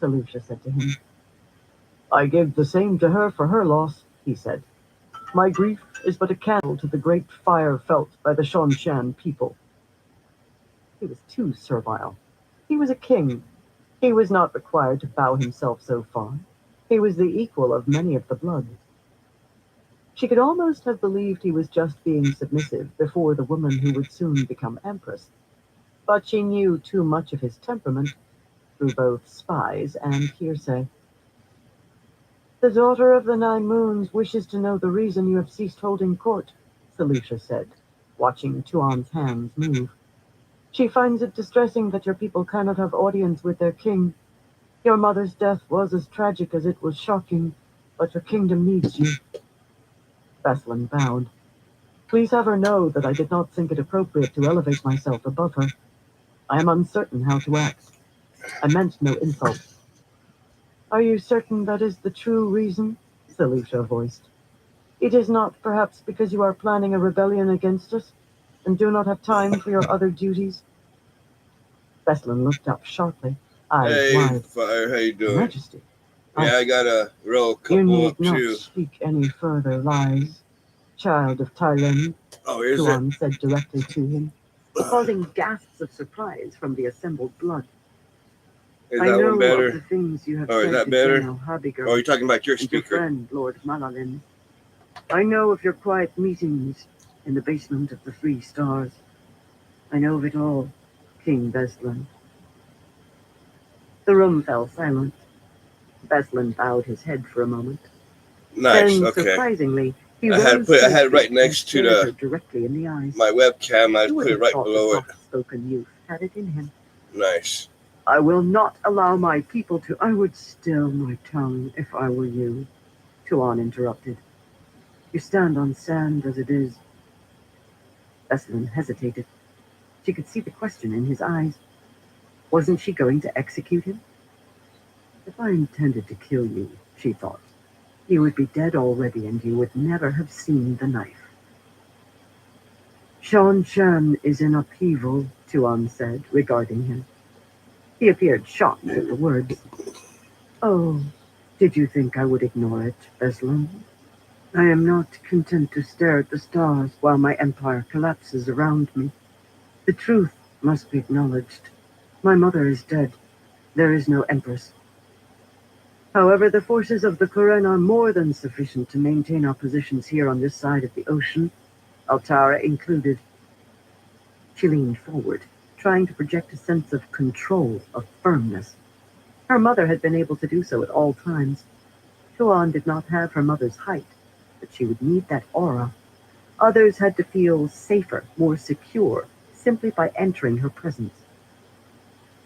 Selusha said to him. I give the same to her for her loss, he said. My grief is but a candle to the great fire felt by the Shanshan people. He was too servile. He was a king. He was not required to bow himself so far. He was the equal of many of the blood. She could almost have believed he was just being submissive before the woman who would soon become empress. But she knew too much of his temperament through both spies and hearsay. The daughter of the Nine Moons wishes to know the reason you have ceased holding court, Selusha said, watching Tuan's hands move. She finds it distressing that your people cannot have audience with their king. Your mother's death was as tragic as it was shocking, but your kingdom needs you. Beslan bowed. Please have her know that I did not think it appropriate to elevate myself above her. I am uncertain how to act. I meant no insult. Are you certain that is the true reason? Selusha voiced. It is not perhaps because you are planning a rebellion against us and do not have time for your other duties? Beslan looked up sharply, eyes Hey, wide. Fire, how you Your doing? Majesty, Yeah, I got a roll you couple need up not too. speak any further lies, child of Thailand, Oh, is it? Tuan said directly to him, causing gasps of surprise from the assembled blood. Is I that one know of the better? things you have Oh, is said that to better? General Oh, Habiger you're talking about your and your speaker. friend, Lord Malalin. I know of your quiet meetings in the basement of the Three Stars. I know of it all, King Beslan. The room fell silent. Beslan bowed his head for a moment. Nice. Then, Okay. surprisingly, he I had rose to I his had it feet right and next to stared the her directly in the eyes. my webcam. I Who would put it have right thought the below it. soft-spoken youth had it in him? Nice. I will not allow my people to... I would still my tongue if I were you, Tuan interrupted. You stand on sand as it is. Beslan hesitated. She could see the question in his eyes. Wasn't she going to execute him? If I intended to kill you, she thought, you would be dead already and you would never have seen the knife. Shan Shan is in upheaval, Tuan said, regarding him. He appeared shocked at the words. Oh, did you think I would ignore it, Beslan? I am not content to stare at the stars while my empire collapses around me. The truth must be acknowledged. My mother is dead. There is no empress. However, the forces of the Karen are more than sufficient to maintain our positions here on this side of the ocean, Altara included. She leaned forward, trying to project a sense of control, of firmness. Her mother had been able to do so at all times. Tuan did not have her mother's height, but she would need that aura. Others had to feel safer, more secure, simply by entering her presence.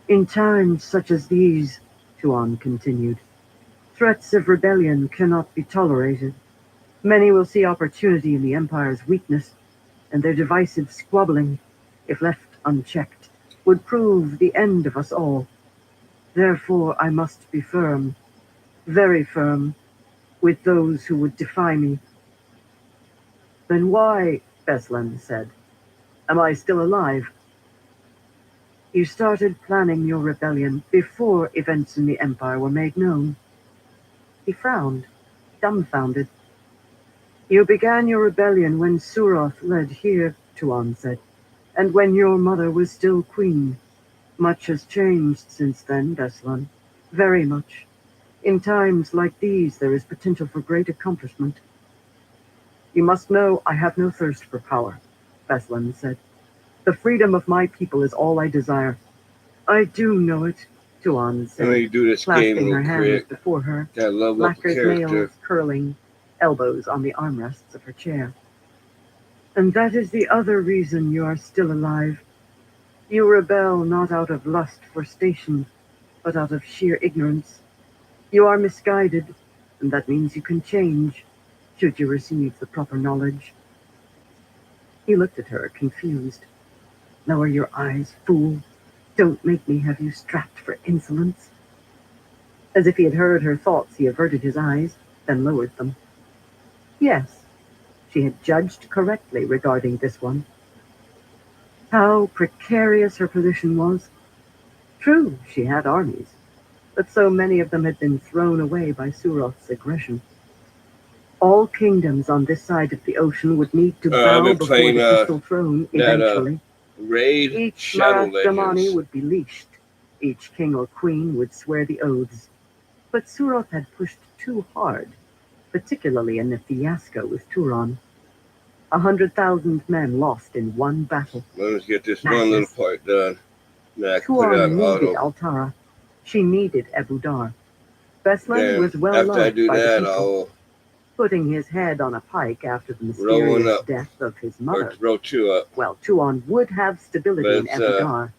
In times such as these, Tuan continued, threats of rebellion cannot be tolerated. Many will see opportunity in the Empire's weakness, and their divisive squabbling, if left unchecked, would prove the end of us all. Therefore I must be firm, very firm, with those who would defy me. Then why, Beslan said, am I still alive? You started planning your rebellion before events in the Empire were made known. He frowned, dumbfounded. You began your rebellion when Suroth led here, Tuan said, and when your mother was still queen. Much has changed since then, Beslan. Very much. In times like these, there is potential for great accomplishment. You must know I have no thirst for power, Beslan said. The freedom of my people is all I desire. I do know it, Tuan Let said, me do this game clasping real her hands quick. before her, Gotta level up a lacquered nails character. curling, elbows on the armrests of her chair. And that is the other reason you are still alive. You rebel not out of lust for station, but out of sheer ignorance. You are misguided, and that means you can change, should you receive the proper knowledge. He looked at her, confused. Lower your eyes, fool. Don't make me have you strapped for insolence. As if he had heard her thoughts, he averted his eyes, then lowered them. Yes, she had judged correctly regarding this one. How precarious her position was. True, she had armies. but so many of them had been thrown away by Suroth's aggression. All kingdoms on this side of the ocean would need to I've bow been before playing the crystal throne that eventually. Raid Each Shadow Marath-Damani Legends. would be leashed. Each king or queen would swear the oaths. But Suroth had pushed too hard, particularly in the fiasco with Turon. 100,000 men lost in one battle. Let's get this one little part done. Then I can put it Turon on needed auto. Altara. She needed Ebudar. Beslan Then was well after I loved do by the that, people. I'll Putting his head on a pike after the roll one mysterious up, death of his or mother. roll two up. Well, Tuon would have stability But in it's Ebudar,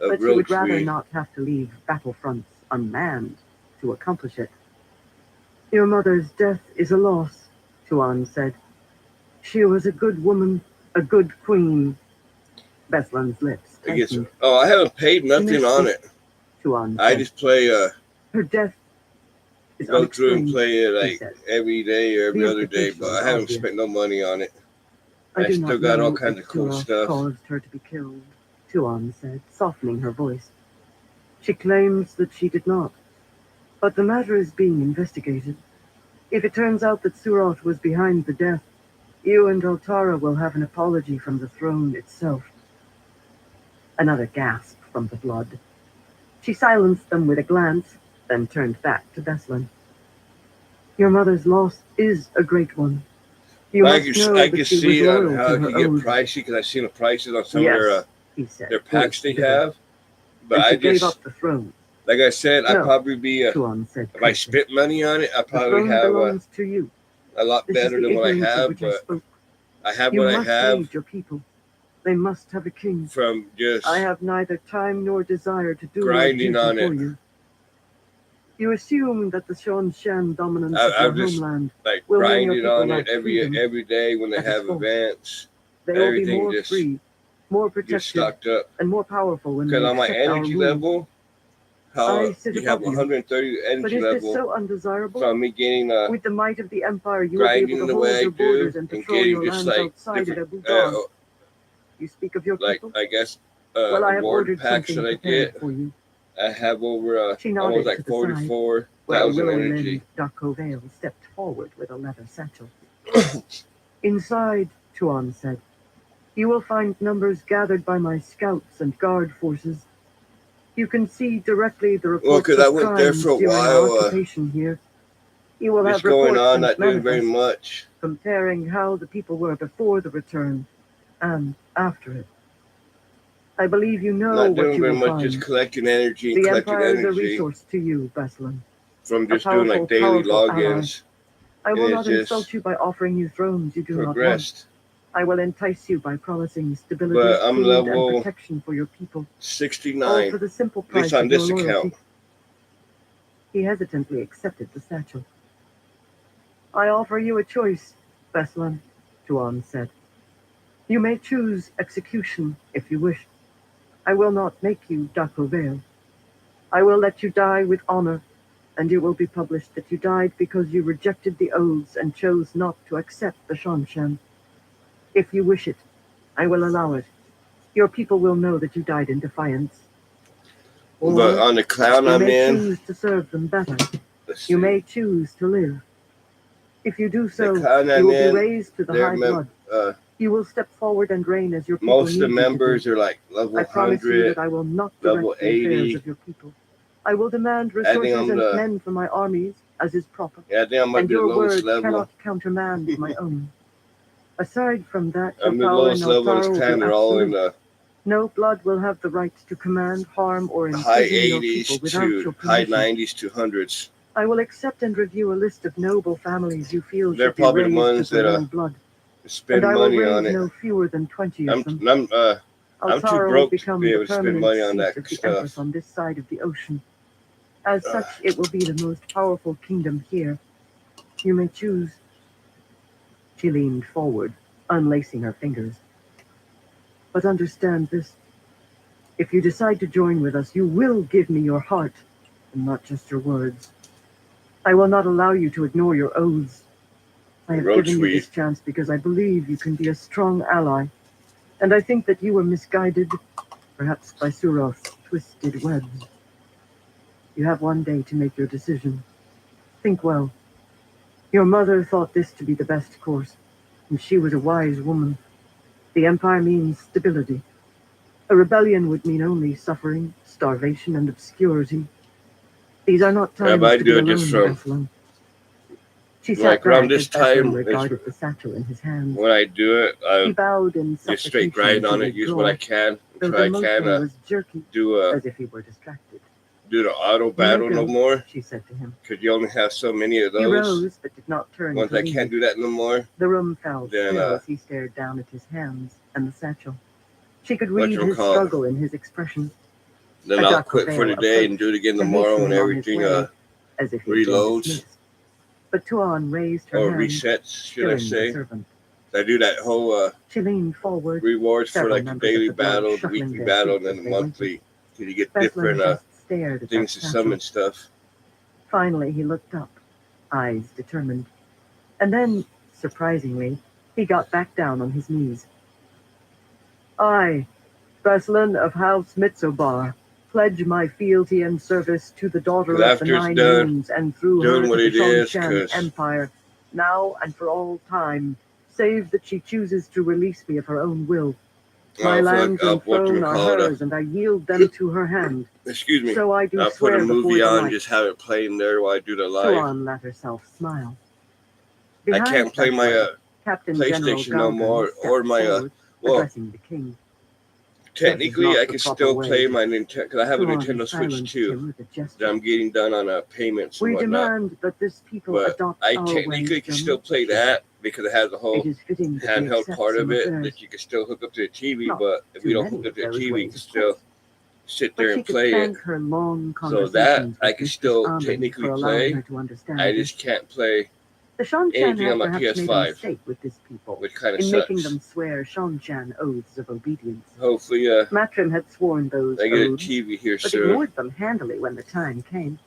a but she roll would rather tree. not have to leave battlefronts unmanned to accomplish it. Your mother's death is a loss, Tuon said. She was a good woman, a good queen. Beslan's lips It gets. tightened. Oh, I haven't paid nothing on it. Tuon I said. just play. Her death is Go through and unexplained, play it he like said. every day or every The other day, but implication I is haven't obvious. spent no money on it. I do still not got all know kinds if of cool Suroth stuff. caused her to be killed, Tuon said, softening her voice. She claims that she did not, but the matter is being investigated. If it turns out that Suroth was behind the death, you and Altara will have an apology from the throne itself. Another gasp from the blood. She silenced them with a glance, then turned back to Beslan. Your mother's loss is a great one. You I must can know I that can she was see on loyal how to it her can get oath. pricey because I've seen the prices on some Yes, of he said, their packs they bitter. have. But And she I gave just, up the throne. like I said, I'd No, probably be Tuon said if I quickly. spent money on it, I'd The probably throne have belongs to you. a lot This is better the than what I ignorance of have. which I But spoke. I have You what I must have lead your people. They must have a king. from just I have neither time nor desire to do grinding your on duty it. for you. You assume that the Shan dominance of I'm your just homeland like will win your grinding people on like it freedom. every day when they That is have false. events. They will be Everything more just free, more gets protected, stocked up. and more powerful when Because they on my accept our energy rule. level, how I sit you have above you. 130 But energy is this level so undesirable? from me getting With the might of the Empire, you will be grinding able the to hold way I your borders do and and patrol your getting just lands like outside of different Ebudar. You speak of your like people? I guess Well, I have reward ordered packs something that I prepared get. for you. I have over She almost nodded like to the side, where 44,000 willowy-limbed energy. Darko Vale stepped forward with a leather satchel. Inside, Tuan said, you will find numbers gathered by my scouts and guard forces. You can see directly the reports because I of went there crimes for a during our while, occupation here. You will just have going reports on, and not doing very manifests much. comparing how the people were before the return and after it. I believe you know Not what doing you very will much, find. just collecting energy and The collecting Empire is a energy resource to you, Beslan. from A just doing like daily powerful ally. logins. I will And not it's insult just you by offering you thrones you do not want. progressed. I will entice you by promising stability, But I'm food, and level protection for your people, all 69, for the simple at least price on of your this loyalty. account. He hesitantly accepted the satchel. I offer you a choice, Beslan, Tuan said. You may choose execution if you wish. I will not make you Darko Vale. I will let you die with honor, and it will be published that you died because you rejected the oaths and chose not to accept the Shanshan. If you wish it, I will allow it. Your people will know that you died in defiance. Or But on the clown you I'm may in, choose to serve them better. let's You see. may choose to live. If you do The so, clown you I'm will be in, raised to the high blood. You will step forward and reign as your people most of the need you to members do. are like level I promise you 100. that I will not level direct the affairs 80. of your people. I will demand I think resources I'm and the men for my armies, as is proper. I think I might And be the your lowest word level. cannot countermand my own. Aside from that, your I'm the power in lowest level in this Altara will clan. be They're all in absolute. the No blood will have the right to command, harm, or high imprison your people 80s without to your high permission. 90s to hundreds. I will accept and review a list of noble families you feel They're should be probably the raised to ones the that royal blood, and spend I will money on raise it. no fewer than 20 of them. I'm too Altara will broke to become be the able to spend permanent money on seat that of the Empress stuff. on this side of the ocean. As such, it will be the most powerful kingdom here. You may choose. She leaned forward, unlacing her fingers. But understand this. If you decide to join with us, you will give me your heart, and not just your words. I will not allow you to ignore your oaths. I have given you this chance because I believe you can be a strong ally, and I think that you were misguided, perhaps by Suroth's twisted webs. You have one day to make your decision. Think well. Your mother thought this to be the best course, and she was a wise woman. The Empire means stability. A rebellion would mean only suffering, starvation, and obscurity. These are not Yeah, but times I to be do it just alone, from Beslan. She sat like around back this as Beslan time is regarded the satchel in his hands. when I do it. He I bowed in just straight supplication grind to on it, use what I withdraw, can, though try the I can motion was jerky, do as if he were distracted. the auto "You may battle no go," more. she said to him. Cause you only have so many of He those. rose, but did not turn Once to I can't leave. do that no more, The room fell then still as he stared down at his hands and the satchel. She could read his whatchamacallit, struggle in his expression. then A I'll darker quit for veil the day and approached do it again to tomorrow hasten when him on his everything way, as if he had been reloads dismissed. But Tuan raised her or hand, resets, should I stilling the say. servant. I do that whole She leaned forward, rewards for several like the members of daily the guard battle, the shuffling weekly their battle, and seats then as the they waited. monthly. Cause you get Beslan different just stared at that things to satchel. summon stuff. Finally, he looked up, eyes determined. And then, surprisingly, he got back down on his knees. "I, Beslan of House Mitsobar, pledge my fealty and service to the daughter Cause of the after it's Nine done Moons and through her doing to what the it is, Shongshan cause Empire, now and for all time, save that she chooses to release me of her own will. My lands and throne are hers, and I yield them to her hand. excuse me. So I do I'll put a swear before movie the on, light." just have it playing there while I do the live. Tuan let herself smile. I Behind can't play my Beslan, Captain General PlayStation no Galgan more, stepped or my forward, well, addressing the king. technically not I the can proper still way play to- my Nintendo, because I have a Tuan Nintendo Switch silenced 2 him with a that gesture. I'm getting done on payments and "We whatnot. demand that this people But adopt I our technically ways, can still General," play she that because it has a said. whole "It is fitting that we handheld accept part some of it affairs. that you can still hook up to the TV. Not But if too we don't many hook up of to the those TV, we ways, can of still course. sit But there she and could play it. thank her long So that conversations I with can Mistress still Amen technically for allowing play. her to understand I this. just can't play The Shongshan anything had on my perhaps made a PS5, mistake with this people which kind of in making sucks. them swear Shongshan oaths of obedience. Hopefully, Matrim had sworn those I get a oaths, TV here but soon. ignored them handily when the time came.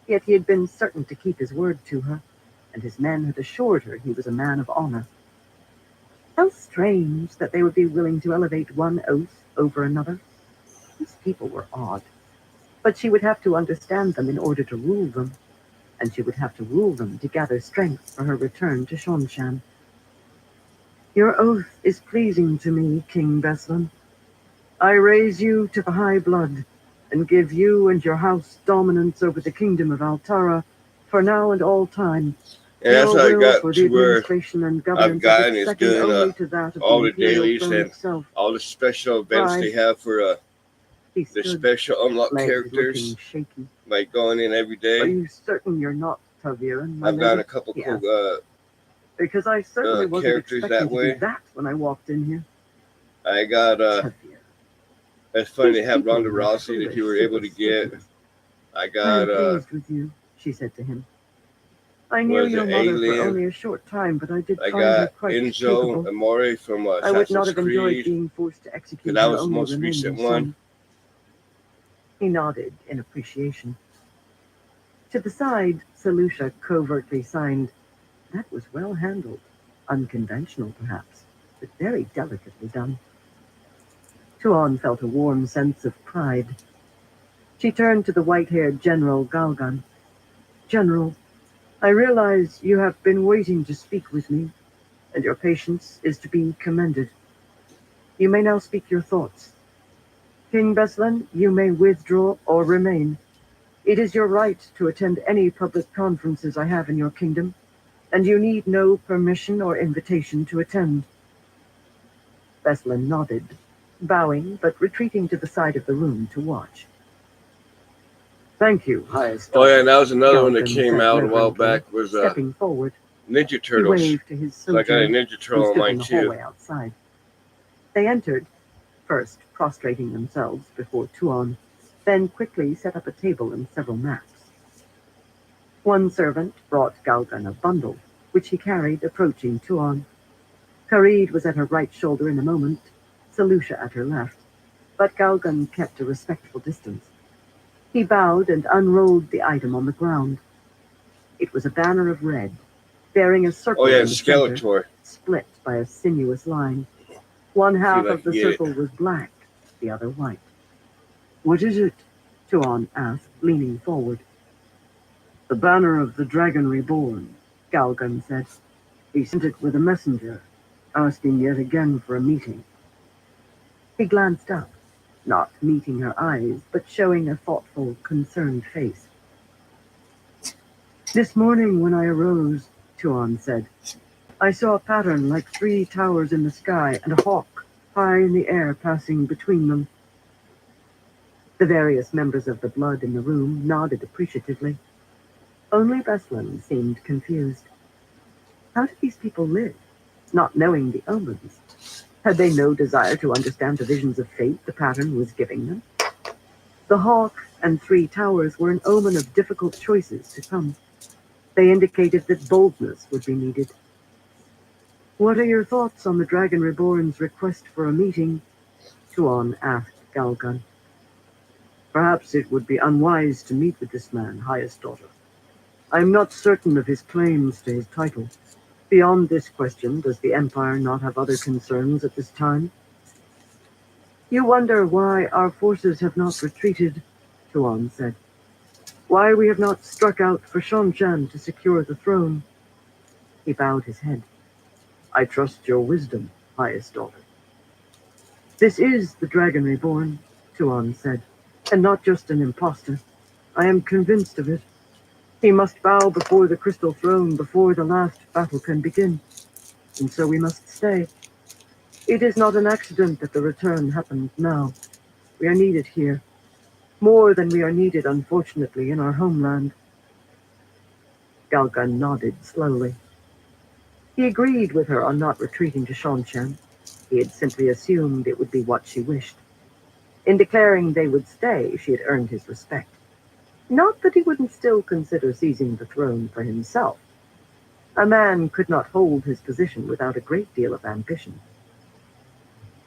Yet he had been certain to keep his word to her, and his men had assured her he was a man of honor. How strange that they would be willing to elevate one oath over another. These people were odd. But she would have to understand them in order to rule them, and she would have to rule them to gather strength for her return to Shongshan. "Your oath is pleasing to me, King Beslan. I raise you to the high blood, and give you and your house dominance over the kingdom of Altara for now and all time. And that's Your how I will got for the to where administration and I've governance of gotten it is second doing only to that of all the the imperial dailies throne and itself." all the special events Right. they have for He the stood, special unlock legs characters, looking shaky. like going in every "Are day. you certain you're not Taviran, my I've gotten lady?" a couple he cool asked. "Because I certainly wasn't characters expecting that to way. do that when I walked in here." I got Tavir. it's funny they These have people Ronda were Rousey that you were foolish, able to get. superstitious. I "I got am pleased with you," she said to him. "I knew was your it mother for Alien? only a short time, but I did I find her got quite Enzo capable. Amore from I would not Assassin's have enjoyed Creed, being forced to because execute that her was the only most recent remaining one. son." He nodded in appreciation. To the side, Selusha covertly signed. That was well handled. Unconventional, perhaps, but very delicately done. Tuan felt a warm sense of pride. She turned to the white-haired General Galgan. "General, I realize you have been waiting to speak with me, and your patience is to be commended. You may now speak your thoughts. King Beslan, you may withdraw or remain. It is your right to attend any public conferences I have in your kingdom, and you need no permission or invitation to attend." Beslan nodded, bowing but retreating to the side of the room to watch. "Thank you, highest." Oh yeah, and that was another one that Galgan came said out a while reverently, back. Was stepping forward. Ninja He Turtles. waved to his So I got a sojourn, Ninja who Turtle on stood in mine the too. hallway outside. They entered, first prostrating themselves before Tuan, then quickly set up a table and several maps. One servant brought Galgan a bundle, which he carried, approaching Tuan. Karid was at her right shoulder in a moment, Selusha at her left, but Galgan kept a respectful distance. He bowed and unrolled the item on the ground. It was a banner of red, bearing a circle Oh yeah, in the center, Skeletor. split by a sinuous line. One half if I of the can get it. circle was black, the other white. "What is it?" Tuan asked, leaning forward. The banner of the dragon reborn, Galgan said. He sent it with a messenger, asking yet again for a meeting. He glanced up, not meeting her eyes, but showing a thoughtful, concerned face. This morning when I arose, Tuan said, I saw a pattern like 3 towers in the sky and a hawk high in the air passing between them. The various members of the blood in the room nodded appreciatively. Only Beslan seemed confused. How did these people live, not knowing the omens? Had they no desire to understand the visions of fate the pattern was giving them? The hawk and 3 towers were an omen of difficult choices to come. They indicated that boldness would be needed. What are your thoughts on the Dragon Reborn's request for a meeting? Tuan asked Galgan. Perhaps it would be unwise to meet with this man, highest daughter. I am not certain of his claims to his title. Beyond this question, does the Empire not have other concerns at this time? You wonder why our forces have not retreated, Tuan said. Why we have not struck out for Shanshan to secure the throne. He bowed his head. I trust your wisdom, highest daughter. This is the Dragon Reborn, Tuan said, and not just an impostor. I am convinced of it. He must bow before the crystal throne before the last battle can begin, and so we must stay. It is not an accident that the return happened now. We are needed here, more than we are needed, unfortunately, in our homeland. Galgan nodded slowly. He agreed with her on not retreating to Shanshan. He had simply assumed it would be what she wished. In declaring they would stay, she had earned his respect. Not that he wouldn't still consider seizing the throne for himself. A man could not hold his position without a great deal of ambition.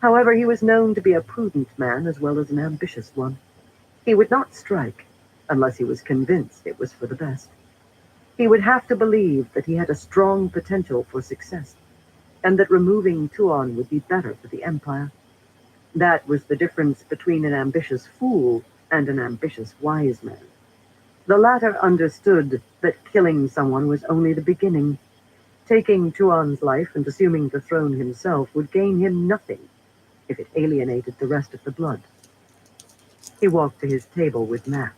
However, he was known to be a prudent man as well as an ambitious one. He would not strike unless he was convinced it was for the best. He would have to believe that he had a strong potential for success, and that removing Tuan would be better for the Empire. That was the difference between an ambitious fool and an ambitious wise man. The latter understood that killing someone was only the beginning. Taking Tuan's life and assuming the throne himself would gain him nothing if it alienated the rest of the blood. He walked to his table with Matt.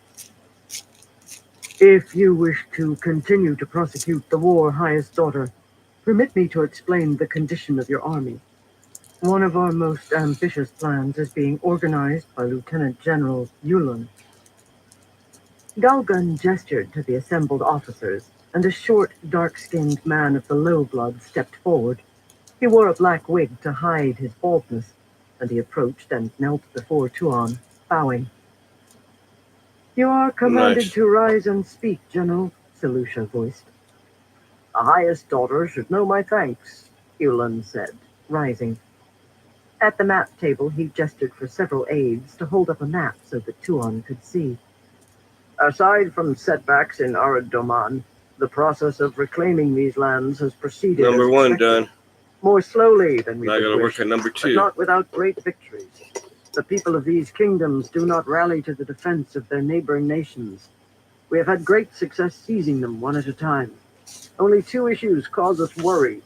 If you wish to continue to prosecute the war, highest daughter, permit me to explain the condition of your army. One of our most ambitious plans is being organized by Lieutenant General Yulun. Galgun gestured to the assembled officers, and a short, dark-skinned man of the low blood stepped forward. He wore a black wig to hide his baldness, and he approached and knelt before Tuan, bowing. You are commanded to rise and speak, General, Selusha voiced. The highest daughter should know my thanks, Yulun said, rising. At the map table, he gestured for several aides to hold up a map so that Tuan could see. Aside from setbacks in Arid Doman, the process of reclaiming these lands has proceeded Number 1 done. More slowly than we Now I would gotta wish, work at number 2. but not without great victories. The people of these kingdoms do not rally to the defense of their neighboring nations. We have had great success seizing them one at a time. Only 2 issues cause us worry.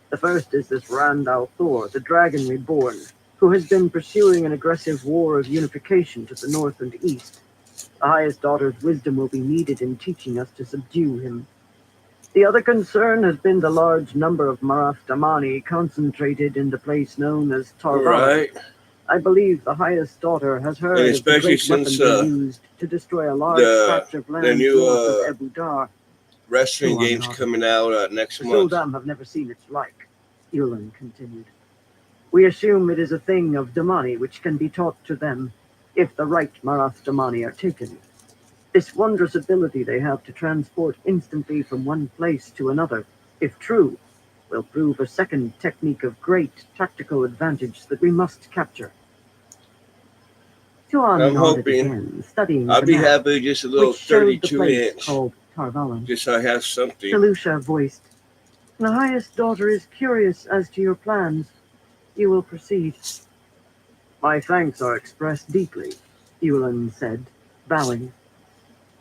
The first is this Randall Thor, the Dragon Reborn, who has been pursuing an aggressive war of unification to the north and east. The highest daughter's wisdom will be needed in teaching us to subdue him. The other concern has been the large number of Marath Damani concentrated in the place known as Tarvala. Right. I believe the highest daughter has heard And of the especially great weapon since they used to destroy a large patch of land new north of Ebu Dar. wrestling Tuan game's nodded. coming out next The month. Suldam have never seen its like, Yulin continued. We assume it is a thing of Damani which can be taught to them if the right Marath Damani are taken. This wondrous ability they have to transport instantly from one place to another, if true, will prove a second technique of great tactical advantage that we must capture. Tuan I'm nodded hoping again, studying I'll the be map, happy with just a little which showed the 32 place inch. called Tarvalon. Just so I have something. Selusha voiced, The highest daughter is curious as to your plans. You will proceed. My thanks are expressed deeply, Yulin said, bowing.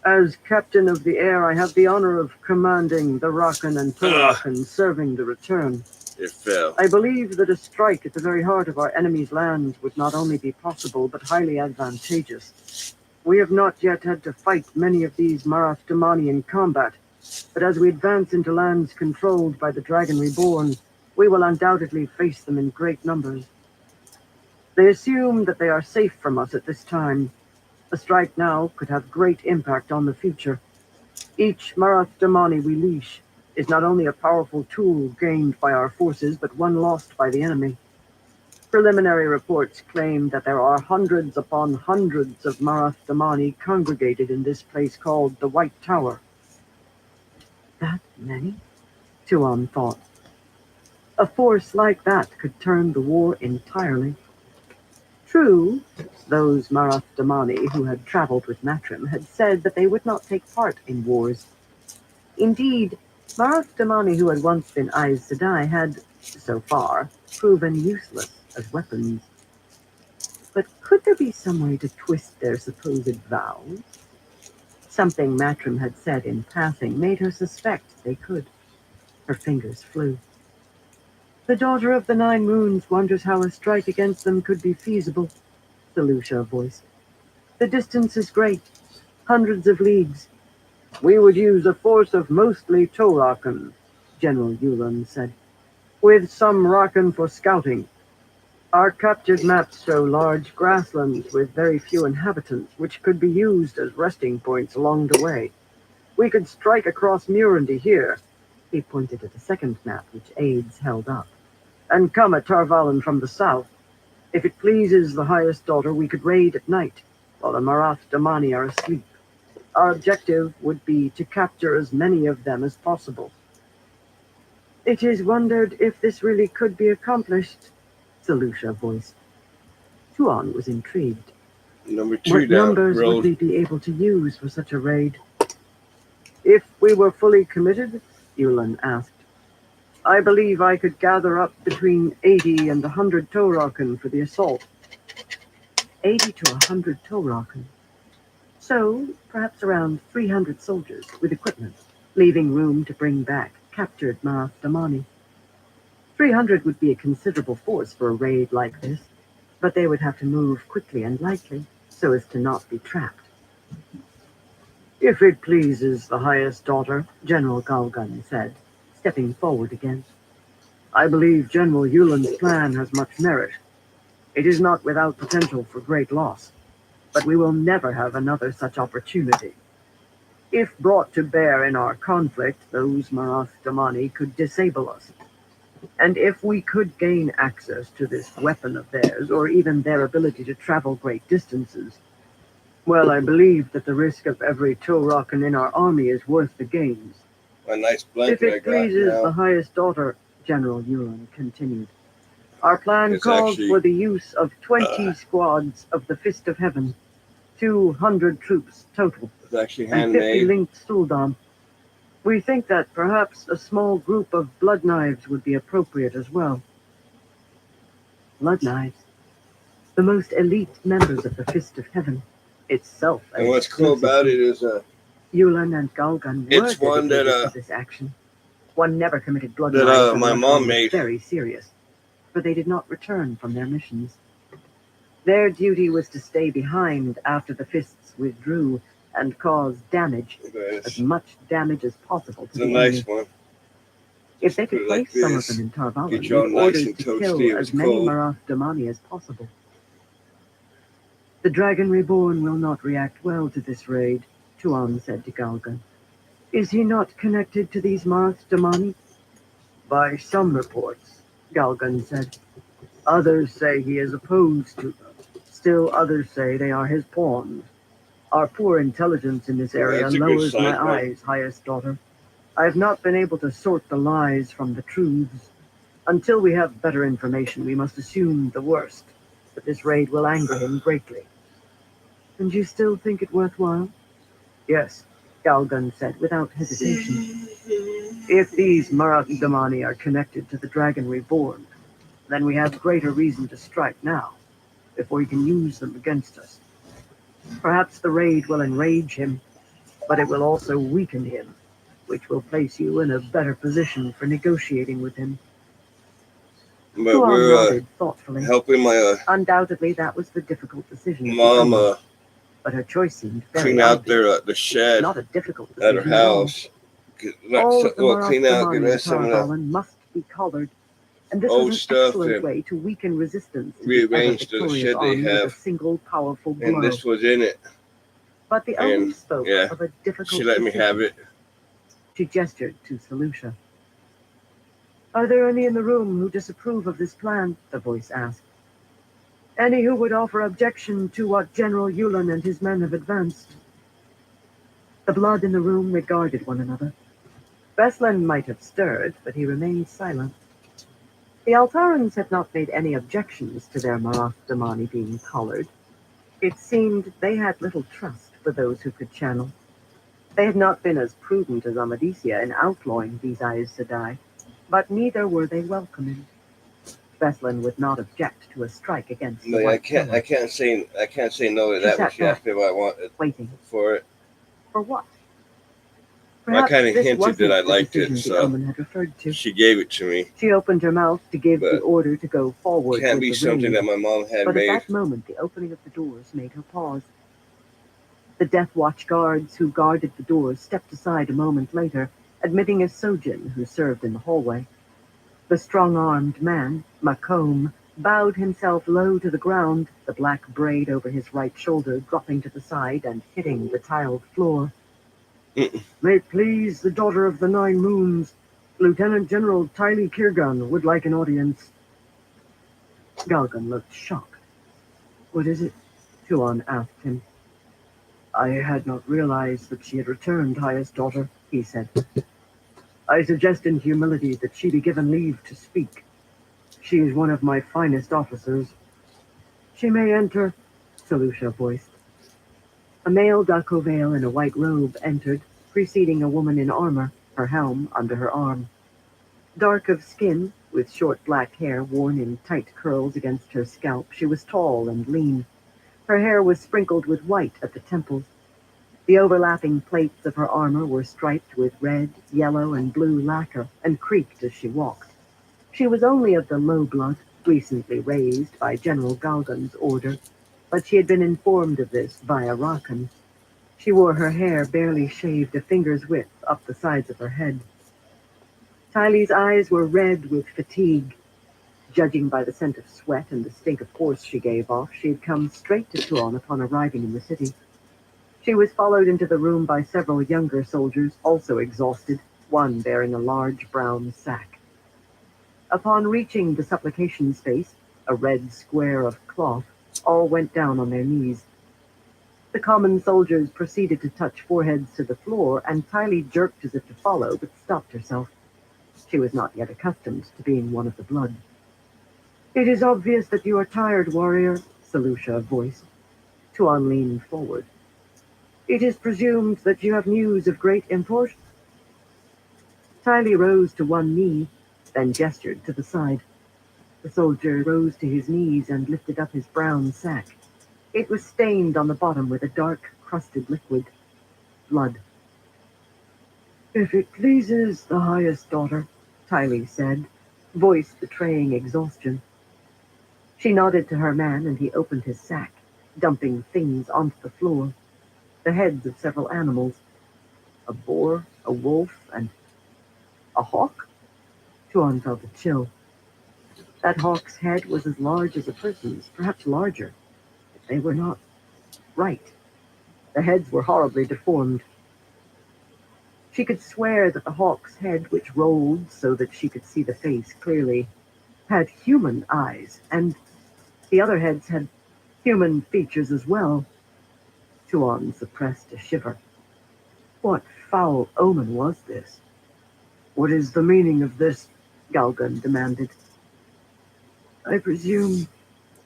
As captain of the air, I have the honor of commanding the Rakan and Torakan serving the return. It fell. I believe that a strike at the very heart of our enemy's lands would not only be possible, but highly advantageous. We have not yet had to fight many of these Marath Damani in combat, but as we advance into lands controlled by the Dragon Reborn, we will undoubtedly face them in great numbers. They assume that they are safe from us at this time. A strike now could have great impact on the future. Each Marath Damani we leash is not only a powerful tool gained by our forces, but one lost by the enemy. Preliminary reports claim that there are hundreds upon hundreds of Marath Damani congregated in this place called the White Tower. That many? Tuan thought. A force like that could turn the war entirely. True, those Marath Damani who had traveled with Matrim had said that they would not take part in wars. Indeed, Marath Damani who had once been Aes Sedai had, so far, proven useless as weapons. But could there be some way to twist their supposed vows? Something Matrim had said in passing made her suspect they could. Her fingers flew. The daughter of the Nine Moons wonders how a strike against them could be feasible, Selusha voiced. The distance is great, hundreds of leagues. We would use a force of mostly Torakan, General Yulan said, with some Rakan for scouting. Our captured maps show large grasslands with very few inhabitants, which could be used as resting points along the way. We could strike across Murundi here, he pointed at a second map which aides held up, and come at Tarvalin from the south. If it pleases the highest daughter, we could raid at night, while the Marath Damani are asleep. Our objective would be to capture as many of them as possible. It is wondered if this really could be accomplished, Selusha voiced. Tuan was intrigued. Number 2 What down. numbers Roll. would we be able to use for such a raid? If we were fully committed, Yulan asked, I believe I could gather up between 80 and 100 Torakan for the assault. 80 to 100 Torakan. So, perhaps around 300 soldiers with equipment, leaving room to bring back captured Marath Damani. 300 would be a considerable force for a raid like this, but they would have to move quickly and lightly so as to not be trapped. If it pleases the highest daughter, General Galgan said, stepping forward again. I believe General Yulan's plan has much merit. It is not without potential for great loss, but we will never have another such opportunity. If brought to bear in our conflict, those Marath Damani could disable us. And if we could gain access to this weapon of theirs, or even their ability to travel great distances, well, I believe that the risk of every Torakan in our army is worth the gains. A nice If blanket I it got pleases now. the highest daughter, General Yulan continued, our plan It's calls actually, for the use of 20 squads of the Fist of Heaven, 200 troops total, It's actually and 50 handmade. linked Suldam. We think that perhaps a small group of blood knives would be appropriate as well. Blood knives, the most elite members of the Fist of Heaven, itself. And what's cool about it is Yulan and Galgan were it's one that, dedicated to this action. One never committed blood that, knives my unless mom one was made. very serious, for they did not return from their missions. Their duty was to stay behind after the Fists withdrew and cause damage, as much damage as possible to It's a the nice enemy. one. If they Put could it like place some of this. them in Tarvalin, Get you all we'd nice ordered and to toasty. kill It as was many cold. Marath Damani as possible. The Dragon Reborn will not react well to this raid, Tuan said to Galgan. Is he not connected to these Marath Damani? By some reports, Galgan said. Others say he is opposed to them. Still others say they are his pawns. Our poor intelligence in this area That's a good lowers sign, my man. eyes, highest daughter. I have not been able to sort the lies from the truths. Until we have better information, we must assume the worst, that this raid will anger him greatly. And you still think it worthwhile? Yes, Galgun said without hesitation. If these Marath Damani are connected to the Dragon Reborn, then we have greater reason to strike now, before he can use them against us. Perhaps the raid will enrage him, but it will also weaken him, which will place you in a better position for negotiating with him. But Tuan we're nodded thoughtfully. helping my Undoubtedly, that was the difficult decision of the mom owner, but her choice seemed very clean out obvious. the shed Not a difficult at her decision at all. house. All of the Clean out, get Marastamani rid in of some of the Tarvalin must be collared, and this was old an stuff excellent and way to weaken resistance to the rearrange the ever-victorious shed they army with a have. single powerful And blow. this was in it. But the And omen spoke yeah, of a she difficult let me have decision. it. She gestured to Selusha. Are there any in the room who disapprove of this plan? The voice asked. Any who would offer objection to what General Yulin and his men have advanced? The blood in the room regarded one another. Beslan might have stirred, but he remained silent. The Altarans had not made any objections to their Marastamani being collared. It seemed they had little trust for those who could channel. They had not been as prudent as Amadisia in outlawing these Aes Sedai, but neither were they welcoming. Beslan would not object to a strike against the Like, White Tower. I can't say no to She that when sat she back, asked me what I wanted waiting. for it. For what? I Perhaps kind of this hinted that wasn't I the liked it, decision the so omen had referred to. she gave it to me. She opened her mouth to give the But order to go forward can't with be the something raid, that my mom had but at made. that moment the opening of the doors made her pause. The Death Watch guards who guarded the doors stepped aside a moment later, admitting a Sojin who served in the hallway. The strong-armed man, Macomb, bowed himself low to the ground, the black braid over his right shoulder dropping to the side and hitting the tiled floor. May it please the Daughter of the Nine Moons, Lieutenant General Tylee Kirgan would like an audience. Galgan looked shocked. What is it? Tuan asked him. I had not realized that she had returned, highest daughter, he said. I suggest in humility that she be given leave to speak. She is one of my finest officers. She may enter, Selusha voiced. A male Dakovale in a white robe entered, preceding a woman in armor, her helm under her arm. Dark of skin, with short black hair worn in tight curls against her scalp, she was tall and lean. Her hair was sprinkled with white at the temples. The overlapping plates of her armor were striped with red, yellow, and blue lacquer, and creaked as she walked. She was only of the low blood, recently raised by General Galgan's order, but she had been informed of this via Rakan. She wore her hair barely shaved a finger's width up the sides of her head. Tylee's eyes were red with fatigue. Judging by the scent of sweat and the stink of horse she gave off, she had come straight to Tuon upon arriving in the city. She was followed into the room by several younger soldiers, also exhausted, one bearing a large brown sack. Upon reaching the supplication space, a red square of cloth, all went down on their knees. The common soldiers proceeded to touch foreheads to the floor, and Tylee jerked as if to follow, but stopped herself. She was not yet accustomed to being one of the blood. It is obvious that you are tired, warrior, Selusha voiced. Tuan leaned forward. It is presumed that you have news of great import. Tylee rose to one knee, then gestured to the side. The soldier rose to his knees and lifted up his brown sack. It was stained on the bottom with a dark, crusted liquid. Blood. If it pleases the highest daughter, Tylee said, voice betraying exhaustion. She nodded to her man and he opened his sack, dumping things onto the floor. The heads of several animals. A boar, a wolf, and a hawk? Tuan felt a chill. That hawk's head was as large as a person's, perhaps larger. But they were not right. The heads were horribly deformed. She could swear that the hawk's head, which rolled so that she could see the face clearly, had human eyes, and the other heads had human features as well. Tuan suppressed a shiver. What foul omen was this? What is the meaning of this? Galgan demanded. I presume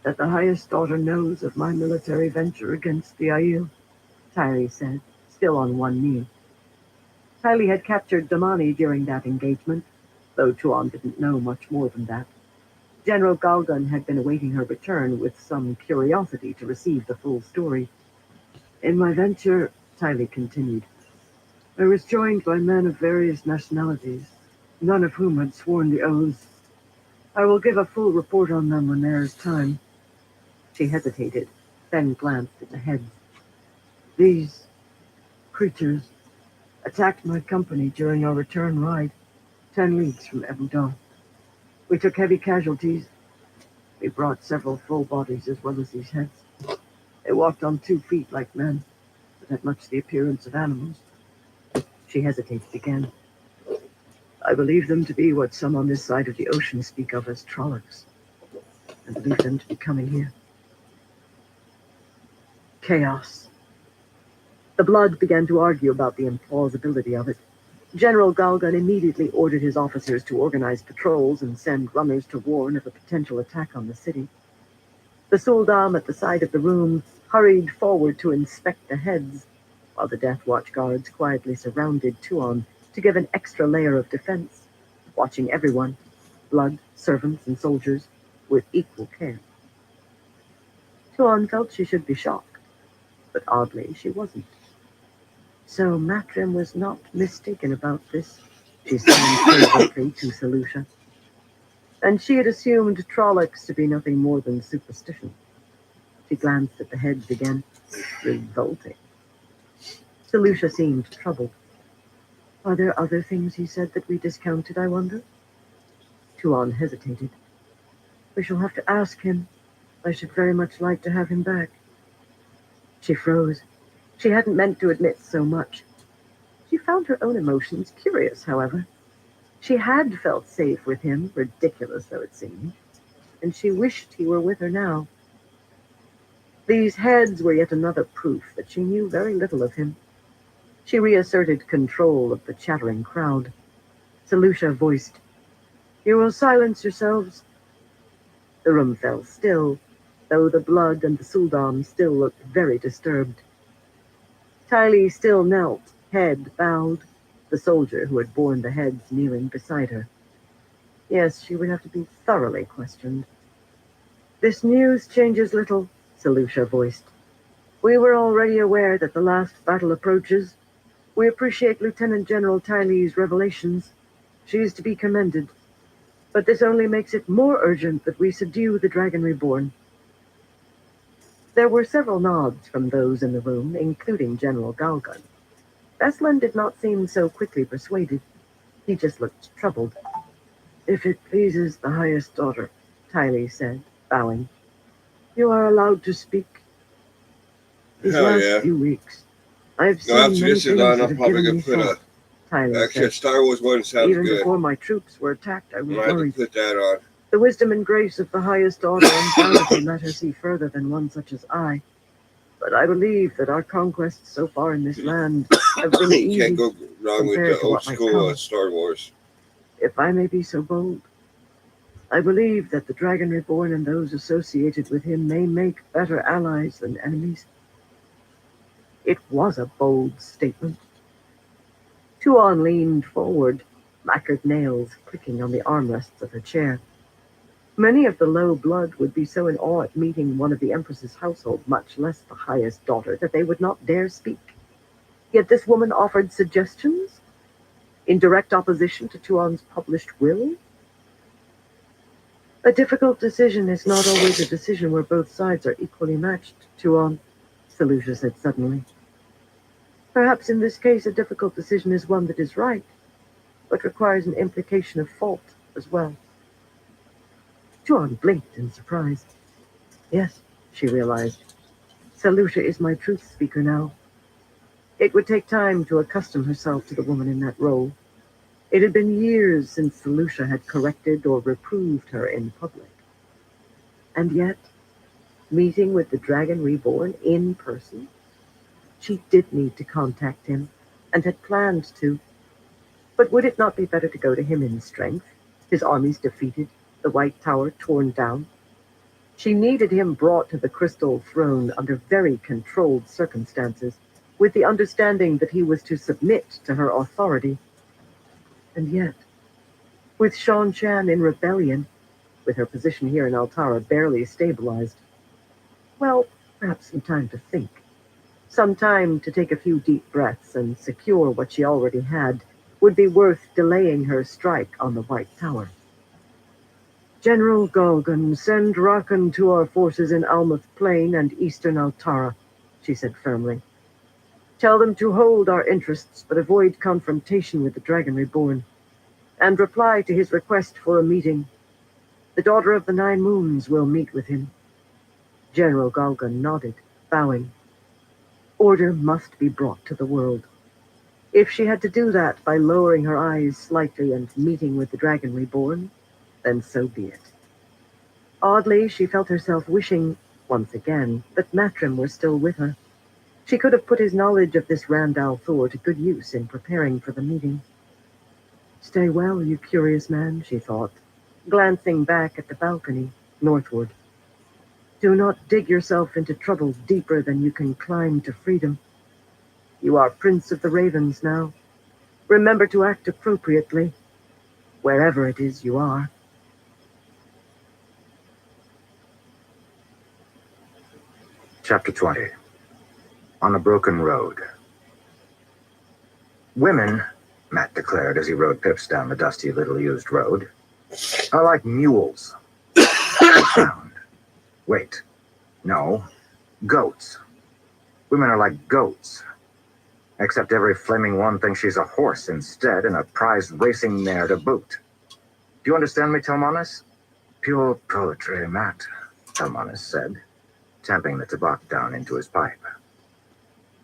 that the highest daughter knows of my military venture against the Aiel, Tylee said, still on one knee. Tylee had captured Damani during that engagement, though Tuan didn't know much more than that. General Galgan had been awaiting her return with some curiosity to receive the full story. In my venture, Tylee continued, I was joined by men of various nationalities, none of whom had sworn the oaths. I will give a full report on them when there is time. She hesitated, then glanced at the heads. These creatures attacked my company during our return ride, 10 leagues from Ebudon. We took heavy casualties. We brought several full bodies as well as these heads. They walked on 2 feet like men, but had much the appearance of animals. She hesitated again. I believe them to be what some on this side of the ocean speak of as Trollocs. I believe them to be coming here. Chaos. The blood began to argue about the implausibility of it. General Galgan immediately ordered his officers to organize patrols and send runners to warn of a potential attack on the city. The Suldam at the side of the room hurried forward to inspect the heads, while the Death Watch guards quietly surrounded Tuon to give an extra layer of defense, watching everyone, blood, servants, and soldiers, with equal care. Tuon felt she should be shocked, but oddly she wasn't. So Matrim was not mistaken about this, she said fervently to Selusha. And she had assumed Trollocs to be nothing more than superstition. She glanced at the heads again. Revolting. Selusha seemed troubled. Are there other things he said that we discounted, I wonder? Tuon hesitated. We shall have to ask him. I should very much like to have him back. She froze. She hadn't meant to admit so much. She found her own emotions curious, however. She had felt safe with him, ridiculous though it seemed, and she wished he were with her now. These heads were yet another proof that she knew very little of him. She reasserted control of the chattering crowd. Selusha voiced, You will silence yourselves. The room fell still, though the blood and the Suldam still looked very disturbed. Tylee still knelt, head bowed, the soldier who had borne the heads kneeling beside her. Yes, she would have to be thoroughly questioned. This news changes little, Selusha voiced. We were already aware that the last battle approaches. We appreciate Lieutenant General Tylee's revelations. She is to be commended. But this only makes it more urgent that we subdue the Dragon Reborn. There were several nods from those in the room, including General Galgun. Veslin did not seem so quickly persuaded. He just looked troubled. If it pleases the highest daughter, Tylee said, bowing. You are allowed to speak. These last few weeks, I've seen many things that have given me thought, Tylee said. Star Wars 1 sounds Even good. before my troops were attacked, I was I had worried. to put that on. The wisdom and grace of the highest daughter undoubtedly let her see further than one such as I. But I believe that our conquests so far in this land have been You easy can't go wrong with compared the to old what might school come. Star Wars. If I may be so bold, I believe that the Dragon Reborn and those associated with him may make better allies than enemies. It was a bold statement. Tuon leaned forward, lacquered nails clicking on the armrests of her chair. Many of the low blood would be so in awe at meeting one of the Empress's household, much less the highest daughter, that they would not dare speak. Yet this woman offered suggestions in direct opposition to Tuon's published will. A difficult decision is not always a decision where both sides are equally matched, Tuon, Selusha said suddenly. Perhaps in this case a difficult decision is one that is right, but requires an implication of fault as well. Tuon blinked in surprise. Yes, she realized. Selusha is my truth speaker now. It would take time to accustom herself to the woman in that role. It had been years since Selusha had corrected or reproved her in public. And yet, meeting with the Dragon Reborn in person, she did need to contact him, and had planned to. But would it not be better to go to him in strength, his armies defeated, the White Tower torn down? She needed him brought to the Crystal Throne under very controlled circumstances, with the understanding that he was to submit to her authority. And yet, with Shan Chan in rebellion, with her position here in Altara barely stabilized, well, perhaps some time to think. Some time to take a few deep breaths and secure what she already had would be worth delaying her strike on the White Tower. General Galgan, send Rakan to our forces in Almuth Plain and eastern Altara, she said firmly. Tell them to hold our interests but avoid confrontation with the Dragon Reborn, and reply to his request for a meeting. The Daughter of the Nine Moons will meet with him. General Galgan nodded, bowing. Order must be brought to the world. If she had to do that by lowering her eyes slightly and meeting with the Dragon Reborn, then so be it. Oddly, she felt herself wishing, once again, that Matrim were still with her. She could have put his knowledge of this Randall Thor to good use in preparing for the meeting. Stay well, you curious man, she thought, glancing back at the balcony, northward. Do not dig yourself into trouble deeper than you can climb to freedom. You are Prince of the Ravens now. Remember to act appropriately, wherever it is you are. Chapter 20. On a Broken Road. Women, Matt declared as he rode Pips down the dusty, little-used road, are like mules. Sound. Wait. No. Goats. Women are like goats. Except every flaming one thinks she's a horse instead and a prize racing mare to boot. Do you understand me, Telmanis? Pure poetry, Matt, Telmanis said, tamping the tobacco down into his pipe.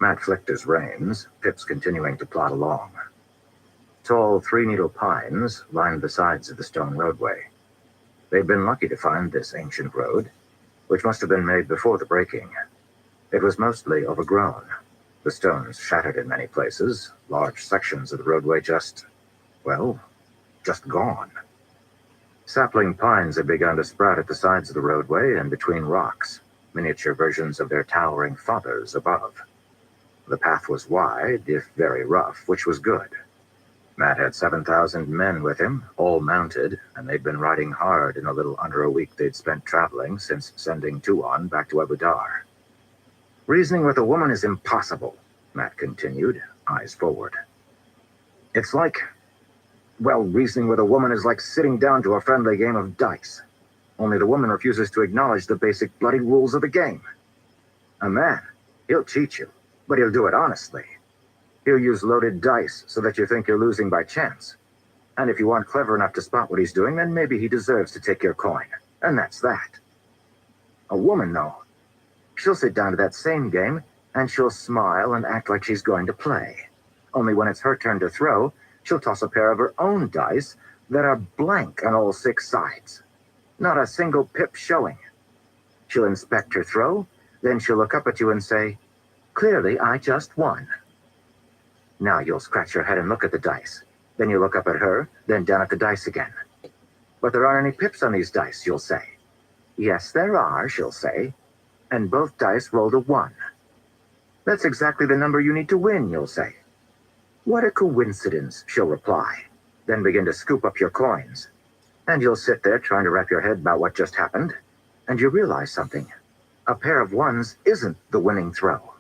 Matt flicked his reins, Pips continuing to plod along. Tall three-needle pines lined the sides of the stone roadway. They'd been lucky to find this ancient road, which must have been made before the breaking. It was mostly overgrown, the stones shattered in many places, large sections of the roadway just gone. Sapling pines had begun to sprout at the sides of the roadway and between rocks, miniature versions of their towering fathers above. The path was wide, if very rough, which was good. Matt had 7,000 men with him, all mounted, and they'd been riding hard in a little under a week they'd spent traveling since sending Tuon back to Abu Dar. Reasoning with a woman is impossible, Matt continued, eyes forward. It's like, reasoning with a woman is like sitting down to a friendly game of dice. Only the woman refuses to acknowledge the basic bloody rules of the game. A man, he'll cheat you, but he'll do it honestly. He'll use loaded dice so that you think you're losing by chance. And if you aren't clever enough to spot what he's doing, then maybe he deserves to take your coin. And that's that. A woman, though, she'll sit down to that same game, and she'll smile and act like she's going to play. Only when it's her turn to throw, she'll toss a pair of her own dice that are blank on all 6 sides. Not a single pip showing. She'll inspect her throw, then she'll look up at you and say, "Clearly, I just won." Now you'll scratch your head and look at the dice. Then you look up at her, then down at the dice again. "But there aren't any pips on these dice," you'll say. "Yes, there are," she'll say. "And both dice rolled a 1. "That's exactly the number you need to win," you'll say. "What a coincidence," she'll reply. Then begin to scoop up your coins. And you'll sit there trying to wrap your head about what just happened, and you realize something. A pair of 1s isn't the winning throw.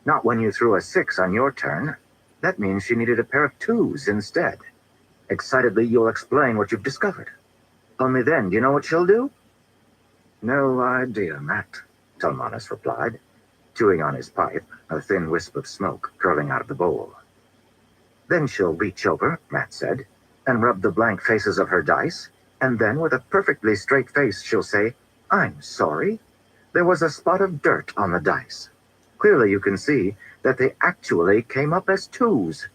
Not when you threw a 6 on your turn. That means she needed a pair of 2s instead. Excitedly, you'll explain what you've discovered. Only then, do you know what she'll do? "No idea, Matt," Telmanis replied, chewing on his pipe, a thin wisp of smoke curling out of the bowl. "Then she'll reach over," Matt said, "and rub the blank faces of her dice, and then with a perfectly straight face she'll say, 'I'm sorry. There was a spot of dirt on the dice.' Clearly you can see that they actually came up as 2s.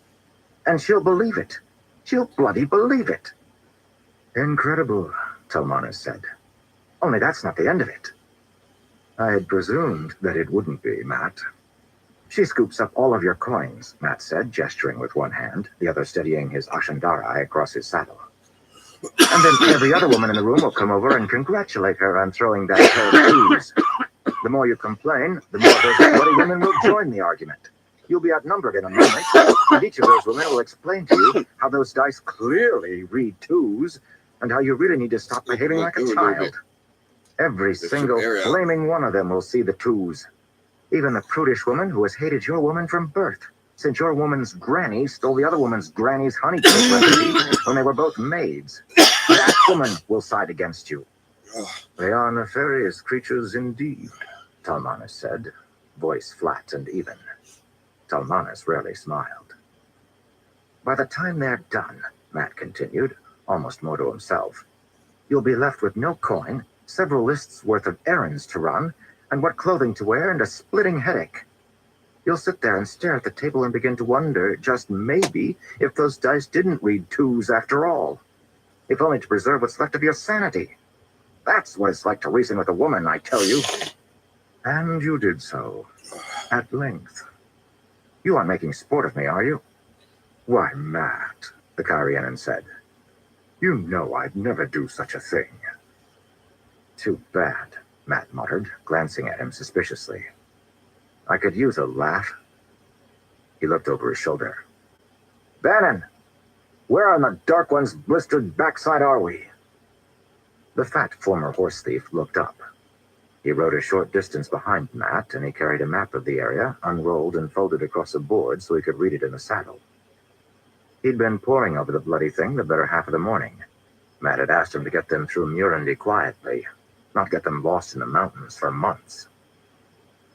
And she'll believe it. She'll bloody believe it." "Incredible," Telmanis said. "Only that's not the end of it." "I had presumed that it wouldn't be, Matt." "She scoops up all of your coins," Matt said, gesturing with one hand, the other steadying his Ashandarai across his saddle. "And then every other woman in the room will come over and congratulate her on throwing that pair of 2s. The more you complain, the more those bloody women will join the argument. You'll be outnumbered in a moment, and each of those women will explain to you how those dice clearly read 2s, and how you really need to stop behaving like a child. Every single flaming one of them will see the 2s. Even the prudish woman who has hated your woman from birth, since your woman's granny stole the other woman's granny's honey cake recipe when they were both maids. That woman will side against you. They are nefarious creatures indeed, Talmanis said, voice flat and even. Talmanis rarely smiled. By the time they're done, Matt continued, almost more to himself, you'll be left with no coin, several lists worth of errands to run, and what clothing to wear, and a splitting headache. You'll sit there and stare at the table and begin to wonder, just maybe, if those dice didn't read twos after all. If only to preserve what's left of your sanity. That's what it's like to reason with a woman, I tell you. And you did so, at length. You aren't making sport of me, are you? Why, Matt, the Kyrianan said. You know I'd never do such a thing. Too bad, Matt muttered, glancing at him suspiciously. I could use a laugh. He looked over his shoulder. Bannon, where on the Dark One's blistered backside are we? The fat former horse thief looked up. He rode a short distance behind Matt, and he carried a map of the area, unrolled and folded across a board so he could read it in the saddle. He'd been poring over the bloody thing the better half of the morning. Matt had asked him to get them through Murandy quietly, not get them lost in the mountains for months.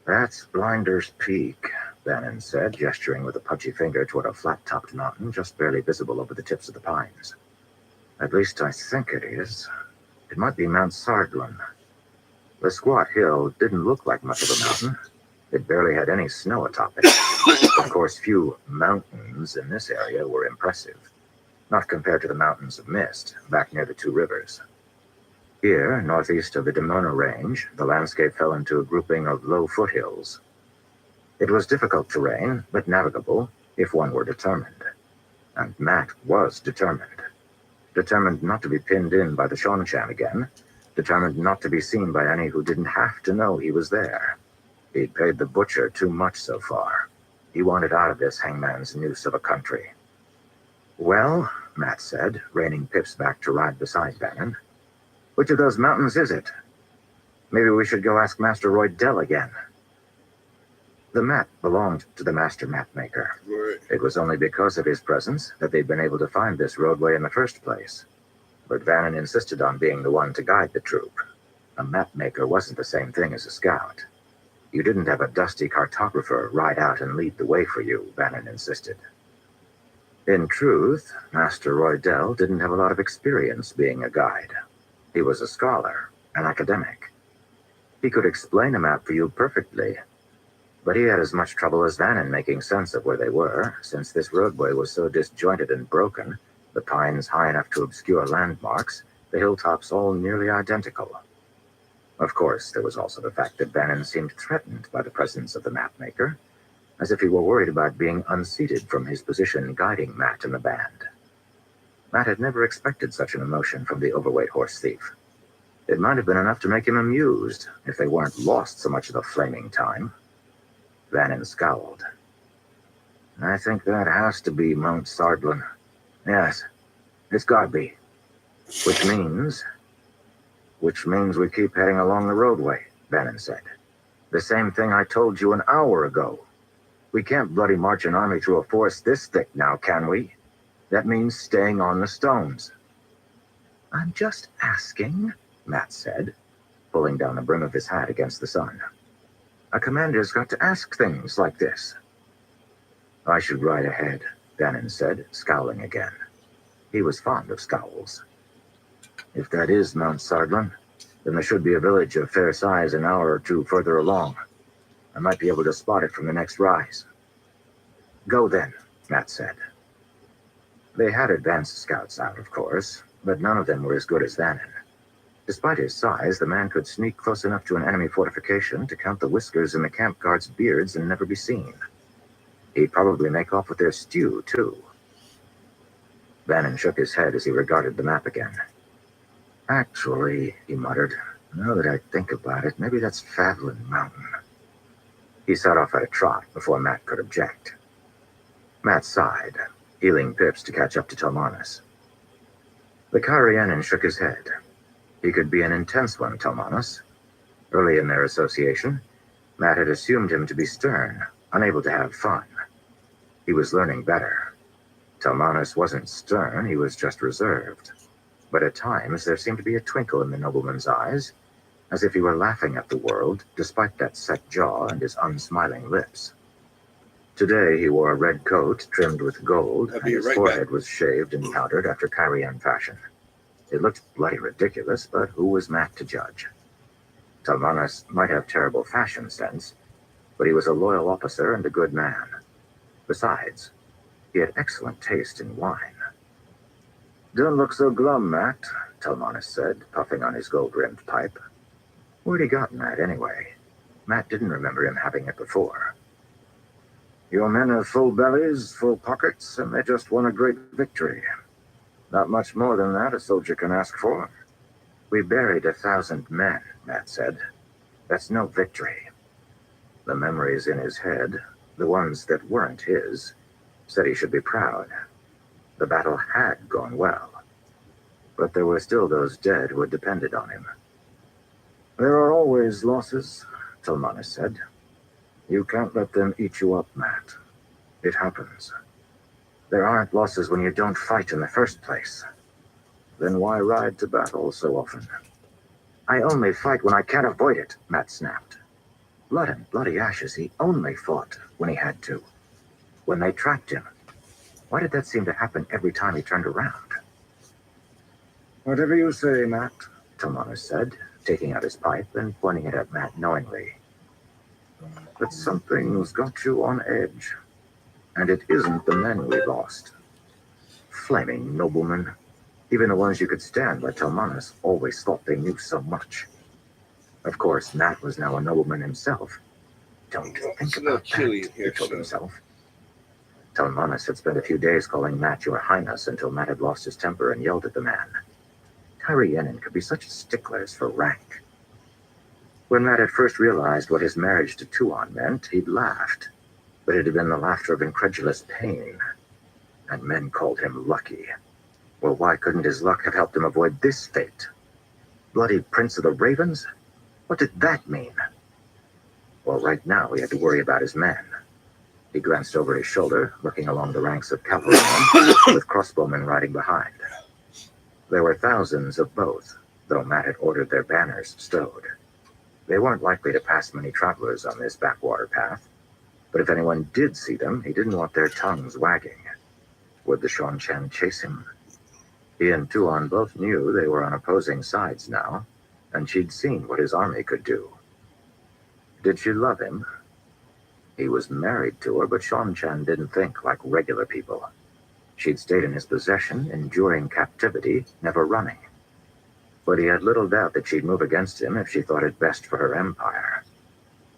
That's Blinder's Peak, Bannon said, gesturing with a pudgy finger toward a flat-topped mountain just barely visible over the tips of the pines. At least I think it is. It might be Mount Sardlin. The squat hill didn't look like much of a mountain. It barely had any snow atop it. Of course, few mountains in this area were impressive, not compared to the mountains of mist back near the two rivers. Here, northeast of the Demona Range, the landscape fell into a grouping of low foothills. It was difficult terrain, but navigable if one were determined. And Matt was determined. Determined not to be pinned in by the Shonchan again, determined not to be seen by any who didn't have to know he was there. He'd paid the butcher too much so far. He wanted out of this hangman's noose of a country. Well, Matt said, reining Pips back to ride beside Bannon. Which of those mountains is it? Maybe we should go ask Master Roydell again. The map belonged to the master mapmaker. Right. It was only because of his presence that they'd been able to find this roadway in the first place. But Bannon insisted on being the one to guide the troop. A mapmaker wasn't the same thing as a scout. You didn't have a dusty cartographer ride out and lead the way for you, Bannon insisted. In truth, Master Roydell didn't have a lot of experience being a guide. He was a scholar, an academic. He could explain a map for you perfectly, but he had as much trouble as Bannon making sense of where they were, since this roadway was so disjointed and broken, the pines high enough to obscure landmarks, the hilltops all nearly identical. Of course, there was also the fact that Bannon seemed threatened by the presence of the mapmaker, as if he were worried about being unseated from his position guiding Matt and the band. Matt had never expected such an emotion from the overweight horse thief. It might have been enough to make him amused if they weren't lost so much of the flaming time. Bannon scowled. I think that has to be Mount Sardlin. Yes, it's gotta be. Which means we keep heading along the roadway, Bannon said. The same thing I told you an hour ago. We can't bloody march an army through a forest this thick now, can we? That means staying on the stones. I'm just asking, Matt said, pulling down the brim of his hat against the sun. A commander's got to ask things like this. I should ride ahead, Bannon said, scowling again. He was fond of scowls. If that is Mount Sardlin, then there should be a village of fair size an hour or two further along. I might be able to spot it from the next rise. Go then, Matt said. They had advanced scouts out, of course, but none of them were as good as Bannon. Despite his size, the man could sneak close enough to an enemy fortification to count the whiskers in the camp guards' beards and never be seen. He'd probably make off with their stew, too. Bannon shook his head as he regarded the map again. Actually, he muttered, now that I think about it, maybe that's Favlin Mountain. He set off at a trot before Matt could object. Matt sighed, heeling Pips to catch up to Telmanis. The Kyrianan shook his head. He could be an intense one, Telmanis. Early in their association, Matt had assumed him to be stern, unable to have fun. He was learning better. Talmanis wasn't stern, he was just reserved. But at times there seemed to be a twinkle in the nobleman's eyes, as if he were laughing at the world, despite that set jaw and his unsmiling lips. Today he wore a red coat trimmed with gold, and his forehead was shaved and powdered after Carian fashion. It looked bloody ridiculous, but who was Matt to judge? Talmanis might have terrible fashion sense, but he was a loyal officer and a good man. Besides, he had excellent taste in wine. "Don't look so glum, Matt," Talmanis said, puffing on his gold-rimmed pipe. Where'd he gotten that, anyway? Matt didn't remember him having it before. "Your men have full bellies, full pockets, and they just won a great victory. Not much more than that a soldier can ask for." "We buried 1,000 men," Matt said. "That's no victory." The memories in his head, the ones that weren't his, said he should be proud. The battle had gone well. But there were still those dead who had depended on him. "There are always losses," Talmanis said. "You can't let them eat you up, Matt. It happens." "There aren't losses when you don't fight in the first place." "Then why ride to battle so often?" "I only fight when I can't avoid it," Matt snapped. Blood and bloody ashes, he only fought when he had to. When they trapped him. Why did that seem to happen every time he turned around? "Whatever you say, Matt," Talmanis said, taking out his pipe and pointing it at Matt knowingly. "But something's got you on edge. And it isn't the men we lost. Flaming noblemen. Even the ones you could stand like Talmanis always thought they knew so much. Of course, Matt was now a nobleman himself. Don't think about that, he told himself. Talmanis had spent a few days calling Matt Your Highness until Matt had lost his temper and yelled at the man. Carianan could be such sticklers for rank. When Matt had first realized what his marriage to Tuon meant, he'd laughed. But it had been the laughter of incredulous pain. And men called him lucky. Well, why couldn't his luck have helped him avoid this fate? Bloody Prince of the Ravens? What did that mean? Well, right now he had to worry about his men. He glanced over his shoulder, looking along the ranks of cavalrymen, with crossbowmen riding behind. There were thousands of both, though Matt had ordered their banners stowed. They weren't likely to pass many travelers on this backwater path, but if anyone did see them, he didn't want their tongues wagging. Would the Seanchan chase him? He and Tuon both knew they were on opposing sides now, and she'd seen what his army could do. Did she love him? He was married to her, but Seanchan didn't think like regular people. She'd stayed in his possession, enduring captivity, never running. But he had little doubt that she'd move against him if she thought it best for her empire.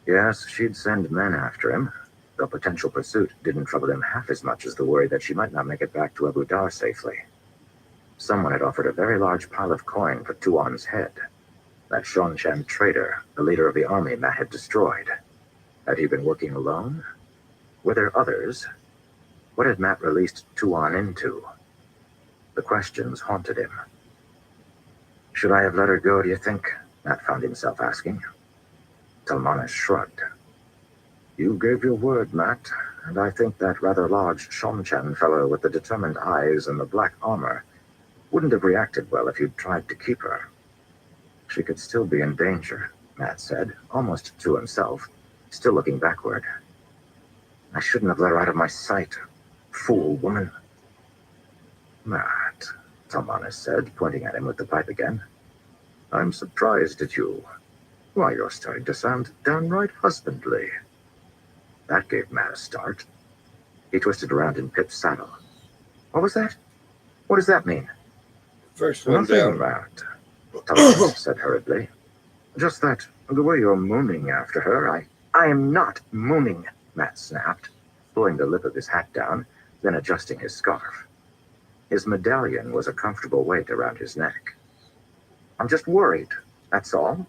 Yes, she'd send men after him, though potential pursuit didn't trouble him half as much as the worry that she might not make it back to Abu Dar safely. Someone had offered a very large pile of coin for Tuon's head. That Seanchan traitor, the leader of the army Matt had destroyed. Had he been working alone? Were there others? What had Matt released Tuon into? The questions haunted him. Should I have let her go, do you think? Matt found himself asking. Talmanis shrugged. You gave your word, Matt, and I think that rather large Seanchan fellow with the determined eyes and the black armor wouldn't have reacted well if you'd tried to keep her. She could still be in danger, Matt said, almost to himself, still looking backward. I shouldn't have let her out of my sight. Fool woman. Matt, Talmanis said, pointing at him with the pipe again. I'm surprised at you. Why, you're starting to sound downright husbandly. That gave Matt a start. He twisted around in Pip's saddle. What was that? What does that mean? First one Nothing, down. Matt, Talmanis said hurriedly. Just that, the way you're mooning after her, I am not mooning, Matt snapped, pulling the lip of his hat down, then adjusting his scarf. His medallion was a comfortable weight around his neck. I'm just worried, that's all.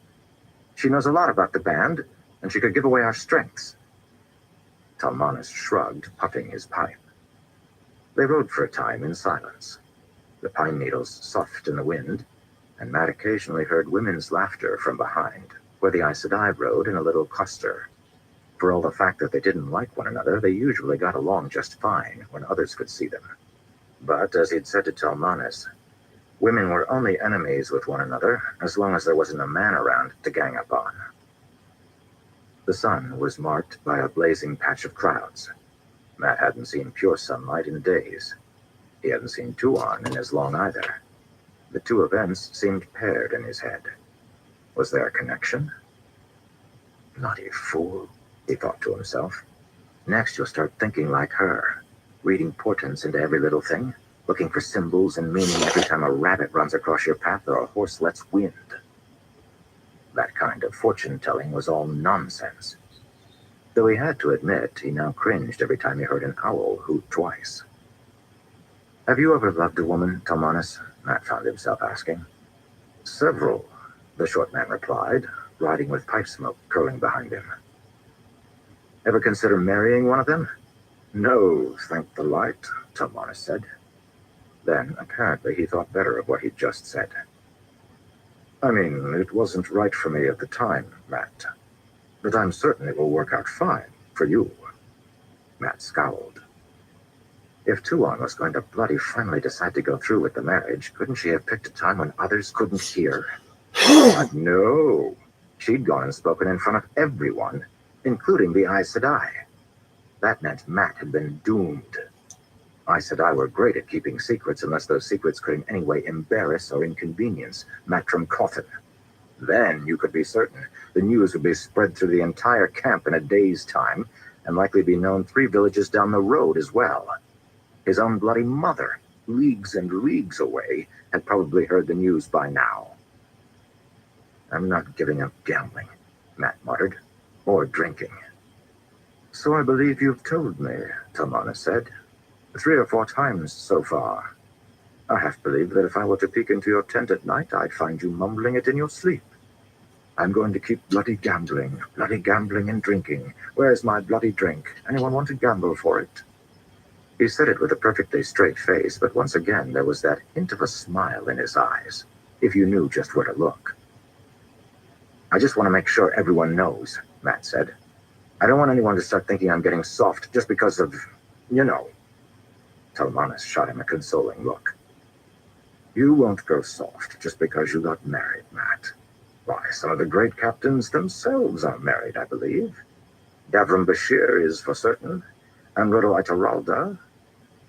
She knows a lot about the band, and she could give away our strengths. Talmanis shrugged, puffing his pipe. They rode for a time in silence, the pine needles soft in the wind, and Matt occasionally heard women's laughter from behind, where the Aes Sedai rode in a little cluster, For all the fact that they didn't like one another, they usually got along just fine when others could see them. But, as he'd said to Talmanis, women were only enemies with one another as long as there wasn't a man around to gang up on. The sun was marked by a blazing patch of clouds. Matt hadn't seen pure sunlight in days. He hadn't seen Tuon in as long either. The two events seemed paired in his head. Was there a connection? Bloody fool, he thought to himself. Next you'll start thinking like her, reading portents into every little thing, looking for symbols and meaning every time a rabbit runs across your path or a horse lets wind. That kind of fortune-telling was all nonsense. Though he had to admit he now cringed every time he heard an owl hoot twice. Have you ever loved a woman, Talmanis? Matt found himself asking. Several, the short man replied, riding with pipe smoke curling behind him. Ever consider marrying one of them? No, thank the light, Talmanis said. Then, apparently, he thought better of what he'd just said. I mean, it wasn't right for me at the time, Matt. But I'm certain it will work out fine for you. Matt scowled. If Tuon was going to bloody finally decide to go through with the marriage, couldn't she have picked a time when others couldn't hear? But no. She'd gone and spoken in front of everyone, including the Aes Sedai. That meant Matt had been doomed. Aes Sedai were great at keeping secrets unless those secrets could in any way embarrass or inconvenience Matrim Cawthon. Then you could be certain the news would be spread through the entire camp in a day's time, and likely be known 3 villages down the road as well. His own bloody mother, leagues and leagues away, had probably heard the news by now. I'm not giving up gambling, Matt muttered, or drinking. So I believe you've told me, Talmanis said. 3 or 4 times so far. I half believe that if I were to peek into your tent at night, I'd find you mumbling it in your sleep. I'm going to keep bloody gambling and drinking. Where's my bloody drink? Anyone want to gamble for it? He said it with a perfectly straight face, but once again there was that hint of a smile in his eyes, if you knew just where to look. I just want to make sure everyone knows, Matt said. I don't want anyone to start thinking I'm getting soft just because of, you know. Talmanis shot him a consoling look. You won't go soft just because you got married, Matt. Why, some of the great captains themselves are married, I believe. Davram Bashir is for certain, and Rodo Itaralda.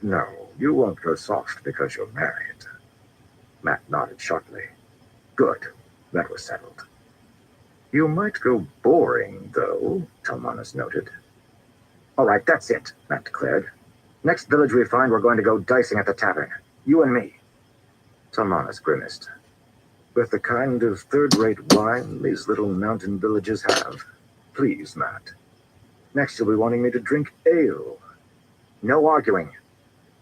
No, you won't go soft because you're married. Matt nodded shortly. Good, that was settled. You might go boring, though, Talmanis noted. All right, that's it, Matt declared. Next village we find, we're going to go dicing at the tavern. You and me. Talmanis grimaced. With the kind of third-rate wine these little mountain villages have. Please, Matt. Next you'll be wanting me to drink ale. No arguing.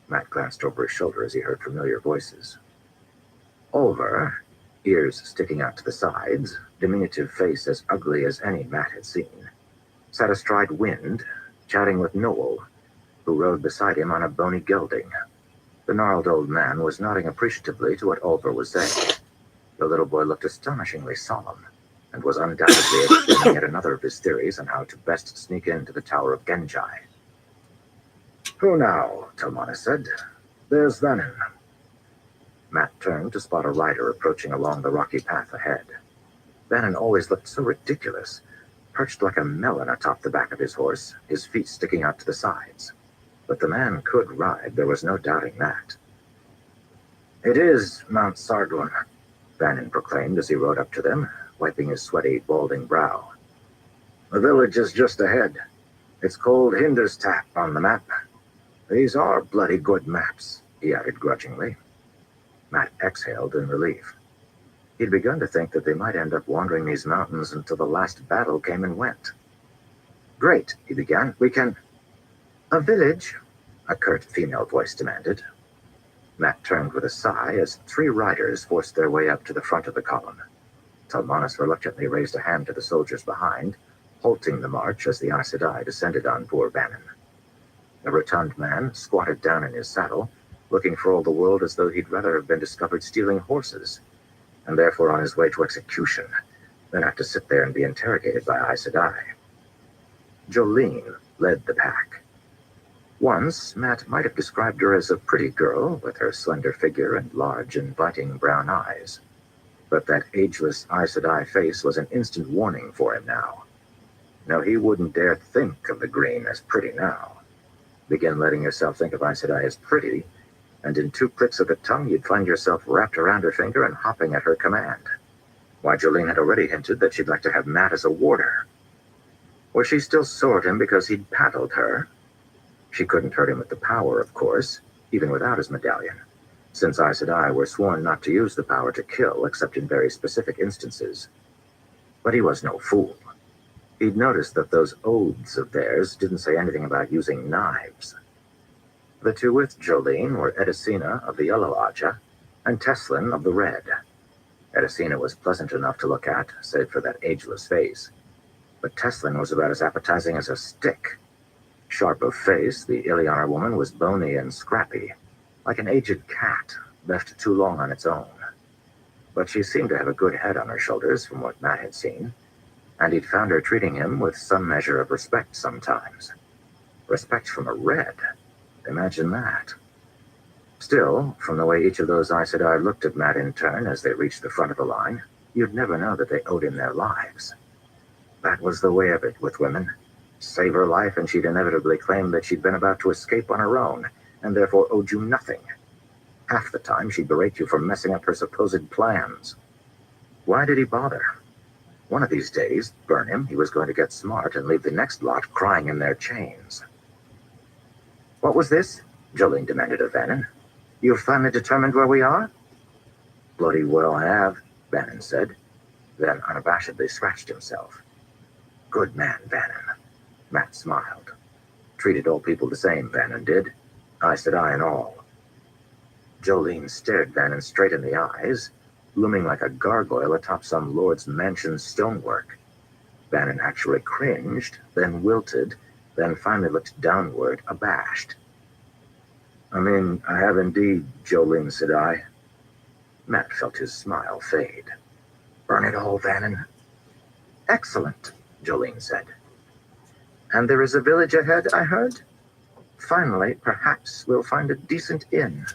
Matt glanced over his shoulder as he heard familiar voices. Oliver, ears sticking out to the sides, diminutive face as ugly as any Matt had seen, sat astride Wind, chatting with Noel, who rode beside him on a bony gelding. The gnarled old man was nodding appreciatively to what Oliver was saying. The little boy looked astonishingly solemn, and was undoubtedly explaining yet another of his theories on how to best sneak into the Tower of Genjai. Who now? Talmanis said. There's Vannin. Matt turned to spot a rider approaching along the rocky path ahead. Vannin always looked so ridiculous, perched like a melon atop the back of his horse, his feet sticking out to the sides. But the man could ride, there was no doubting that. It is Mount Sargon, Vannin proclaimed as he rode up to them, wiping his sweaty, balding brow. The village is just ahead. It's called Hinderstap on the map. These are bloody good maps, he added grudgingly. Matt exhaled in relief. He'd begun to think that they might end up wandering these mountains until the last battle came and went. Great, he began. We can... A village, a curt female voice demanded. Matt turned with a sigh as 3 riders forced their way up to the front of the column. Talmanis reluctantly raised a hand to the soldiers behind, halting the march as the Aes Sedai descended on poor Vannin. A rotund man squatted down in his saddle, looking for all the world as though he'd rather have been discovered stealing horses, and therefore on his way to execution, than have to sit there and be interrogated by Aes Sedai. Jolene led the pack. Once, Matt might have described her as a pretty girl with her slender figure and large, inviting brown eyes. But that ageless Aes Sedai face was an instant warning for him now. No, he wouldn't dare think of the green as pretty now. Begin letting yourself think of Aes Sedai as pretty, and in 2 clicks of the tongue you'd find yourself wrapped around her finger and hopping at her command. Why, Jolene had already hinted that she'd like to have Matt as a warder. Was she still sore at him because he'd paddled her? She couldn't hurt him with the power, of course, even without his medallion, since Aes Sedai were sworn not to use the power to kill except in very specific instances. But he was no fool. He'd noticed that those oaths of theirs didn't say anything about using knives. The 2 with Jolene were Edicina of the Yellow Aja and Teslin of the Red. Edicina was pleasant enough to look at, save for that ageless face. But Teslin was about as appetizing as a stick. Sharp of face, the Illianar woman was bony and scrappy, like an aged cat left too long on its own. But she seemed to have a good head on her shoulders from what Matt had seen, and he'd found her treating him with some measure of respect sometimes. Respect from a Red. Imagine that. Still, from the way each of those Aes Sedai looked at Matt in turn as they reached the front of the line, you'd never know that they owed him their lives. That was the way of it with women. Save her life and she'd inevitably claim that she'd been about to escape on her own, and therefore owed you nothing. Half the time she'd berate you for messing up her supposed plans. Why did he bother? One of these days, burn him, he was going to get smart and leave the next lot crying in their chains. What was this? Jolene demanded of Vannon. You've finally determined where we are? Bloody well have, Vannon said, then unabashedly scratched himself. Good man, Vannon. Matt smiled. Treated all people the same, Vannon did. Aes Sedai and all. Jolene stared Vannon straight in the eyes, looming like a gargoyle atop some lord's mansion stonework. Vannon actually cringed, then wilted, then finally looked downward, abashed. I mean, I have indeed, Jolene Sedai. Matt felt his smile fade. Burn it all, Vannon. Excellent, Jolene said. And there is a village ahead, I heard? Finally, perhaps we'll find a decent inn.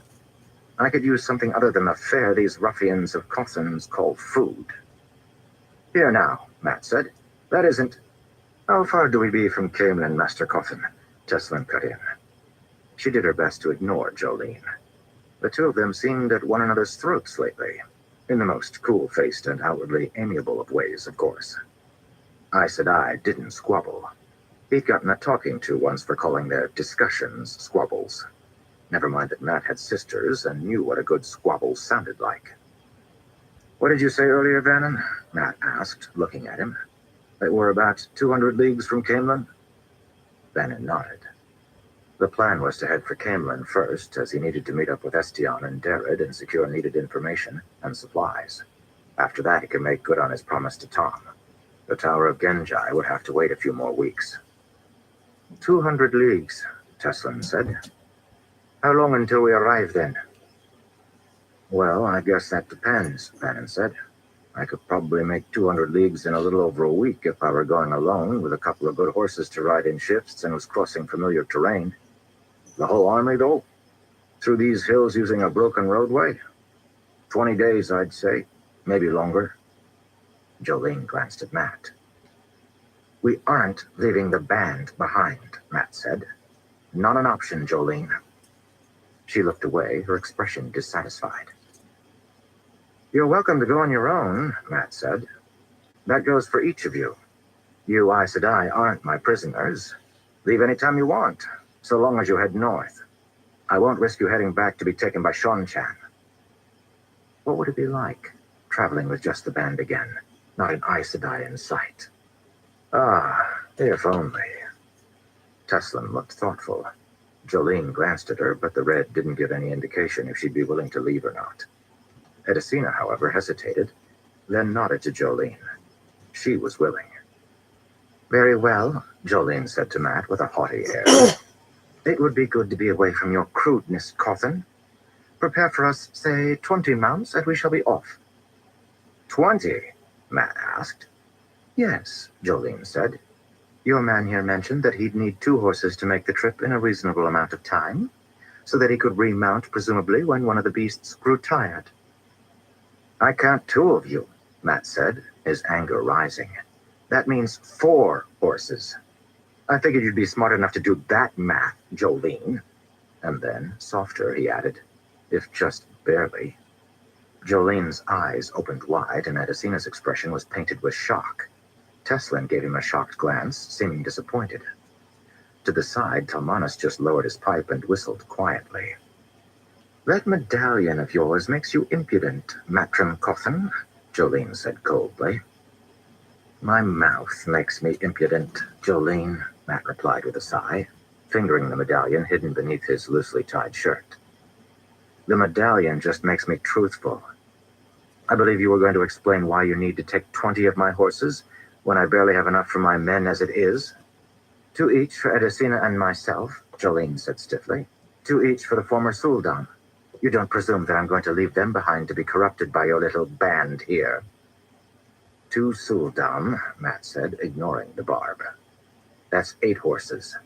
I could use something other than the fare these ruffians of Cothans call food. Here now, Matt said. That isn't... How far do we be from Camelin, Master Cothan? Teslin cut in. She did her best to ignore Jolene. The 2 of them seemed at one another's throats lately, in the most cool-faced and outwardly amiable of ways, of course. Aes Sedai didn't squabble. He'd gotten a talking to once for calling their discussions squabbles. Never mind that Matt had sisters and knew what a good squabble sounded like. What did you say earlier, Vannon? Matt asked, looking at him. That we're about 200 leagues from Camelin? Vannon nodded. The plan was to head for Camelin first, as he needed to meet up with Estion and Derrid and secure needed information and supplies. After that, he could make good on his promise to Tom. The Tower of Genjai would have to wait a few more weeks. 200 leagues, Teslin said. How long until we arrive, then? Well, I guess that depends, Vannon said. I could probably make 200 leagues in a little over a week if I were going alone with a couple of good horses to ride in shifts and was crossing familiar terrain. The whole army, though? Through these hills using a broken roadway? 20 days, I'd say. Maybe longer. Jolene glanced at Matt. We aren't leaving the band behind, Matt said. Not an option, Jolene. She looked away, her expression dissatisfied. You're welcome to go on your own, Matt said. That goes for each of you. You Aes Sedai aren't my prisoners. Leave any time you want, so long as you head north. I won't risk you heading back to be taken by Sean-chan. What would it be like, traveling with just the band again, not an Aes Sedai in sight? Ah, if only. Teslin looked thoughtful. Jolene glanced at her, but the Red didn't give any indication if she'd be willing to leave or not. Edicina, however, hesitated, then nodded to Jolene. She was willing. Very well, Jolene said to Matt with a haughty air. It would be good to be away from your crudeness, Cothan. Prepare for us, say, 20 mounts, and we shall be off. 20? Matt asked. Yes, Jolene said. Your man here mentioned that he'd need 2 horses to make the trip in a reasonable amount of time, so that he could remount presumably when one of the beasts grew tired. I count 2 of you, Matt said, his anger rising. That means 4 horses. I figured you'd be smart enough to do that math, Jolene. And then, softer, he added, if just barely. Jolene's eyes opened wide, and Edicina's expression was painted with shock. Teslin gave him a shocked glance, seeming disappointed. To the side, Talmanas just lowered his pipe and whistled quietly. That medallion of yours makes you impudent, Matron Cothan, Jolene said coldly. My mouth makes me impudent, Jolene, Matt replied with a sigh, fingering the medallion hidden beneath his loosely tied shirt. The medallion just makes me truthful. I believe you were going to explain why you need to take 20 of my horses when I barely have enough for my men as it is. 2 each for Edicina and myself, Jolene said stiffly. 2 each for the former Suldan. You don't presume that I'm going to leave them behind to be corrupted by your little band here. 2 Suldan, Matt said, ignoring the barb. That's 8 horses.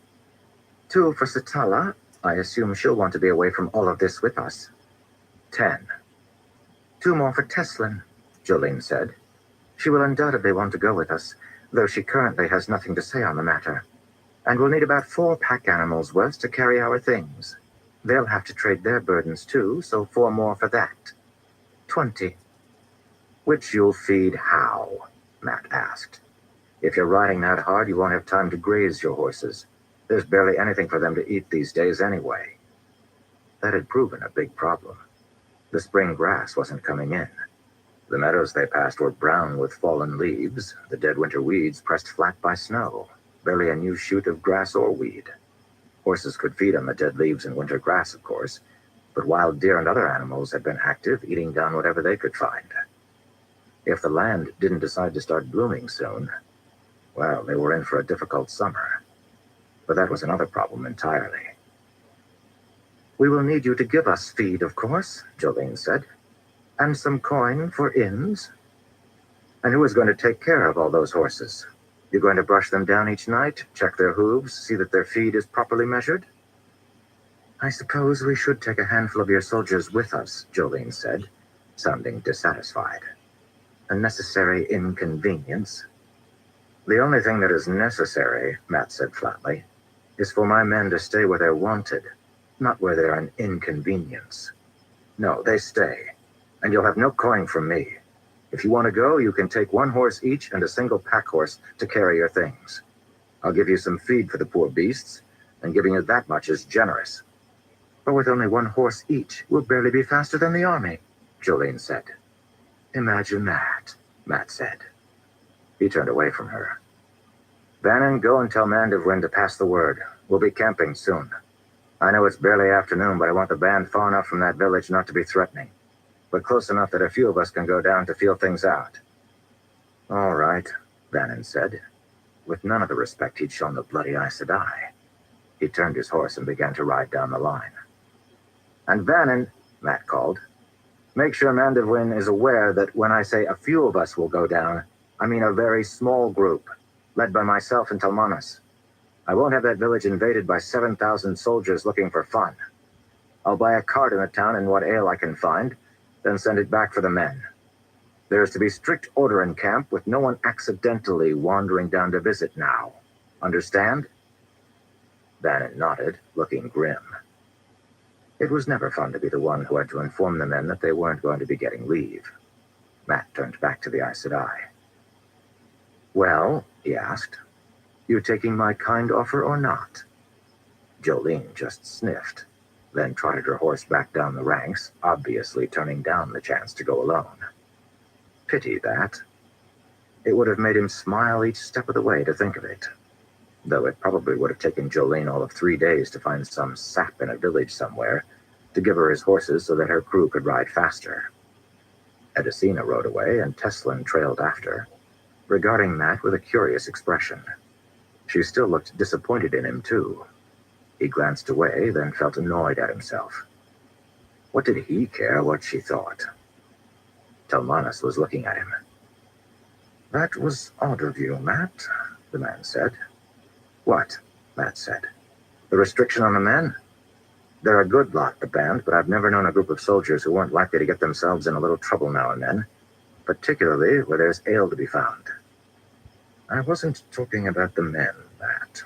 2 for Satala. I assume she'll want to be away from all of this with us. 10. 2 more for Teslin, Jolene said. She will undoubtedly want to go with us, though she currently has nothing to say on the matter. And we'll need about 4 pack animals worth to carry our things. They'll have to trade their burdens too, so 4 more for that. 20. Which you'll feed how? Matt asked. If you're riding that hard, you won't have time to graze your horses. There's barely anything for them to eat these days anyway. That had proven a big problem. The spring grass wasn't coming in. The meadows they passed were brown with fallen leaves, the dead winter weeds pressed flat by snow, barely a new shoot of grass or weed. Horses could feed on the dead leaves and winter grass, of course, but wild deer and other animals had been active, eating down whatever they could find. If the land didn't decide to start blooming soon, well, they were in for a difficult summer. But that was another problem entirely. We will need you to give us feed, of course, Jolene said. And some coin for inns. And who is going to take care of all those horses? You're going to brush them down each night, check their hooves, see that their feed is properly measured? I suppose we should take a handful of your soldiers with us, Jolene said, sounding dissatisfied. A necessary inconvenience. The only thing that is necessary, Matt said flatly, is for my men to stay where they're wanted, not where they're an inconvenience. No, they stay, and you'll have no coin from me. If you want to go, you can take 1 horse each and a single pack horse to carry your things. I'll give you some feed for the poor beasts, and giving you that much is generous. But with only 1 horse each, we'll barely be faster than the army, Jolene said. Imagine that, Matt said. He turned away from her. Bannon, go and tell Mandevrin to pass the word. We'll be camping soon. I know it's barely afternoon, but I want the band far enough from that village not to be threatening, but close enough that a few of us can go down to feel things out. All right, Bannon said, with none of the respect he'd shown the bloody Aes Sedai. He turned his horse and began to ride down the line. And Bannon, Matt called, make sure Mandevrin is aware that when I say a few of us will go down, I mean a very small group, led by myself and Talmanas. I won't have that village invaded by 7,000 soldiers looking for fun. I'll buy a cart in the town and what ale I can find, then send it back for the men. There is to be strict order in camp, with no one accidentally wandering down to visit now. Understand? Bannon nodded, looking grim. It was never fun to be the one who had to inform the men that they weren't going to be getting leave. Matt turned back to the Aes Sedai. Well, he asked, you taking my kind offer or not? Jolene just sniffed, then trotted her horse back down the ranks, obviously turning down the chance to go alone. Pity that. It would have made him smile each step of the way to think of it, though it probably would have taken Jolene all of 3 days to find some sap in a village somewhere to give her his horses so that her crew could ride faster. Edicina rode away, and Teslin trailed after, regarding Matt with a curious expression. She still looked disappointed in him, too. He glanced away, then felt annoyed at himself. What did he care what she thought? Talmanas was looking at him. That was odd of you, Matt, the man said. What? Matt said. The restriction on the men? They're a good lot, the band, but I've never known a group of soldiers who weren't likely to get themselves in a little trouble now and then, particularly where there's ale to be found. I wasn't talking about the men, Matt,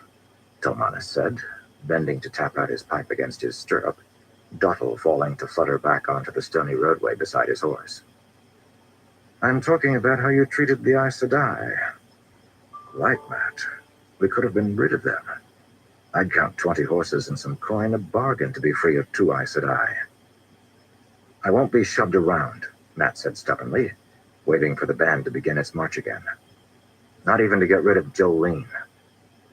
Tilmanis said, bending to tap out his pipe against his stirrup, Dottle falling to flutter back onto the stony roadway beside his horse. I'm talking about how you treated the Aes Sedai. Right, Matt. We could have been rid of them. I'd count 20 horses and some coin a bargain to be free of 2 Aes Sedai. I won't be shoved around, Matt said stubbornly, waiting for the band to begin its march again. Not even to get rid of Jolene.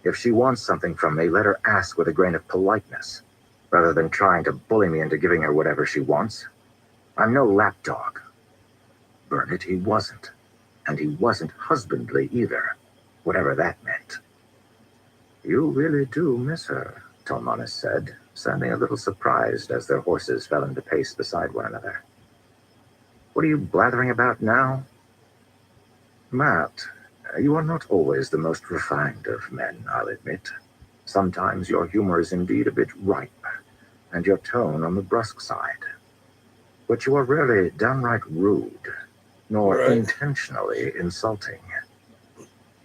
If she wants something from me, let her ask with a grain of politeness, rather than trying to bully me into giving her whatever she wants. I'm no lapdog. Burn it, he wasn't. And he wasn't husbandly either, whatever that meant. You really do miss her, Tilmanis said, sounding a little surprised as their horses fell into pace beside one another. What are you blathering about now? Matt, you are not always the most refined of men, I'll admit. Sometimes your humor is indeed a bit ripe, and your tone on the brusque side. But you are rarely downright rude, nor intentionally insulting.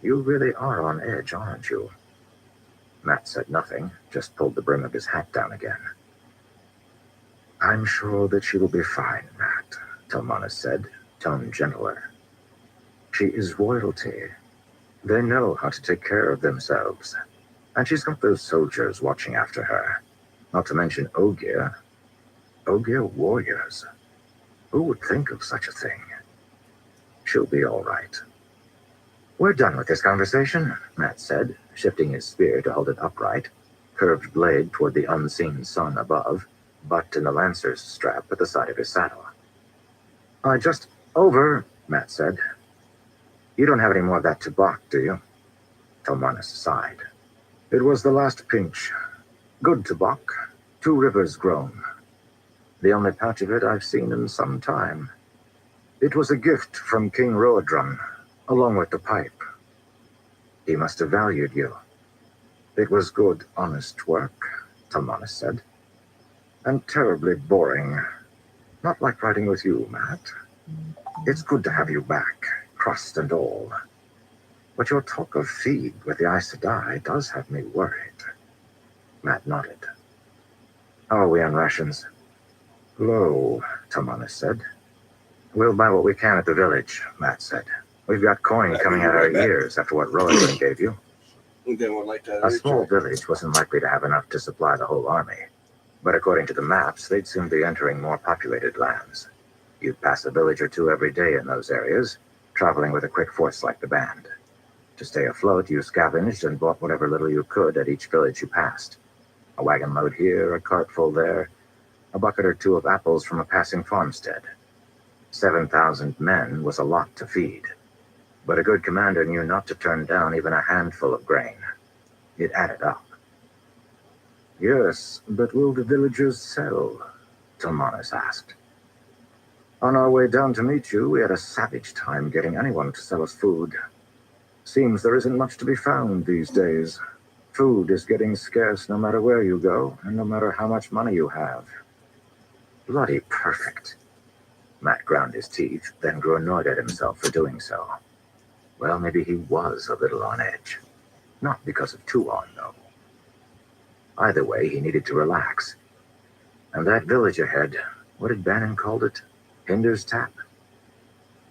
You really are on edge, aren't you? Matt said nothing, just pulled the brim of his hat down again. I'm sure that she will be fine, Matt, Tilmanis said, tone gentler. She is royalty. They know how to take care of themselves. And she's got those soldiers watching after her. Not to mention Ogier. Ogier warriors. Who would think of such a thing? She'll be all right. We're done with this conversation, Matt said, shifting his spear to hold it upright, curved blade toward the unseen sun above, butt in the lancer's strap at the side of his saddle. Over, Matt said. You don't have any more of that tobacco, do you? Tilmanis sighed. It was the last pinch. Good tobacco, 2 rivers grown. The only patch of it I've seen in some time. It was a gift from King Roadrun, along with the pipe. He must have valued you. It was good, honest work, Tilmanis said. And terribly boring. Not like riding with you, Matt. It's good to have you back, crust and all. But your talk of feed with the Aes Sedai does have me worried. Matt nodded. How are we on rations? Low, Tilmanis said. We'll buy what we can at the village, Matt said. We've got coin coming out of our ears after what Rowan gave you. A small village wasn't likely to have enough to supply the whole army. But according to the maps, they'd soon be entering more populated lands. You'd pass a village or 2 every day in those areas, traveling with a quick force like the band. To stay afloat, you scavenged and bought whatever little you could at each village you passed. A wagon load here, a cart full there, a bucket or 2 of apples from a passing farmstead. 7,000 men was a lot to feed. But a good commander knew not to turn down even a handful of grain. It added up. Yes, but will the villagers sell? Tilmanis asked. On our way down to meet you, we had a savage time getting anyone to sell us food. Seems there isn't much to be found these days. Food is getting scarce no matter where you go, and no matter how much money you have. Bloody perfect. Matt ground his teeth, then grew annoyed at himself for doing so. Well, maybe he was a little on edge. Not because of Tuon, though. Either way, he needed to relax. And that village ahead, what did Bannon call it? Hinder's Tap?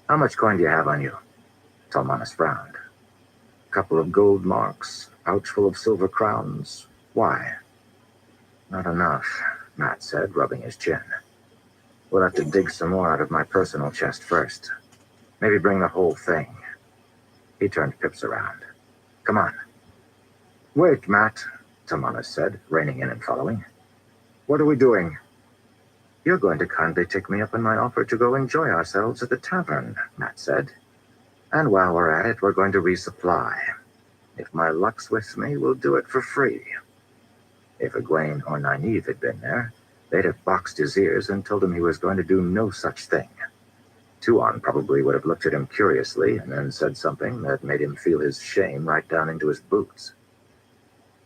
How much coin do you have on you? Tilmanis frowned. Couple of gold marks, pouch full of silver crowns. Why? Not enough, Matt said, rubbing his chin. We'll have to dig some more out of my personal chest first. Maybe bring the whole thing. He turned Pips around. Come on. Wait, Matt, Tilmanis said, reining in and following. What are we doing? You're going to kindly take me up on my offer to go enjoy ourselves at the tavern, Matt said. And while we're at it, we're going to resupply. If my luck's with me, we'll do it for free. If Egwene or Nynaeve had been there, they'd have boxed his ears and told him he was going to do no such thing. Tuon probably would have looked at him curiously and then said something that made him feel his shame right down into his boots.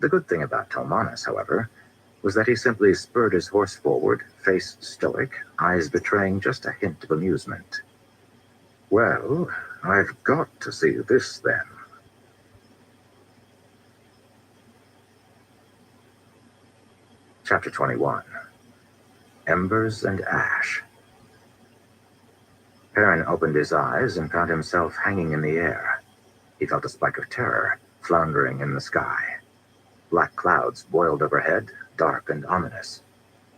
The good thing about Tomanus, however, was that he simply spurred his horse forward, face stoic, eyes betraying just a hint of amusement. "Well, I've got to see this then." Chapter 21. Embers and Ash. Perrin opened his eyes and found himself hanging in the air. He felt a spike of terror floundering in the sky. Black clouds boiled overhead, dark and ominous.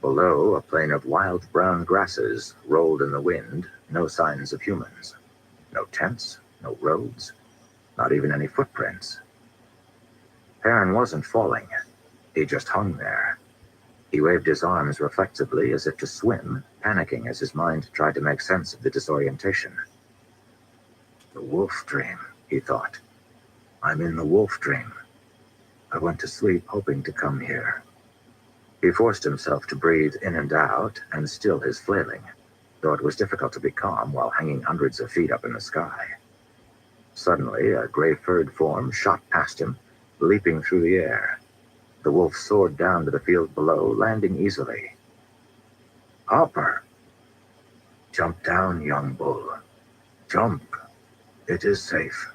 Below, a plain of wild brown grasses rolled in the wind, no signs of humans. No tents, no roads, not even any footprints. Perrin wasn't falling. He just hung there. He waved his arms reflexively as if to swim, panicking as his mind tried to make sense of the disorientation. "The wolf dream," he thought. "I'm in the wolf dream. I went to sleep hoping to come here." He forced himself to breathe in and out and still his flailing, though it was difficult to be calm while hanging hundreds of feet up in the sky. Suddenly, a gray-furred form shot past him, leaping through the air. The wolf soared down to the field below, landing easily. "Hopper!" "Jump down, young bull. Jump. It is safe."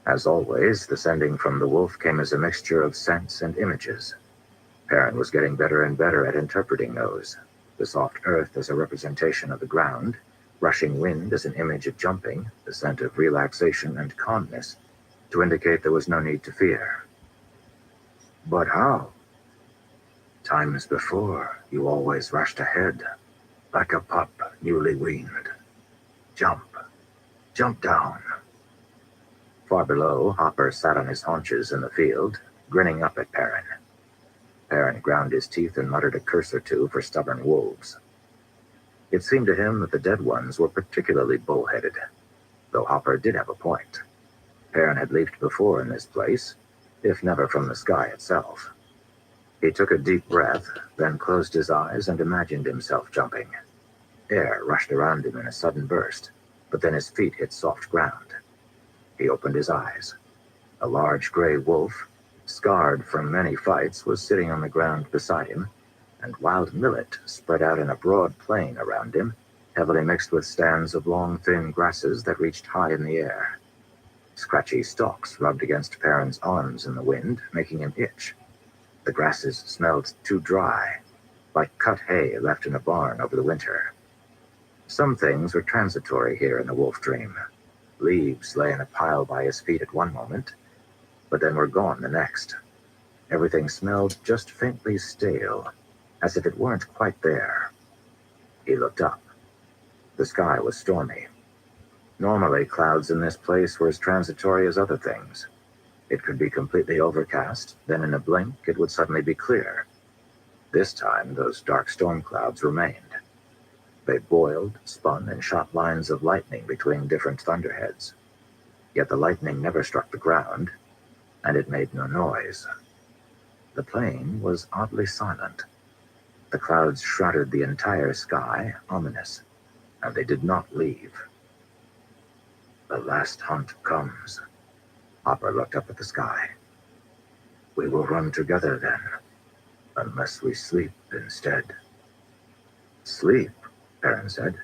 As always, the sending from the wolf came as a mixture of scents and images. Perrin was getting better and better at interpreting those. The soft earth as a representation of the ground, rushing wind as an image of jumping, the scent of relaxation and calmness, to indicate there was no need to fear. "But how?" "Times before, you always rushed ahead, like a pup newly weaned. Jump. Jump down." Far below, Hopper sat on his haunches in the field, grinning up at Perrin. Perrin ground his teeth and muttered a curse or two for stubborn wolves. It seemed to him that the dead ones were particularly bullheaded, though Hopper did have a point. Perrin had leaped before in this place, if never from the sky itself. He took a deep breath, then closed his eyes and imagined himself jumping. Air rushed around him in a sudden burst, but then his feet hit soft ground. He opened his eyes. A large gray wolf, scarred from many fights, was sitting on the ground beside him, and wild millet spread out in a broad plain around him, heavily mixed with stands of long, thin grasses that reached high in the air. Scratchy stalks rubbed against Perrin's arms in the wind, making him itch. The grasses smelled too dry, like cut hay left in a barn over the winter. Some things were transitory here in the wolf dream. Leaves lay in a pile by his feet at one moment, but then were gone the next. Everything smelled just faintly stale, as if it weren't quite there. He looked up. The sky was stormy. Normally, clouds in this place were as transitory as other things. It could be completely overcast, then in a blink it would suddenly be clear. This time, those dark storm clouds remained. They boiled, spun, and shot lines of lightning between different thunderheads. Yet the lightning never struck the ground, and it made no noise. The plain was oddly silent. The clouds shrouded the entire sky, ominous, and they did not leave. "The last hunt comes." Hopper looked up at the sky. "We will run together then, unless we sleep instead." "Sleep?" Perrin said.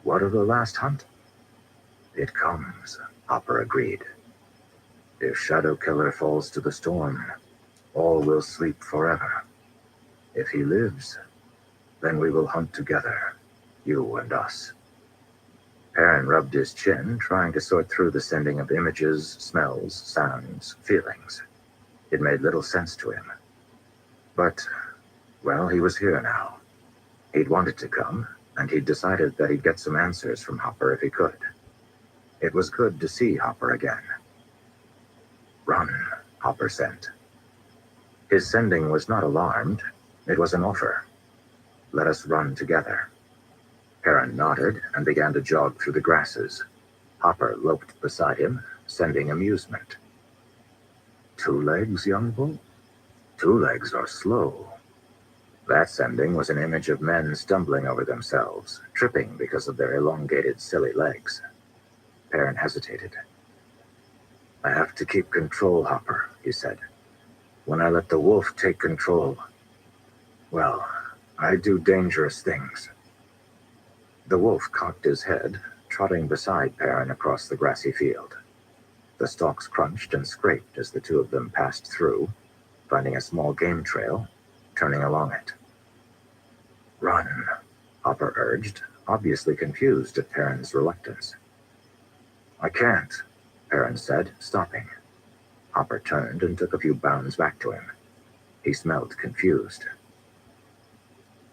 "What of the last hunt?" "It comes," Hopper agreed. "If Shadow Killer falls to the storm, all will sleep forever. If he lives, then we will hunt together, you and us." Perrin rubbed his chin, trying to sort through the sending of images, smells, sounds, feelings. It made little sense to him. But, well, he was here now. He'd wanted to come, and he'd decided that he'd get some answers from Hopper if he could. It was good to see Hopper again. "Run," Hopper sent. His sending was not alarmed. It was an offer. "Let us run together." Perrin nodded and began to jog through the grasses. Hopper loped beside him, sending amusement. "2 legs, young bull? 2 legs are slow." That sending was an image of men stumbling over themselves, tripping because of their elongated, silly legs. Perrin hesitated. "I have to keep control, Hopper," he said. When I let the wolf take control, well, I do dangerous things. The wolf cocked his head, trotting beside Perrin across the grassy field. The stalks crunched and scraped as the two of them passed through, finding a small game trail, turning along it. Run, Hopper urged, obviously confused at Perrin's reluctance. I can't, Perrin said, stopping. Hopper turned and took a few bounds back to him. He smelled confused.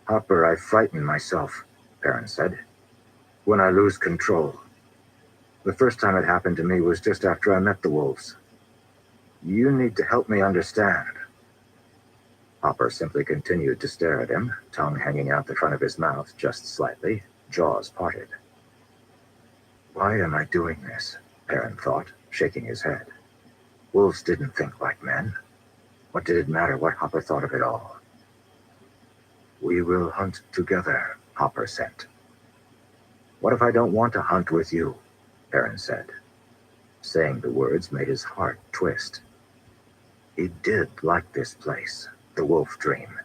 Hopper, I frighten myself, Perrin said. When I lose control. The first time it happened to me was just after I met the wolves. You need to help me understand. Hopper simply continued to stare at him, tongue hanging out the front of his mouth just slightly, jaws parted. Why am I doing this? Perrin thought, shaking his head. Wolves didn't think like men. What did it matter what Hopper thought of it all? We will hunt together, Hopper said. What if I don't want to hunt with you? Perrin said. Saying the words made his heart twist. He did like this place, the Wolf Dream,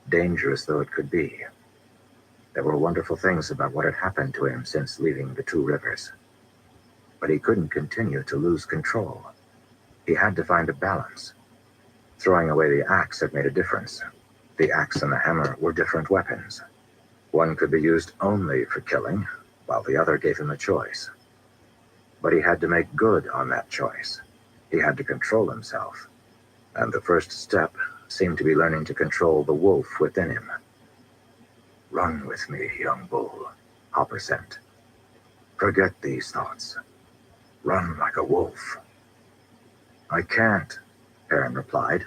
dangerous though it could be. There were wonderful things about what had happened to him since leaving the Two Rivers. But he couldn't continue to lose control. He had to find a balance. Throwing away the axe had made a difference. The axe and the hammer were different weapons. One could be used only for killing, while the other gave him a choice. But he had to make good on that choice. He had to control himself. And the first step seemed to be learning to control the wolf within him. Run with me, young bull, Hopper sent. Forget these thoughts. Run like a wolf. I can't, Perrin replied.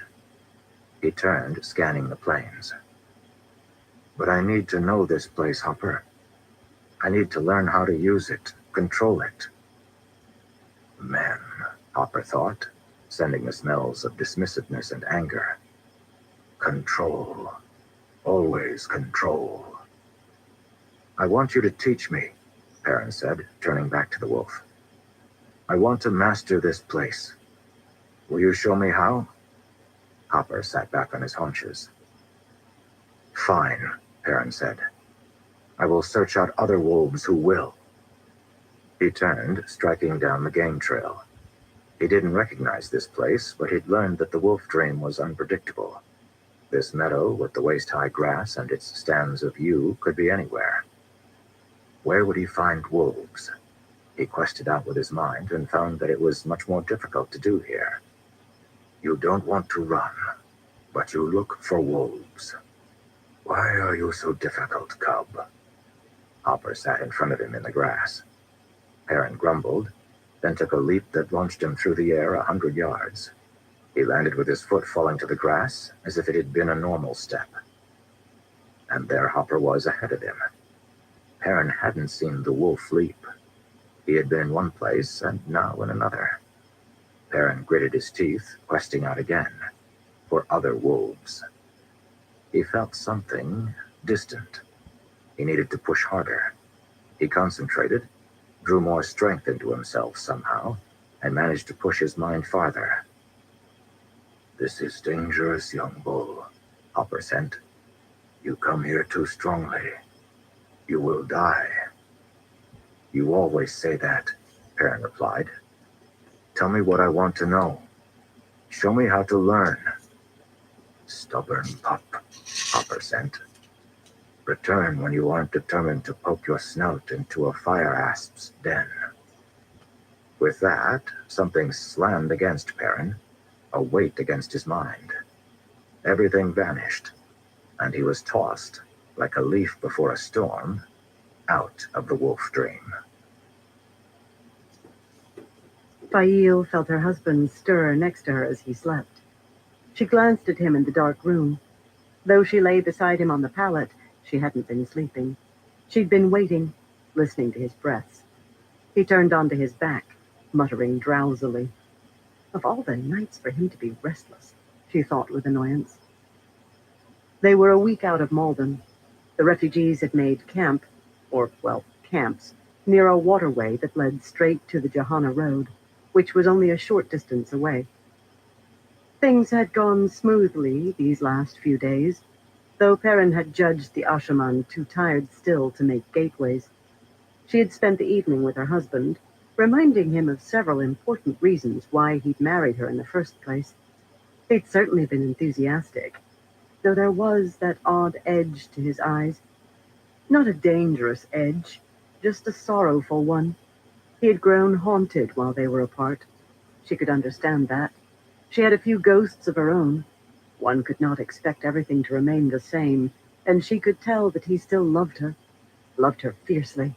He turned, scanning the plains. But I need to know this place, Hopper. I need to learn how to use it, control it. Men, Hopper thought, sending the smells of dismissiveness and anger. Control. Always control. I want you to teach me, Perrin said, turning back to the wolf. I want to master this place. Will you show me how? Hopper sat back on his haunches. Fine, Perrin said. I will search out other wolves who will. He turned, striking down the game trail. He didn't recognize this place, but he'd learned that the Wolf Dream was unpredictable. This meadow with the waist-high grass and its stands of yew could be anywhere. Where would he find wolves? He quested out with his mind and found that it was much more difficult to do here. You don't want to run, but you look for wolves. Why are you so difficult, cub? Hopper sat in front of him in the grass. Perrin grumbled, then took a leap that launched him through the air 100 yards. He landed with his foot falling to the grass as if it had been a normal step. And there Hopper was ahead of him. Perrin hadn't seen the wolf leap. He had been in one place and now in another. Perrin gritted his teeth, questing out again, for other wolves. He felt something distant. He needed to push harder. He concentrated, drew more strength into himself somehow, and managed to push his mind farther. This is dangerous, young bull, Hopper sent. You come here too strongly. You will die. You always say that, Perrin replied. Tell me what I want to know. Show me how to learn. Stubborn pup, Hopper sent. Return when you aren't determined to poke your snout into a fire asp's den. With that, something slammed against Perrin, a weight against his mind. Everything vanished, and he was tossed, like a leaf before a storm, out of the Wolf Dream. Fail felt her husband stir next to her as he slept. She glanced at him in the dark room. Though she lay beside him on the pallet, she hadn't been sleeping. She'd been waiting, listening to his breaths. He turned onto his back, muttering drowsily. Of all the nights for him to be restless, she thought with annoyance. They were a week out of Malden. The refugees had made camp, camps, near a waterway that led straight to the Johanna Road, which was only a short distance away. Things had gone smoothly these last few days, though Perrin had judged the Ashaman too tired still to make gateways. She had spent the evening with her husband, reminding him of several important reasons why he'd married her in the first place. He'd certainly been enthusiastic, though there was that odd edge to his eyes. Not a dangerous edge, just a sorrowful one. He had grown haunted while they were apart. She could understand that. She had a few ghosts of her own. One could not expect everything to remain the same, and she could tell that he still loved her fiercely.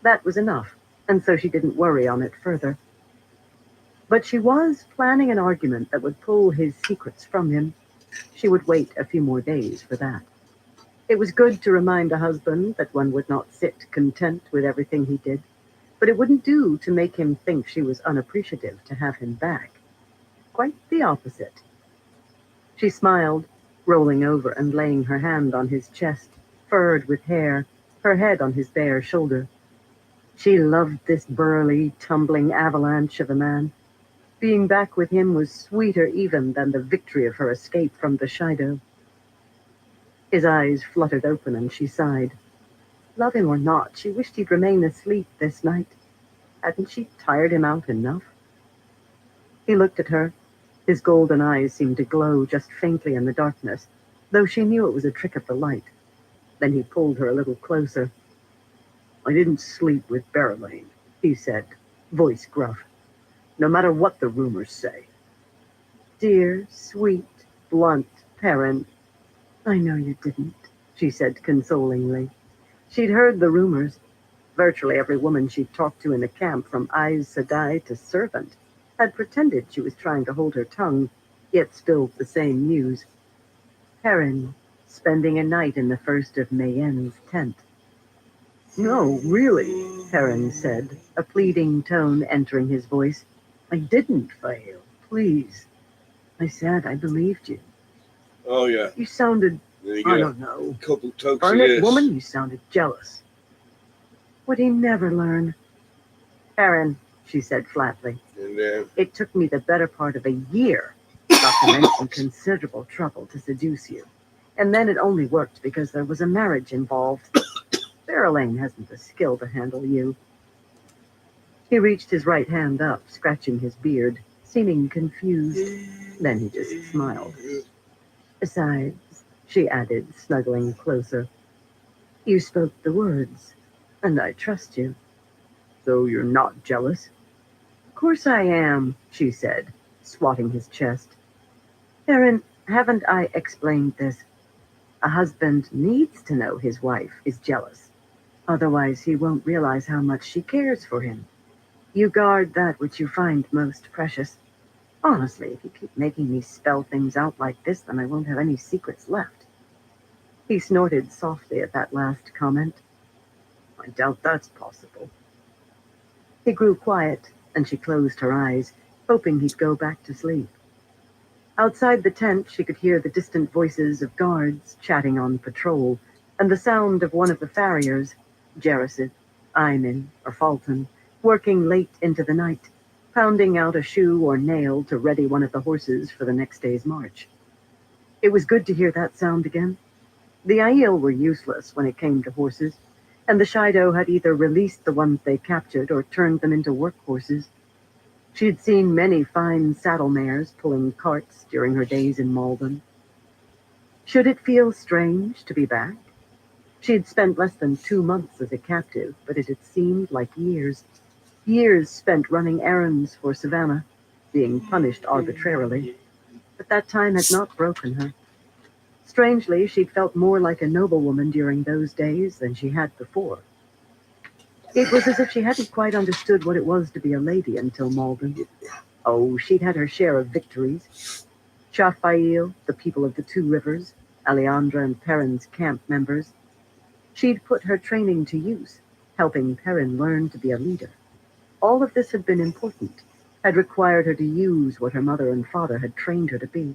That was enough, and so she didn't worry on it further. But she was planning an argument that would pull his secrets from him. She would wait a few more days for that. It was good to remind a husband that one would not sit content with everything he did, but it wouldn't do to make him think she was unappreciative to have him back. Quite the opposite. She smiled, rolling over and laying her hand on his chest, furred with hair, her head on his bare shoulder. She loved this burly, tumbling avalanche of a man. Being back with him was sweeter even than the victory of her escape from the Shido. His eyes fluttered open and she sighed. Love him or not, she wished he'd remain asleep this night. Hadn't she tired him out enough? He looked at her. His golden eyes seemed to glow just faintly in the darkness, though she knew it was a trick of the light. Then he pulled her a little closer. I didn't sleep with Berylane, he said, voice gruff. No matter what the rumors say. Dear, sweet, blunt Perrin. I know you didn't, she said consolingly. She'd heard the rumors. Virtually every woman she'd talked to in the camp, from Aes Sedai to servant, had pretended she was trying to hold her tongue, yet spilled the same news. Perrin, spending a night in the first of Mayenne's tent. No, really, Perrin said, a pleading tone entering his voice. I didn't fail, please. I said I believed you. Oh, yeah. You sounded, There you I go. don't know. A couple tokes of Darn it, this. woman, you sounded jealous. Would he never learn? Perrin, she said flatly, And then, it took me the better part of a year, not to mention considerable trouble, to seduce you. And then it only worked because there was a marriage involved. Berylane hasn't the skill to handle you. He reached his right hand up, scratching his beard, seeming confused. Then he just smiled. Besides, she added, snuggling closer, you spoke the words, and I trust you. So you're not jealous? Of course I am, she said, swatting his chest. Perrin, haven't I explained this? A husband needs to know his wife is jealous. Otherwise, he won't realize how much she cares for him. You guard that which you find most precious. Honestly, if you keep making me spell things out like this, then I won't have any secrets left. He snorted softly at that last comment. I doubt that's possible. He grew quiet, and she closed her eyes, hoping he'd go back to sleep. Outside the tent, she could hear the distant voices of guards chatting on patrol, and the sound of one of the farriers, Jerasid, Aymin, or Fulton, working late into the night, pounding out a shoe or nail to ready one of the horses for the next day's march. It was good to hear that sound again. The Aiel were useless when it came to horses, and the Shido had either released the ones they captured or turned them into workhorses. She had seen many fine saddle mares pulling carts during her days in Malden. Should it feel strange to be back? She had spent less than 2 months as a captive, but it had seemed like years. Years spent running errands for Savannah, being punished arbitrarily. But that time had not broken her. Strangely, she'd felt more like a noblewoman during those days than she had before. It was as if she hadn't quite understood what it was to be a lady until Malden. Oh, she'd had her share of victories. Shafail, the people of the Two Rivers, Aleandra and Perrin's camp members. She'd put her training to use, helping Perrin learn to be a leader. All of this had been important, had required her to use what her mother and father had trained her to be.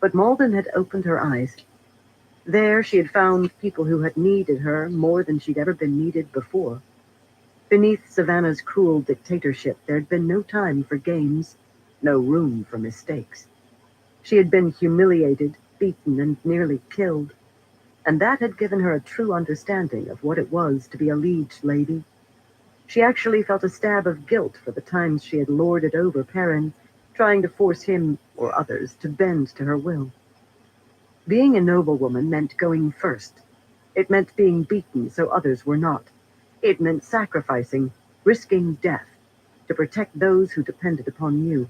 But Malden had opened her eyes. There she had found people who had needed her more than she'd ever been needed before. Beneath Savannah's cruel dictatorship, there had been no time for games, no room for mistakes. She had been humiliated, beaten, and nearly killed, and that had given her a true understanding of what it was to be a liege lady. She actually felt a stab of guilt for the times she had lorded over Perrin, trying to force him, or others, to bend to her will. Being a noblewoman meant going first. It meant being beaten so others were not. It meant sacrificing, risking death, to protect those who depended upon you.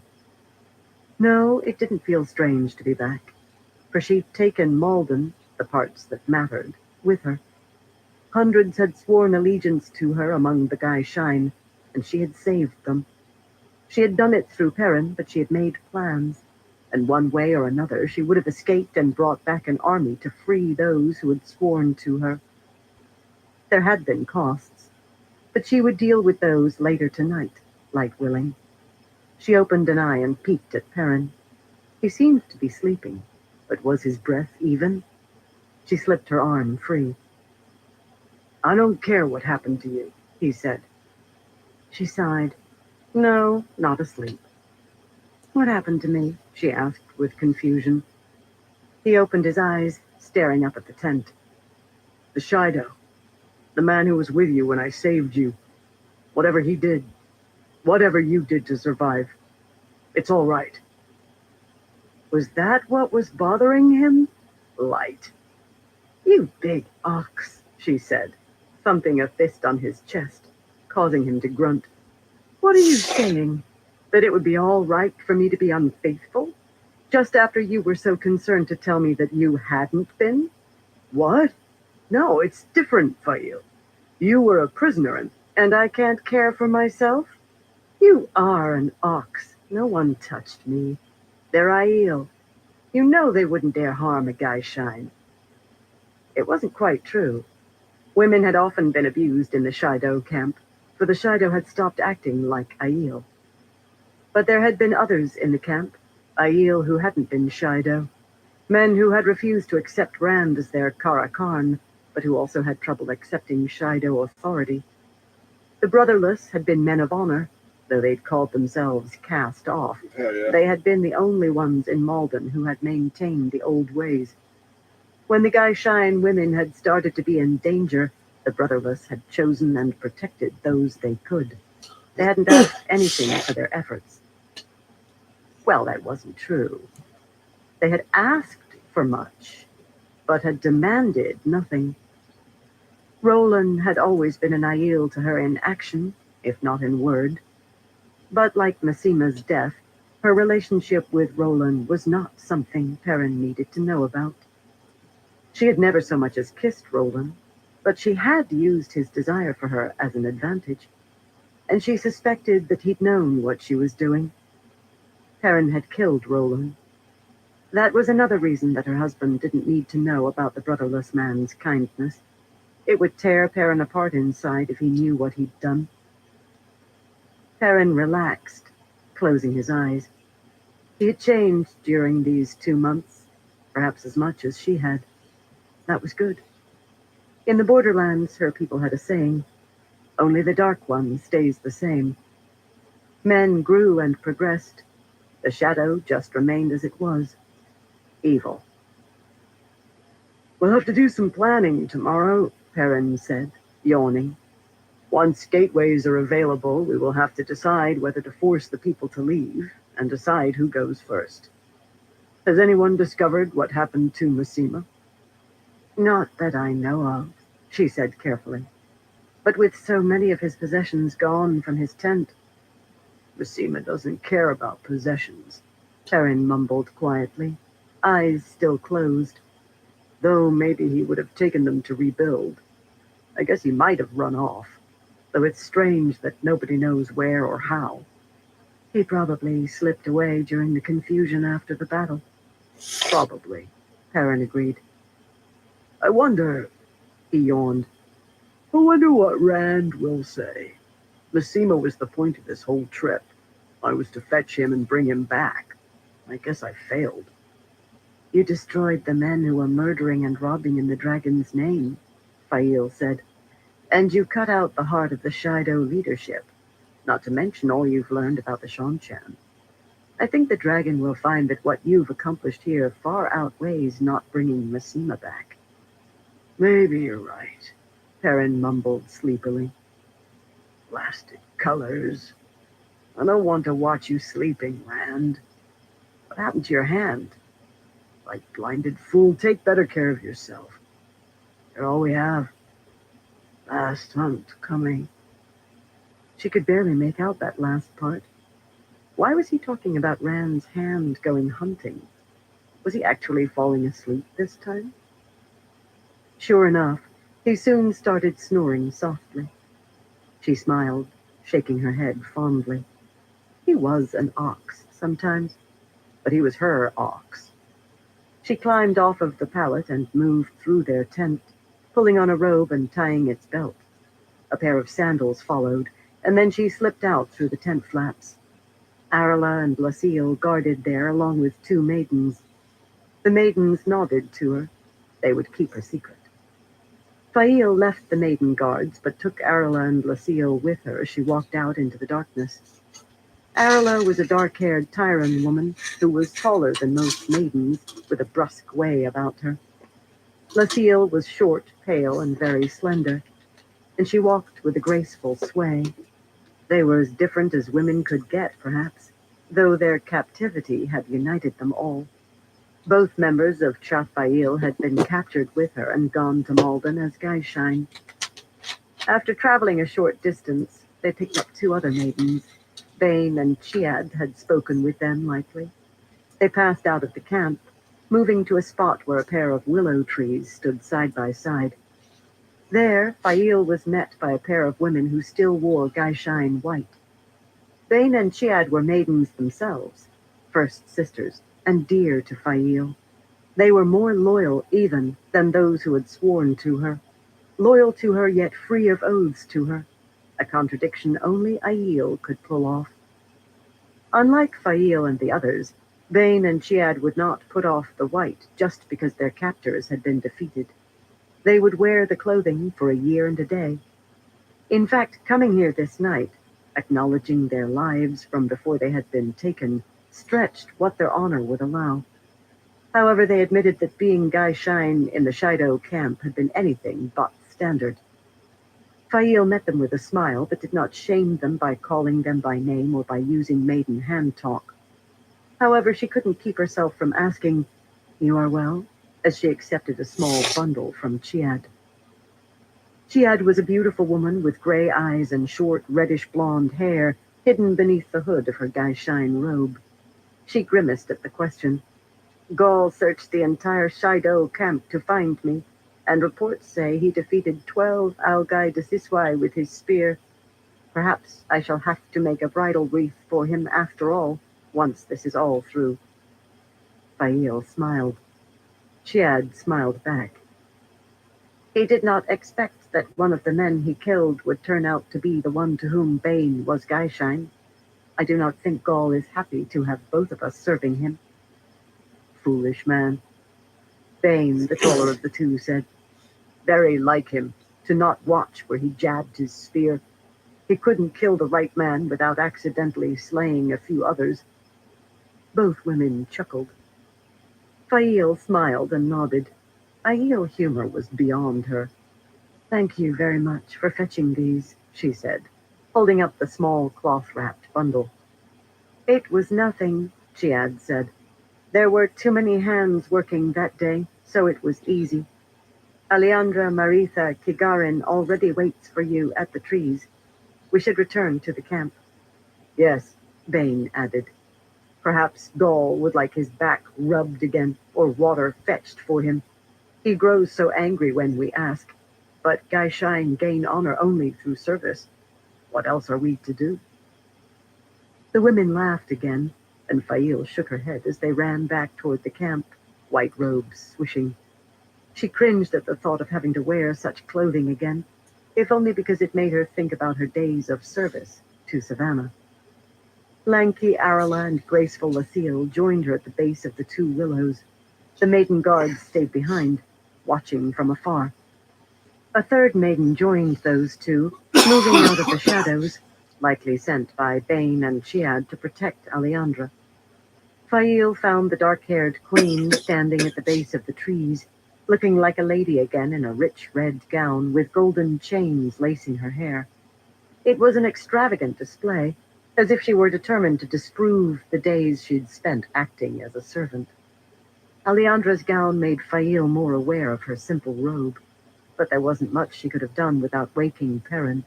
No, it didn't feel strange to be back, for she'd taken Malden, the parts that mattered, with her. Hundreds had sworn allegiance to her among the Guy Shine, and she had saved them. She had done it through Perrin, but she had made plans, and one way or another she would have escaped and brought back an army to free those who had sworn to her. There had been costs, but she would deal with those later tonight, light willing. She opened an eye and peeked at Perrin. He seemed to be sleeping, but was his breath even? She slipped her arm free. "I don't care what happened to you," he said. She sighed. "No, not asleep." "What happened to me?" she asked with confusion. He opened his eyes, staring up at the tent. "The Shido. The man who was with you when I saved you. Whatever he did. Whatever you did to survive. It's all right." Was that what was bothering him? Light. "You big ox," she said, thumping a fist on his chest, causing him to grunt. "What are you saying? That it would be all right for me to be unfaithful? Just after you were so concerned to tell me that you hadn't been? What? No, it's different for you. You were a prisoner and I can't care for myself? You are an ox. No one touched me. They're Aiel. You know they wouldn't dare harm a Guy Shine." It wasn't quite true. Women had often been abused in the Shido camp, for the Shido had stopped acting like Aiel. But there had been others in the camp, Aiel who hadn't been Shido, men who had refused to accept Rand as their Kara Khan, but who also had trouble accepting Shido authority. The Brotherless had been men of honor, though they'd called themselves cast off. Hell yeah. They had been the only ones in Malden who had maintained the old ways. When the Guy Shine women had started to be in danger, the Brotherless had chosen and protected those they could. They hadn't asked anything for their efforts. Well, that wasn't true. They had asked for much, but had demanded nothing. Roland had always been an Aiel to her in action, if not in word. But like Massima's death, her relationship with Roland was not something Perrin needed to know about. She had never so much as kissed Roland, but she had used his desire for her as an advantage, and she suspected that he'd known what she was doing. Perrin had killed Roland. That was another reason that her husband didn't need to know about the Brotherless man's kindness. It would tear Perrin apart inside if he knew what he'd done. Perrin relaxed, closing his eyes. He had changed during these 2 months, perhaps as much as she had. That was good. In the borderlands, her people had a saying, "Only the Dark One stays the same." Men grew and progressed. The shadow just remained as it was. Evil. "We'll have to do some planning tomorrow," Perrin said, yawning. "Once gateways are available, we will have to decide whether to force the people to leave and decide who goes first. Has anyone discovered what happened to Massima?" "Not that I know of," she said carefully. "But with so many of his possessions gone from his tent—" "Massima doesn't care about possessions," Perrin mumbled quietly, eyes still closed. "Though maybe he would have taken them to rebuild. I guess he might have run off, though it's strange that nobody knows where or how." "He probably slipped away during the confusion after the battle." "Probably," Perrin agreed. "I wonder," he yawned. "I wonder what Rand will say. Massima was the point of this whole trip. I was to fetch him and bring him back. I guess I failed." "You destroyed the men who were murdering and robbing in the dragon's name," Fail said. "And you cut out the heart of the Shido leadership, not to mention all you've learned about the Shanchan." I think the dragon will find that what you've accomplished here far outweighs not bringing Massima back. Maybe you're right. Perrin mumbled sleepily. Blasted colors. I don't want to watch you sleeping, Rand. What happened to your hand? Like blinded fool, take better care of yourself. You're all we have. Last hunt coming. She could barely make out that last part. Why was he talking about Rand's hand going hunting? Was he actually falling asleep this time? Sure enough, he soon started snoring softly. She smiled, shaking her head fondly. He was an ox sometimes, but he was her ox. She climbed off of the pallet and moved through their tent, pulling on a robe and tying its belt. A pair of sandals followed, and then she slipped out through the tent flaps. Arla and Blasille guarded there along with 2 maidens. The maidens nodded to her. They would keep her secret. Fail left the maiden guards, but took Arla and Blasille with her as she walked out into the darkness. Arla was a dark-haired Tyran woman who was taller than most maidens, with a brusque way about her. Blasille was short, pale, and very slender, and she walked with a graceful sway. They were as different as women could get, perhaps, though their captivity had united them all. Both members of Chafail had been captured with her and gone to Malden as Geishine. After traveling a short distance, they picked up 2 other maidens. Bane and Chiad had spoken with them, likely. They passed out of the camp, moving to a spot where a pair of willow trees stood side by side. There, Fail was met by a pair of women who still wore Geishine white. Bane and Chiad were maidens themselves, first sisters, and dear to Fail. They were more loyal, even, than those who had sworn to her. Loyal to her, yet free of oaths to her, a contradiction only Aiel could pull off. Unlike Fail and the others, Bane and Chiad would not put off the white just because their captors had been defeated. They would wear the clothing for a year and a day. In fact, coming here this night, acknowledging their lives from before they had been taken, stretched what their honor would allow. However, they admitted that being Geishine in the Shido camp had been anything but standard. Fail met them with a smile, but did not shame them by calling them by name or by using maiden hand talk. However, she couldn't keep herself from asking, "You are well?" as she accepted a small bundle from Chiad. Chiad was a beautiful woman with gray eyes and short, reddish-blonde hair hidden beneath the hood of her Geishine robe. She grimaced at the question. "Gaul searched the entire Shido camp to find me, and reports say he defeated 12 Algai de Siswai with his spear. Perhaps I shall have to make a bridal wreath for him after all, once this is all through." Fail smiled. Chiad smiled back. He did not expect that one of the men he killed would turn out to be the one to whom Bane was Geishine. I do not think Gaul is happy to have both of us serving him. Foolish man. Bane, the taller of the 2, said. Very like him, to not watch where he jabbed his spear. He couldn't kill the right man without accidentally slaying a few others. Both women chuckled. Fail smiled and nodded. Aiel humor was beyond her. "Thank you very much for fetching these," she said, holding up the small cloth-wrapped bundle. "It was nothing," Chiad said. "There were too many hands working that day, so it was easy. Aleandra Maritha Kigarin already waits for you at the trees. We should return to the camp." "Yes," Bane added. "Perhaps Gaul would like his back rubbed again, or water fetched for him. He grows so angry when we ask. But Geishine gain honor only through service. What else are we to do?" The women laughed again, and Fail shook her head as they ran back toward the camp, white robes swishing. She cringed at the thought of having to wear such clothing again, if only because it made her think about her days of service to Savannah. Lanky Arla and graceful Lucille joined her at the base of the 2 willows. The maiden guards stayed behind, watching from afar. A third maiden joined those 2, moving out of the shadows, likely sent by Bane and Chiad to protect Aleandra. Fail found the dark-haired queen standing at the base of the trees, looking like a lady again in a rich red gown with golden chains lacing her hair. It was an extravagant display, as if she were determined to disprove the days she'd spent acting as a servant. Aleandra's gown made Fail more aware of her simple robe, but there wasn't much she could have done without waking Perrin.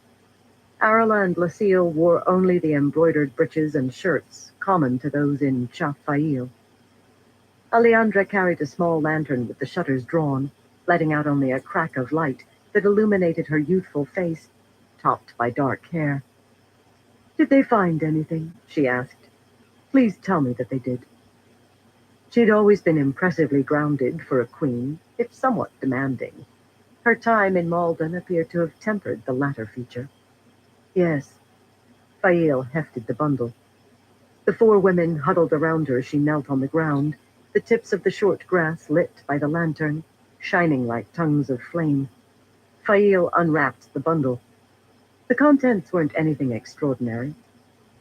Arla and Lucille wore only the embroidered breeches and shirts common to those in Chaf Fail. Aleandra carried a small lantern with the shutters drawn, letting out only a crack of light that illuminated her youthful face, topped by dark hair. "Did they find anything?" she asked. "Please tell me that they did." She'd always been impressively grounded for a queen, if somewhat demanding. Her time in Malden appeared to have tempered the latter feature. "Yes." Fail hefted the bundle. The four women huddled around her as she knelt on the ground, the tips of the short grass lit by the lantern, shining like tongues of flame. Fail unwrapped the bundle. The contents weren't anything extraordinary.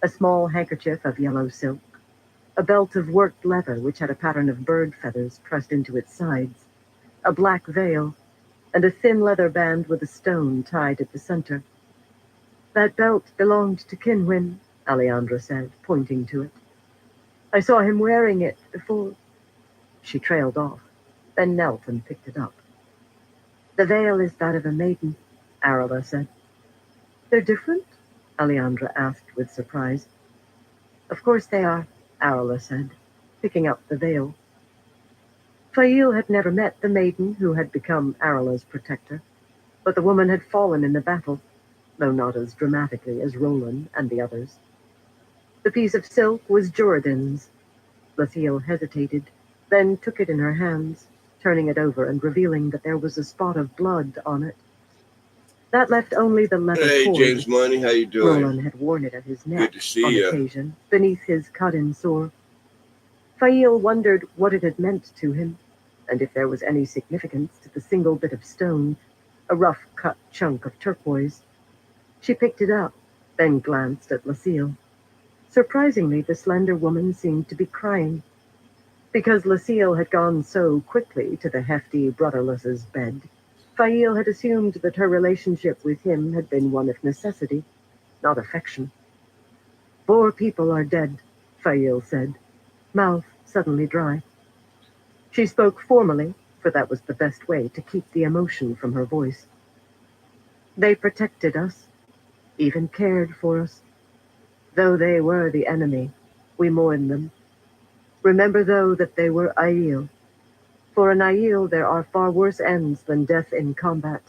A small handkerchief of yellow silk, a belt of worked leather which had a pattern of bird feathers pressed into its sides, a black veil, and a thin leather band with a stone tied at the center. "That belt belonged to Kinwin," Aleandra said, pointing to it. "I saw him wearing it before." She trailed off, then knelt and picked it up. "The veil is that of a maiden," Arla said. "They're different?" Aleandra asked with surprise. "Of course they are," Arla said, picking up the veil. Fail had never met the maiden who had become Arla's protector, but the woman had fallen in the battle, though not as dramatically as Roland and the others. The piece of silk was Jordan's. Lucille hesitated, then took it in her hands, turning it over and revealing that there was a spot of blood on it. That left only the leather Hey, cord. James Money, how you doing? Roland had worn it at his neck Good to see on ya. occasion, beneath his cut-in sore. Fail wondered what it had meant to him, and if there was any significance to the single bit of stone, a rough-cut chunk of turquoise. She picked it up, then glanced at Lucille. Surprisingly, the slender woman seemed to be crying. Because Lucille had gone so quickly to the hefty brotherless's bed, Fail had assumed that her relationship with him had been one of necessity, not affection. "4 people are dead," Fail said, mouth suddenly dry. She spoke formally, for that was the best way to keep the emotion from her voice. "They protected us, even cared for us. Though they were the enemy, we mourn them. Remember, though, that they were Aiel. For an Aiel there are far worse ends than death in combat."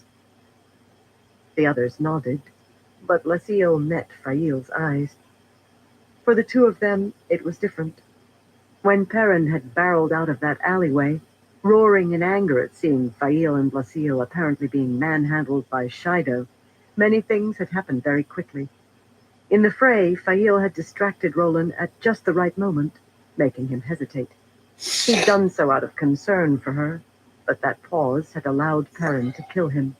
The others nodded, but Lucille met Fail's eyes. For the two of them, it was different. When Perrin had barreled out of that alleyway, roaring in anger at seeing Fail and Lucille apparently being manhandled by Shido, many things had happened very quickly. In the fray, Fail had distracted Roland at just the right moment, making him hesitate. He'd done so out of concern for her, but that pause had allowed Perrin to kill him.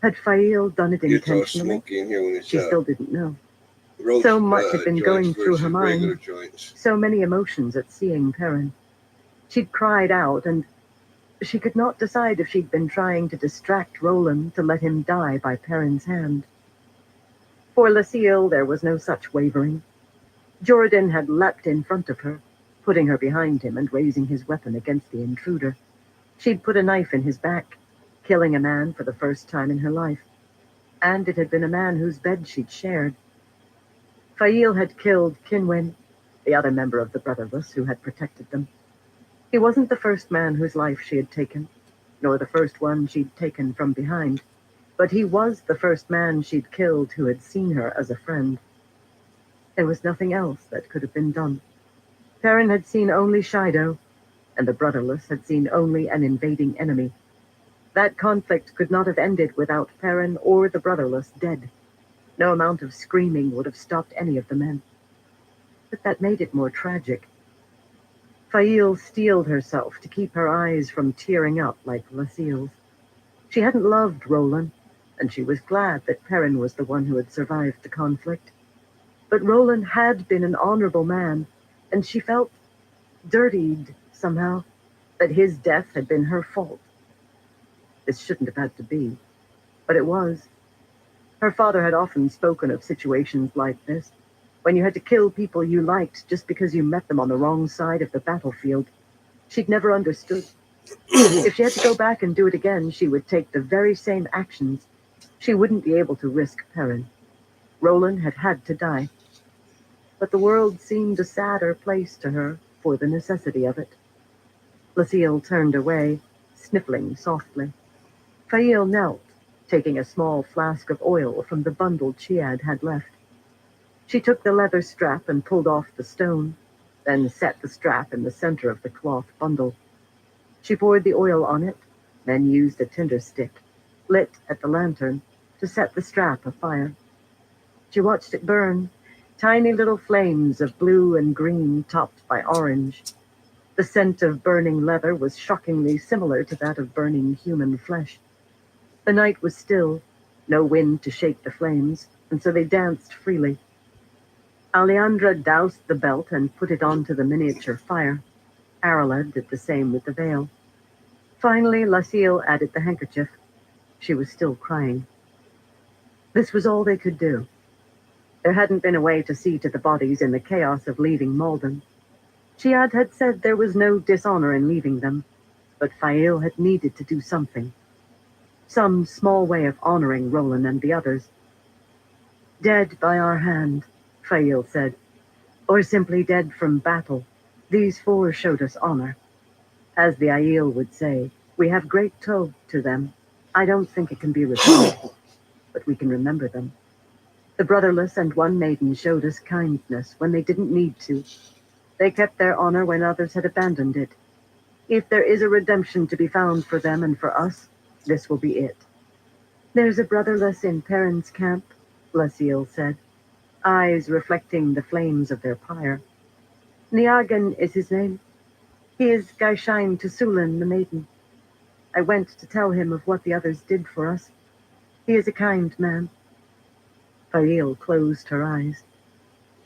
Had Fail done it Gets all intentionally? smoky in here when it's She still didn't know. roast, So much had been joints going through her versus regular mind, joints. so many emotions at seeing Perrin. She'd cried out, and she could not decide if she'd been trying to distract Roland to let him die by Perrin's hand. For Lucille, there was no such wavering. Jordan had leapt in front of her, putting her behind him and raising his weapon against the intruder. She'd put a knife in his back, killing a man for the first time in her life. And it had been a man whose bed she'd shared. Fail had killed Kinwin, the other member of the Brotherless who had protected them. He wasn't the first man whose life she had taken, nor the first one she'd taken from behind, but he was the first man she'd killed who had seen her as a friend. There was nothing else that could have been done. Perrin had seen only Shido, and the Brotherless had seen only an invading enemy. That conflict could not have ended without Perrin or the Brotherless dead. No amount of screaming would have stopped any of the men. But that made it more tragic. Fail steeled herself to keep her eyes from tearing up like Lucille's. She hadn't loved Roland, and she was glad that Perrin was the one who had survived the conflict. But Roland had been an honorable man, and she felt dirtied somehow, that his death had been her fault. This shouldn't have had to be, but it was. Her father had often spoken of situations like this, when you had to kill people you liked just because you met them on the wrong side of the battlefield. She'd never understood. If she had to go back and do it again, she would take the very same actions. She wouldn't be able to risk Perrin. Roland had had to die. But the world seemed a sadder place to her for the necessity of it. Lucille turned away, sniffling softly. Fail knelt, taking a small flask of oil from the bundle Chiad had left. She took the leather strap and pulled off the stone, then set the strap in the center of the cloth bundle. She poured the oil on it, then used a tinder stick, lit at the lantern, to set the strap afire. She watched it burn, tiny little flames of blue and green topped by orange. The scent of burning leather was shockingly similar to that of burning human flesh. The night was still, no wind to shake the flames, and so they danced freely. Alejandra doused the belt and put it onto the miniature fire. Arla did the same with the veil. Finally, Lucille added the handkerchief. She was still crying. This was all they could do. There hadn't been a way to see to the bodies in the chaos of leaving Malden. Chiad had said there was no dishonor in leaving them, but Fail had needed to do something. Some small way of honoring Roland and the others. Dead by our hand, Fail said, or simply dead from battle. These four showed us honor. As the Aiel would say, we have great toll to them. I don't think it can be repeated, but we can remember them. The brotherless and one maiden showed us kindness when they didn't need to. They kept their honor when others had abandoned it. If there is a redemption to be found for them and for us, this will be it. There's a brotherless in Perrin's camp, Lucille said, eyes reflecting the flames of their pyre. Niagan is his name. He is Gaishain to Sulan, the maiden. I went to tell him of what the others did for us. He is a kind man. Fail closed her eyes.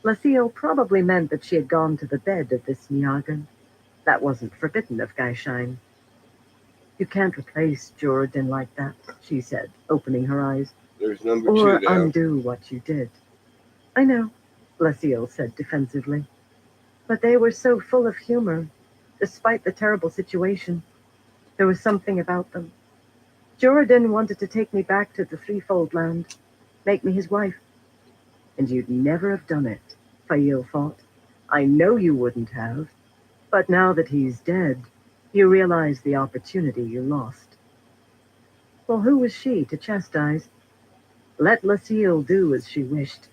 Lucille probably meant that she had gone to the bed of this Niagan. That wasn't forbidden of Gaishain. You can't replace Jordan like that, she said, opening her eyes. There's number Or 2 down. undo what you did. I know, Lucille said defensively. But they were so full of humor, despite the terrible situation. There was something about them. Jordan wanted to take me back to the Threefold Land, make me his wife. And you'd never have done it, Fail thought. I know you wouldn't have. But now that he's dead, you realize the opportunity you lost. Well, who was she to chastise? Let Lucille do as she wished.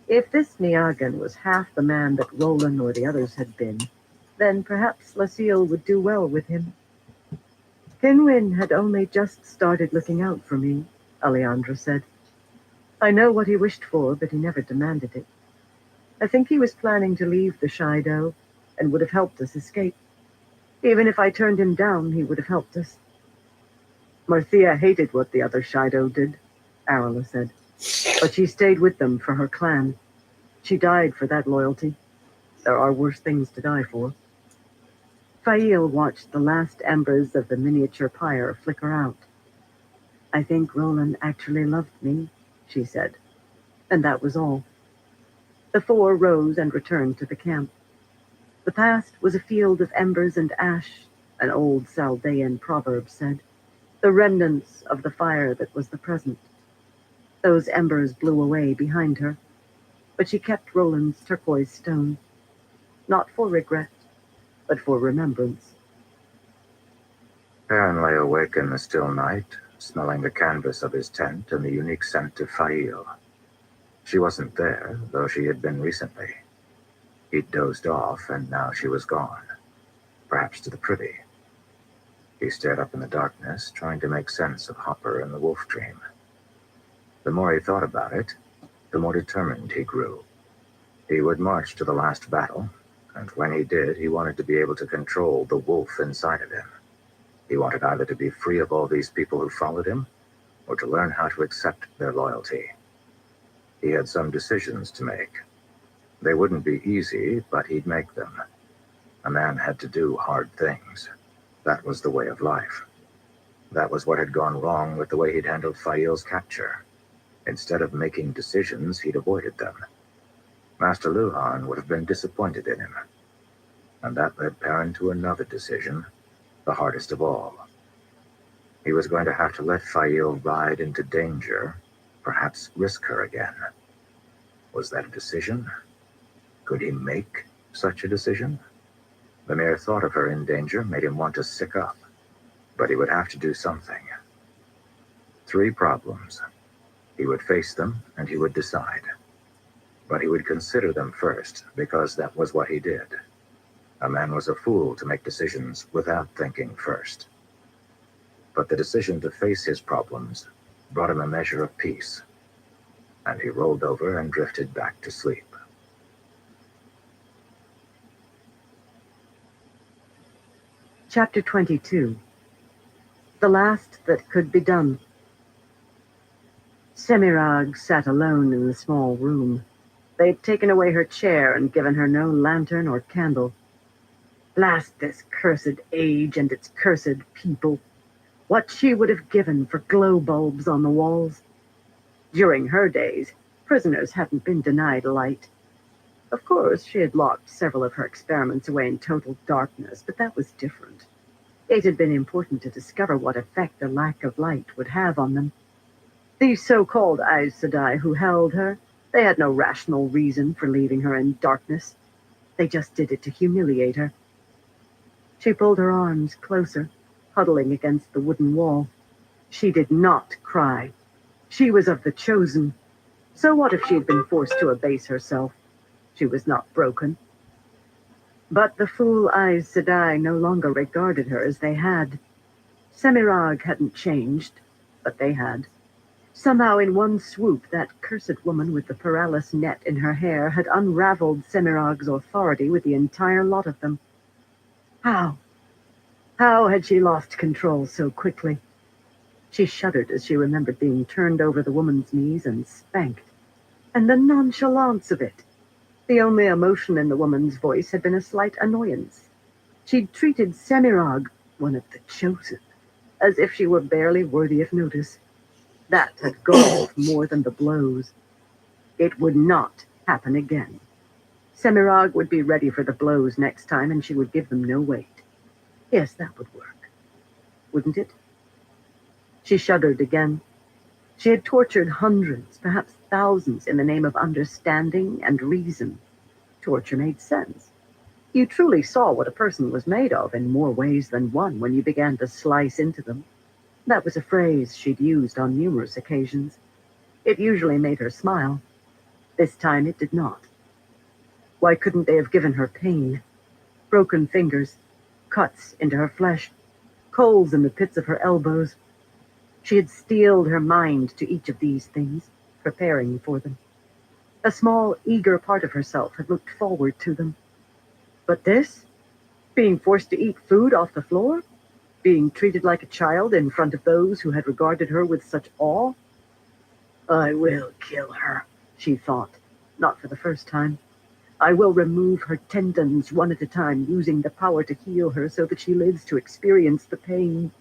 If this Niagan was half the man that Roland or the others had been, then perhaps Lucille would do well with him. Kinwin had only just started looking out for me, Alejandra said. I know what he wished for, but he never demanded it. I think he was planning to leave the Shido and would have helped us escape. Even if I turned him down, he would have helped us. Marthea hated what the other Shido did, Arla said, but she stayed with them for her clan. She died for that loyalty. There are worse things to die for. Fail watched the last embers of the miniature pyre flicker out. I think Roland actually loved me, she said, and that was all. The four rose and returned to the camp. The past was a field of embers and ash, an old Saldean proverb said, the remnants of the fire that was the present. Those embers blew away behind her, but she kept Roland's turquoise stone, not for regret, but for remembrance. Perrin lay awake in the still night, smelling the canvas of his tent and the unique scent of Fail. She wasn't there, though she had been recently. He'd dozed off, and now she was gone, perhaps to the privy. He stared up in the darkness, trying to make sense of Hopper and the wolf dream. The more he thought about it, the more determined he grew. He would march to the last battle, and when he did, he wanted to be able to control the wolf inside of him. He wanted either to be free of all these people who followed him, or to learn how to accept their loyalty. He had some decisions to make. They wouldn't be easy, but he'd make them. A man had to do hard things. That was the way of life. That was what had gone wrong with the way he'd handled Fail's capture. Instead of making decisions, he'd avoided them. Master Luhan would have been disappointed in him. And that led Perrin to another decision, the hardest of all. He was going to have to let Fail ride into danger, perhaps risk her again. Was that a decision? Could he make such a decision? The mere thought of her in danger made him want to sick up. But he would have to do something. 3 problems. He would face them, and he would decide. But he would consider them first, because that was what he did. A man was a fool to make decisions without thinking first. But the decision to face his problems brought him a measure of peace, and he rolled over and drifted back to sleep. Chapter 22. The last that could be done. Semirag sat alone in the small room. They'd taken away her chair and given her no lantern or candle. Blast this cursed age and its cursed people. What she would have given for glow bulbs on the walls. During her days, prisoners hadn't been denied light. Of course, she had locked several of her experiments away in total darkness, but that was different. It had been important to discover what effect the lack of light would have on them. These so-called Aes Sedai who held her, they had no rational reason for leaving her in darkness. They just did it to humiliate her. She pulled her arms closer, huddling against the wooden wall. She did not cry. She was of the chosen. So what if she had been forced to abase herself? She was not broken. But the fool Aes Sedai no longer regarded her as they had. Semirag hadn't changed, but they had. Somehow in one swoop, that cursed woman with the paralysis net in her hair had unraveled Semirag's authority with the entire lot of them. How? How had she lost control so quickly? She shuddered as she remembered being turned over the woman's knees and spanked. And the nonchalance of it. The only emotion in the woman's voice had been a slight annoyance. She'd treated Semirag, one of the chosen, as if she were barely worthy of notice. That had galled more than the blows. It would not happen again. Semirag would be ready for the blows next time, and she would give them no weight. Yes, that would work. Wouldn't it? She shuddered again. She had tortured hundreds, perhaps thousands, in the name of understanding and reason. Torture made sense. You truly saw what a person was made of in more ways than one when you began to slice into them. That was a phrase she'd used on numerous occasions. It usually made her smile. This time it did not. Why couldn't they have given her pain? Broken fingers, cuts into her flesh, coals in the pits of her elbows. She had steeled her mind to each of these things, preparing for them. A small, eager part of herself had looked forward to them. But this? Being forced to eat food off the floor? Being treated like a child in front of those who had regarded her with such awe? I will kill her, she thought, not for the first time. I will remove her tendons one at a time, using the power to heal her so that she lives to experience the pain.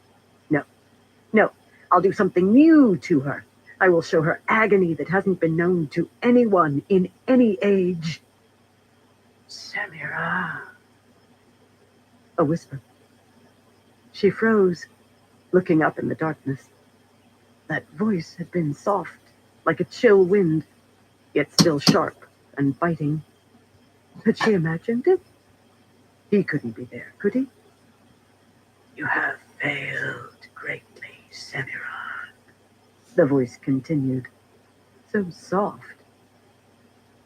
No, I'll do something new to her. I will show her agony that hasn't been known to anyone in any age. Samira. A whisper. She froze, looking up in the darkness. That voice had been soft, like a chill wind, yet still sharp and biting. Had she imagined it? He couldn't be there, could he? You have failed greatly, Samira. The voice continued, so soft.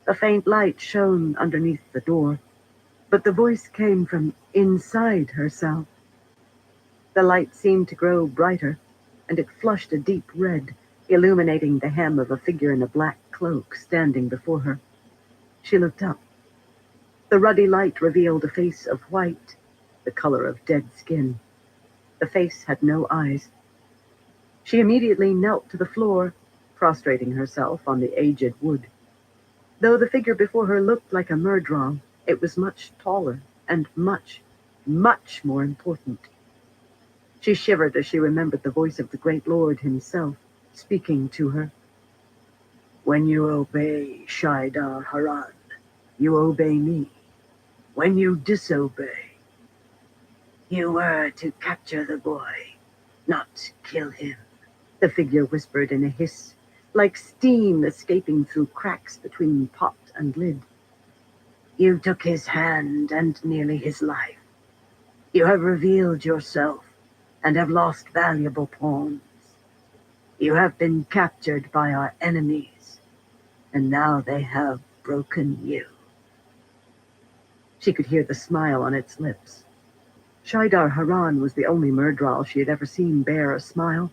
A faint light shone underneath the door, but the voice came from inside herself. The light seemed to grow brighter, and it flushed a deep red, illuminating the hem of a figure in a black cloak standing before her. She looked up. The ruddy light revealed a face of white, the color of dead skin. The face had no eyes. She immediately knelt to the floor, prostrating herself on the aged wood. Though the figure before her looked like a murdral, it was much taller and much, much more important. She shivered as she remembered the voice of the great lord himself, speaking to her. When you obey Shaidar Haran, you obey me. When you disobey, you were to capture the boy, not kill him, the figure whispered in a hiss, like steam escaping through cracks between pot and lid. You took his hand and nearly his life. You have revealed yourself and have lost valuable pawns. You have been captured by our enemies, and now they have broken you. She could hear the smile on its lips. Shaidar Haran was the only murdral she had ever seen bear a smile.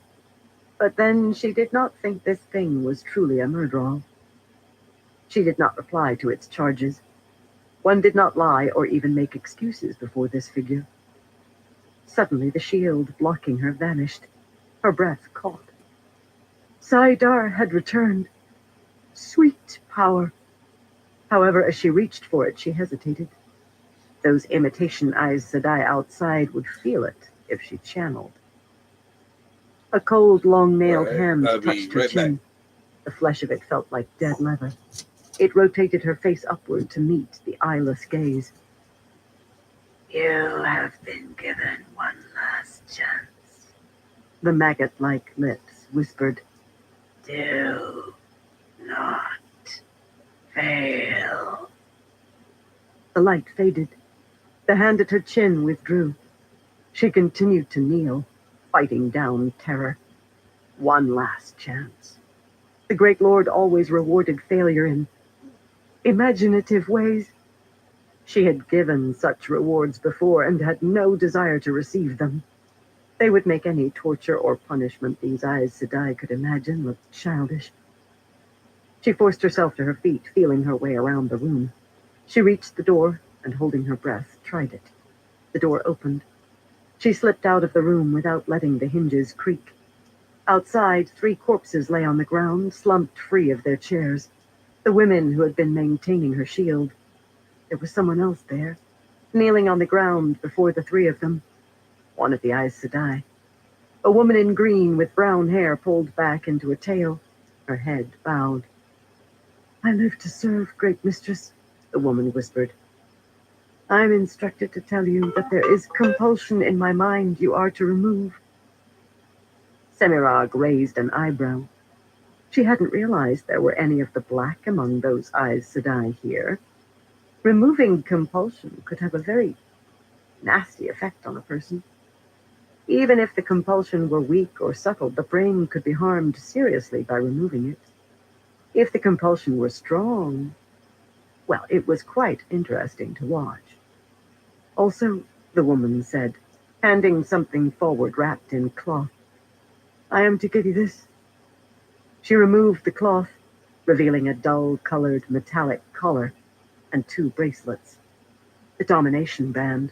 But then she did not think this thing was truly a murdral. She did not reply to its charges. One did not lie or even make excuses before this figure. Suddenly the shield blocking her vanished. Her breath caught. Saidar had returned. Sweet power. However, as she reached for it, she hesitated. Those imitation Aes Sedai outside would feel it if she channeled. A cold, long-nailed hand I'll be touched her right back. chin. The flesh of it felt like dead leather. It rotated her face upward to meet the eyeless gaze. You have been given one last chance. The maggot-like lips whispered, Do not fail. The light faded. The hand at her chin withdrew. She continued to kneel, fighting down terror. One last chance. The Great Lord always rewarded failure in imaginative ways. She had given such rewards before and had no desire to receive them. They would make any torture or punishment these Aes Sedai could imagine look childish. She forced herself to her feet, feeling her way around the room. She reached the door and, holding her breath, tried it. The door opened. She slipped out of the room without letting the hinges creak. Outside, 3 corpses lay on the ground, slumped free of their chairs. The women who had been maintaining her shield. There was someone else there, kneeling on the ground before the 3 of them. One of the Aes Sedai. A woman in green with brown hair pulled back into a tail, her head bowed. I live to serve, great mistress, the woman whispered. I'm instructed to tell you that there is compulsion in my mind you are to remove. Semirag raised an eyebrow. She hadn't realized there were any of the black among those Aes Sedai here. Removing compulsion could have a very nasty effect on a person. Even if the compulsion were weak or subtle, the brain could be harmed seriously by removing it. If the compulsion were strong, well, it was quite interesting to watch. Also, the woman said, handing something forward wrapped in cloth. I am to give you this. She removed the cloth, revealing a dull-colored metallic collar and 2 bracelets. The domination band.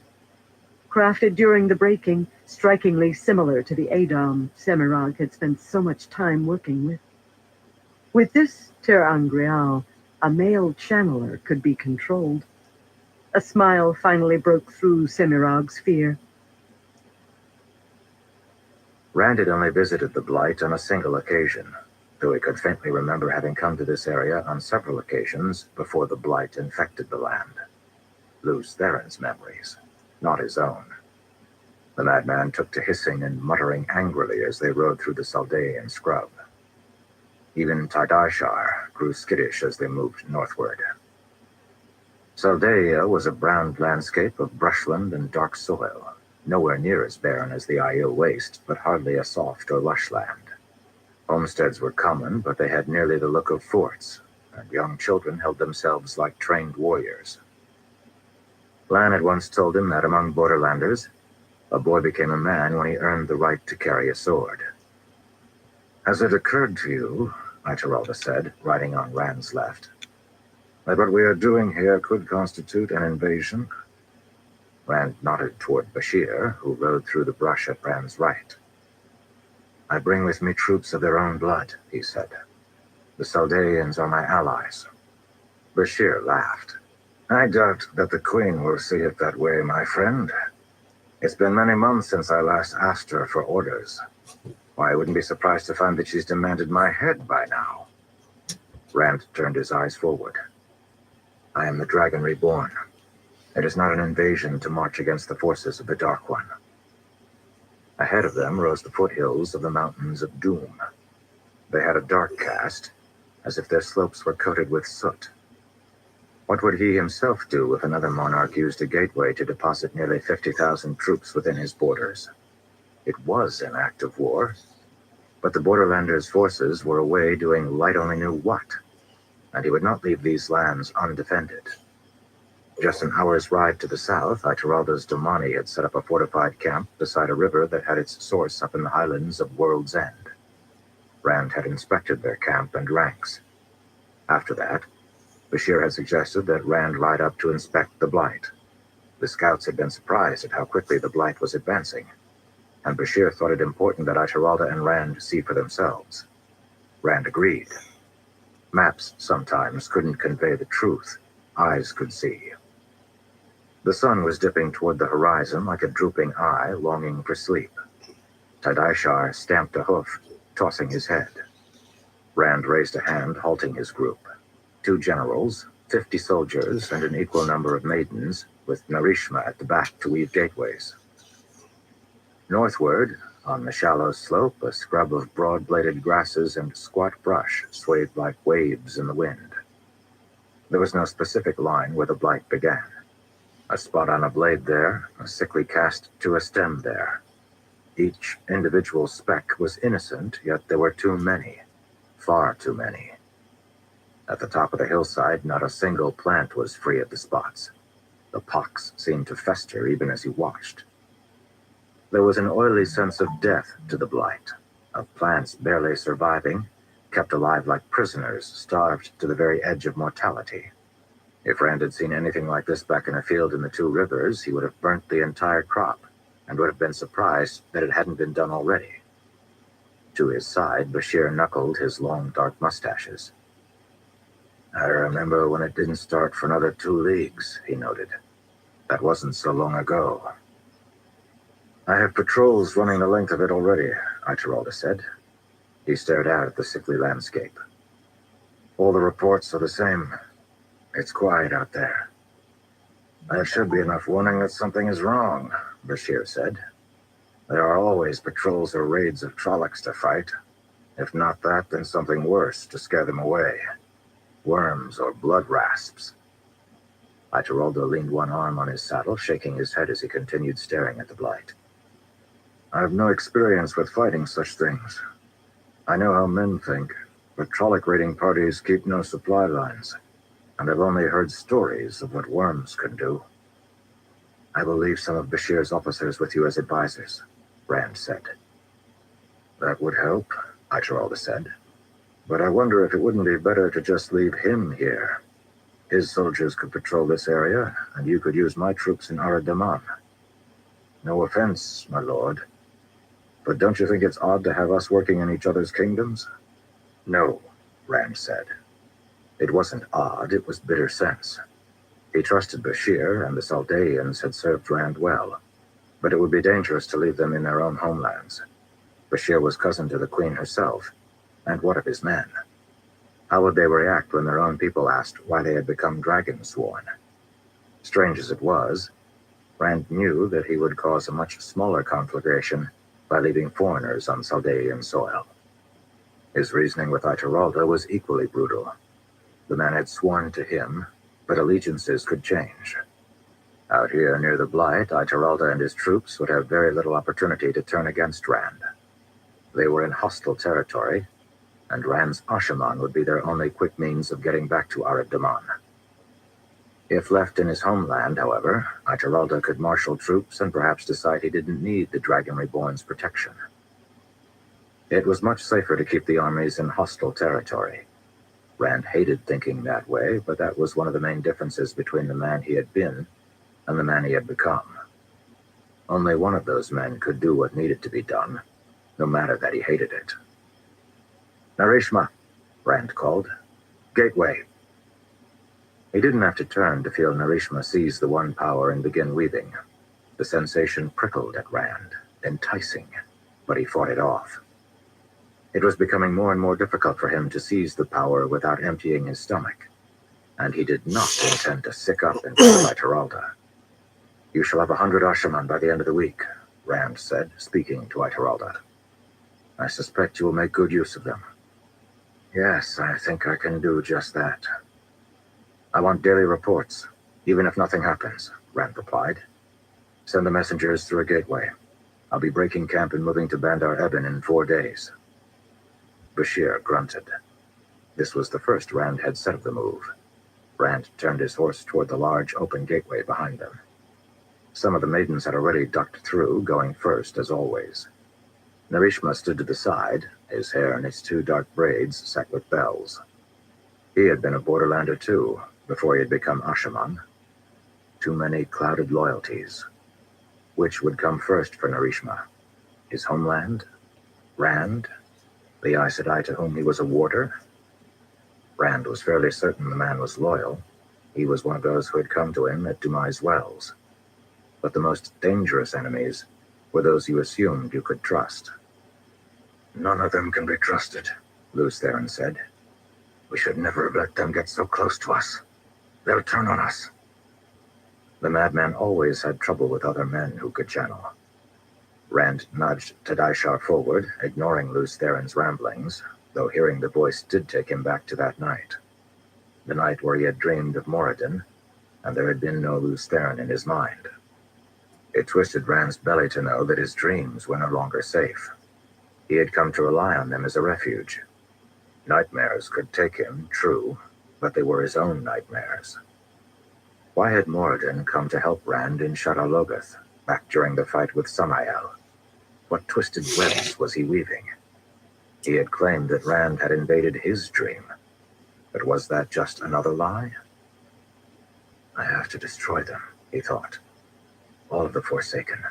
Crafted during the breaking, strikingly similar to the Adom Semirag had spent so much time working with. With this Ter Angreal, a male channeler could be controlled. A smile finally broke through Semirag's fear. Rand had only visited the Blight on a single occasion, though he could faintly remember having come to this area on several occasions before the Blight infected the land. Lews Theron's memories, not his own. The madman took to hissing and muttering angrily as they rode through the Saldaean scrub. Even Tardarshar grew skittish as they moved northward. Saldaea was a brown landscape of brushland and dark soil, nowhere near as barren as the Aiel Waste, but hardly a soft or lush land. Homesteads were common, but they had nearly the look of forts, and young children held themselves like trained warriors. Lan had once told him that among borderlanders, a boy became a man when he earned the right to carry a sword. Has it occurred to you, Ituralda said, riding on Rand's left, that what we are doing here could constitute an invasion? Rand nodded toward Bashir, who rode through the brush at Rand's right. I bring with me troops of their own blood, he said. The Saldaeans are my allies. Bashir laughed. I doubt that the Queen will see it that way, my friend. It's been many months since I last asked her for orders. Why, I wouldn't be surprised to find that she's demanded my head by now. Rand turned his eyes forward. I am the Dragon Reborn. It is not an invasion to march against the forces of the Dark One. Ahead of them rose the foothills of the Mountains of Doom. They had a dark cast, as if their slopes were coated with soot. What would he himself do if another monarch used a gateway to deposit nearly 50,000 troops within his borders? It was an act of war, but the Borderlanders' forces were away doing light only knew what, and he would not leave these lands undefended. Just an hour's ride to the south, Ituralda's Domani had set up a fortified camp beside a river that had its source up in the highlands of World's End. Rand had inspected their camp and ranks. After that, Bashir had suggested that Rand ride up to inspect the Blight. The scouts had been surprised at how quickly the Blight was advancing, and Bashir thought it important that Ituralda and Rand see for themselves. Rand agreed. Maps sometimes couldn't convey the truth. Eyes could see. The sun was dipping toward the horizon like a drooping eye longing for sleep. Tadaishar stamped a hoof, tossing his head. Rand raised a hand, halting his group. 2 generals, 50 soldiers, and an equal number of maidens, with Narishma at the back to weave gateways. Northward, on the shallow slope, a scrub of broad-bladed grasses and squat brush swayed like waves in the wind. There was no specific line where the Blight began. A spot on a blade there, a sickly cast to a stem there. Each individual speck was innocent, yet there were too many. Far too many. At the top of the hillside, not a single plant was free of the spots. The pox seemed to fester even as he watched. There was an oily sense of death to the Blight, of plants barely surviving, kept alive like prisoners, starved to the very edge of mortality. If Rand had seen anything like this back in a field in the 2 rivers, he would have burnt the entire crop, and would have been surprised that it hadn't been done already. To his side, Bashir knuckled his long, dark mustaches. I remember when it didn't start for another 2 leagues, he noted. That wasn't so long ago. I have patrols running the length of it already, Ituralda said. He stared out at the sickly landscape. All the reports are the same. It's quiet out there. That should be enough warning that something is wrong, Bashir said. There are always patrols or raids of Trollocs to fight. If not that, then something worse to scare them away. Worms or blood rasps. Ituralda leaned one arm on his saddle, shaking his head as he continued staring at the Blight. I have no experience with fighting such things. I know how men think, but Trolloc raiding parties keep no supply lines, and I've only heard stories of what worms can do. I will leave some of Bashir's officers with you as advisors, Rand said. That would help, Ituralda said. But I wonder if it wouldn't be better to just leave him here. His soldiers could patrol this area, and you could use my troops in Aradaman. No offense, my lord, but don't you think it's odd to have us working in each other's kingdoms? No, Rand said. It wasn't odd, it was bitter sense. He trusted Bashir, and the Saldeans had served Rand well, but it would be dangerous to leave them in their own homelands. Bashir was cousin to the Queen herself, and what of his men? How would they react when their own people asked why they had become dragon-sworn? Strange as it was, Rand knew that he would cause a much smaller conflagration by leaving foreigners on Saldean soil. His reasoning with Ituralda was equally brutal. The man had sworn to him, but allegiances could change. Out here near the Blight, Ituralda and his troops would have very little opportunity to turn against Rand. They were in hostile territory, and Rand's Ashaman would be their only quick means of getting back to Aradaman. If left in his homeland, however, Ituralda could marshal troops and perhaps decide he didn't need the Dragon Reborn's protection. It was much safer to keep the armies in hostile territory. Rand hated thinking that way, but that was one of the main differences between the man he had been and the man he had become. Only one of those men could do what needed to be done, no matter that he hated it. Narishma, Rand called. Gateway. He didn't have to turn to feel Narishma seize the one power and begin weaving. The sensation prickled at Rand, enticing, but he fought it off. It was becoming more and more difficult for him to seize the power without emptying his stomach, and he did not intend to sick up and fight Ituralda. "You shall have 100 Ashaman by the end of the week," Rand said, speaking to Ituralda. "I suspect you will make good use of them." "Yes, I think I can do just that." "I want daily reports, even if nothing happens," Rand replied. "Send the messengers through a gateway. I'll be breaking camp and moving to Bandar Eben in 4 days." Bashir grunted. This was the first Rand had said of the move. Rand turned his horse toward the large open gateway behind them. Some of the maidens had already ducked through, going first, as always. Narishma stood to the side, his hair in its 2 dark braids set with bells. He had been a borderlander too, before he had become Ashaman. Too many clouded loyalties. Which would come first for Narishma? His homeland? Rand? The Aes Sedai to whom he was a warder? Rand was fairly certain the man was loyal. He was one of those who had come to him at Dumai's Wells. But the most dangerous enemies were those you assumed you could trust. "None of them can be trusted," Lews Therin said. "We should never have let them get so close to us. They'll turn on us." The madman always had trouble with other men who could channel. Rand nudged Tadaishar forward, ignoring Lews Therin's ramblings, though hearing the voice did take him back to that night. The night where he had dreamed of Moradin, and there had been no Lews Therin in his mind. It twisted Rand's belly to know that his dreams were no longer safe. He had come to rely on them as a refuge. Nightmares could take him, true, but they were his own nightmares. Why had Moradin come to help Rand in Shadar Logoth, back during the fight with Samael? What twisted webs was he weaving? He had claimed that Rand had invaded his dream, but was that just another lie? "I have to destroy them," he thought. "All of the Forsaken.